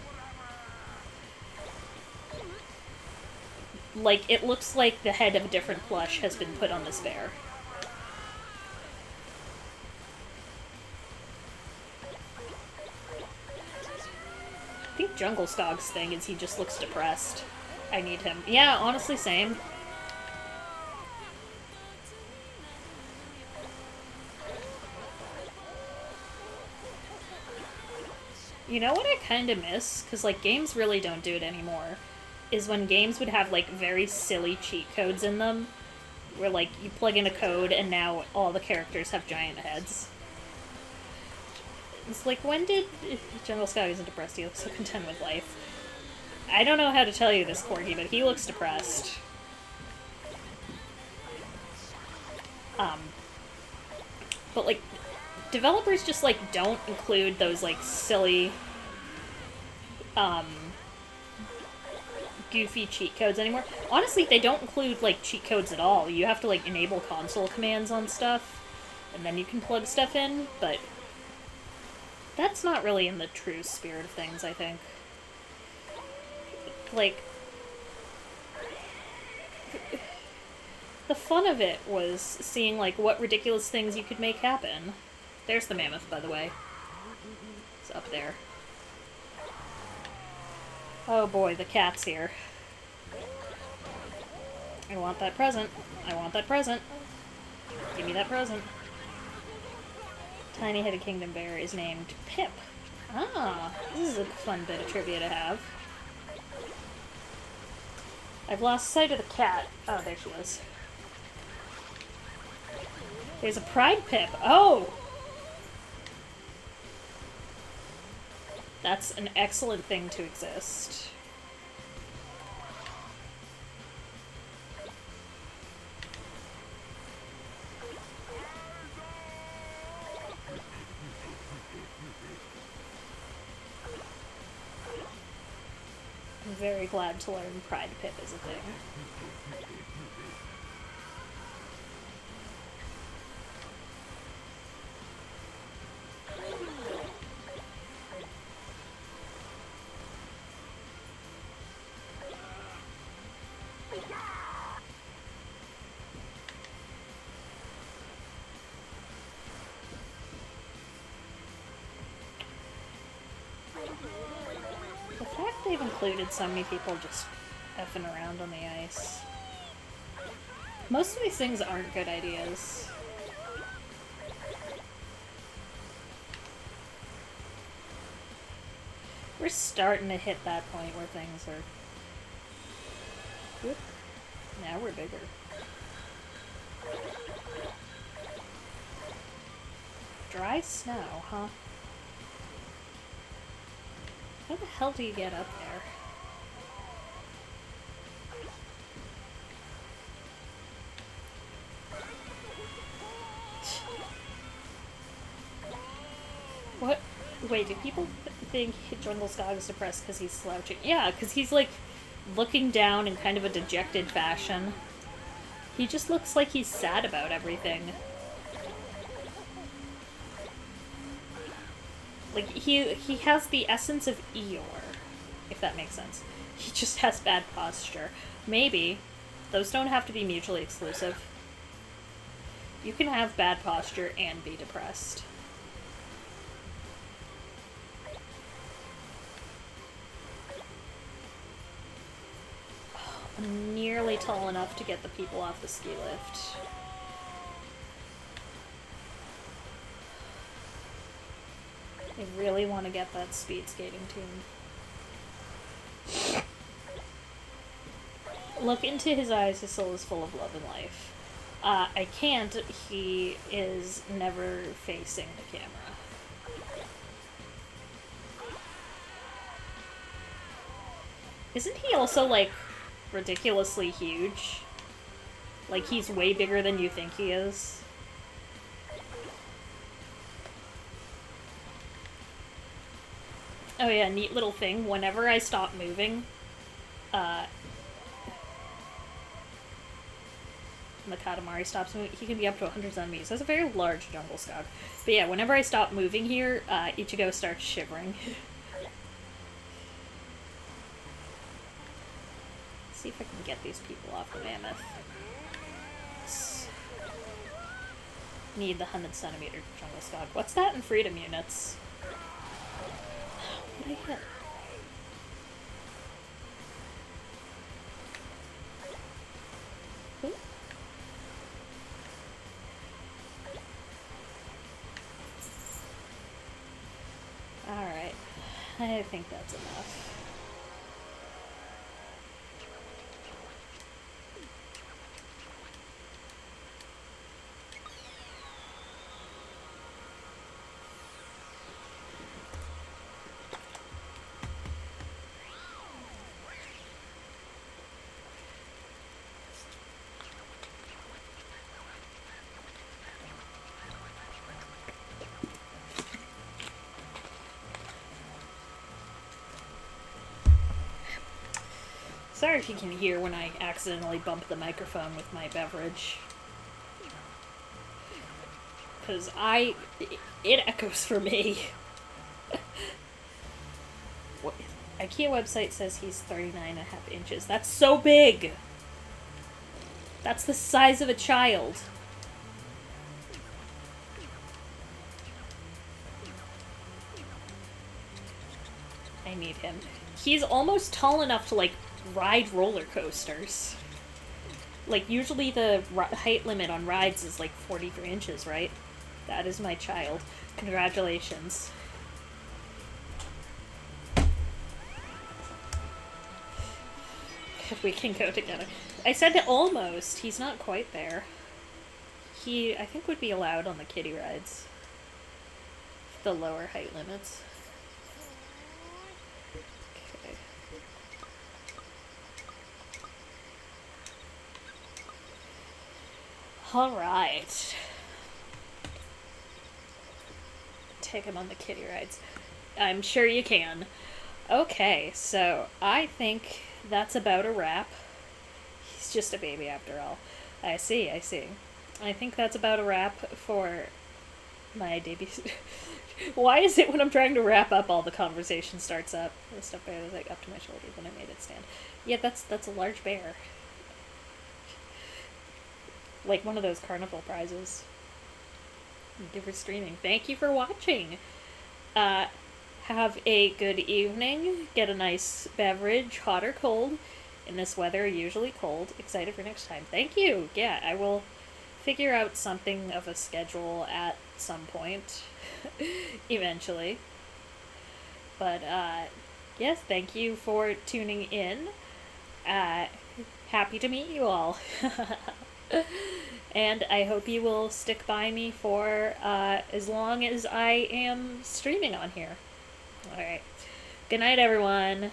Like, it looks like the head of a different plush has been put on this bear. I think Jungle Skog's thing is he just looks depressed. I need him. Yeah, honestly, same. You know what I kind of miss? Because, like, games really don't do it anymore. Is when games would have, like, very silly cheat codes in them. Where, like, you plug in a code and now all the characters have giant heads. It's like, when did... Jungle Skog isn't depressed, he looks so content with life. I don't know how to tell you this, Corgi, but he looks depressed. But, like, developers just, like, don't include those, like, silly, goofy cheat codes anymore. Honestly, they don't include, like, cheat codes at all. You have to, like, enable console commands on stuff, and then you can plug stuff in, but that's not really in the true spirit of things, I think. Like, the fun of it was seeing, like, what ridiculous things you could make happen. There's the mammoth, by the way. It's up there. Oh boy, the cat's here. I want that present. I want that present. Give me that present. Tiny-headed kingdom bear is named Pip. Ah, this is a fun bit of trivia to have. I've lost sight of the cat. Oh, there she is. There's a pride Pip. Oh! That's an excellent thing to exist. I'm very glad to learn Pride Pip is a thing. The fact they've included so many people just effing around on the ice. Most of these things aren't good ideas. We're starting to hit that point where things are... Whoop. Now we're bigger. Dry snow, huh? How the hell do you get up there? What? Wait, do people think Jungle Skog is depressed because he's slouching? Yeah, because he's, like, looking down in kind of a dejected fashion. He just looks like he's sad about everything. Like, he has the essence of Eeyore, if that makes sense. He just has bad posture. Maybe. Those don't have to be mutually exclusive. You can have bad posture and be depressed. I'm nearly tall enough to get the people off the ski lift. I really want to get that speed skating tune. Look into his eyes, his soul is full of love and life. I can't, he is never facing the camera. Isn't he also, like, ridiculously huge? Like, he's way bigger than you think he is? Oh yeah, neat little thing. Whenever I stop moving, and the Katamari stops moving, he can be up to 100 enemies. That's a very large jungle scout. But yeah, whenever I stop moving here, Ichigo starts shivering. See if I can get these people off the mammoth. Need the 100 centimeter jungle scout. What's that in freedom units? What did I hit? Ooh. Alright. I think that's enough. Sorry if you can hear when I accidentally bump the microphone with my beverage. Because it echoes for me. IKEA website says he's 39.5 inches. That's so big! That's the size of a child. I need him. He's almost tall enough to, like, ride roller coasters. Like, usually the height limit on rides is like 43 inches, right? That is my child. Congratulations. We can go together. I said almost. He's not quite there. He, I think, would be allowed on the kiddie rides. The lower height limits. Alright. Take him on the kiddie rides. I'm sure you can. Okay, so I think that's about a wrap. He's just a baby after all. I see. I think that's about a wrap for my debut. Why is it when I'm trying to wrap up all the conversation starts up? The stuff bear was like up to my shoulder when I made it stand. Yeah, that's a large bear. Like one of those carnival prizes. Thank you for streaming. Thank you for watching. Have a good evening. Get a nice beverage, hot or cold. In this weather, usually cold. Excited for next time. Thank you. Yeah, I will figure out something of a schedule at some point. Eventually. But, yes, thank you for tuning in. Happy to meet you all. And I hope you will stick by me for as long as I am streaming on here. Alright. Good night, everyone.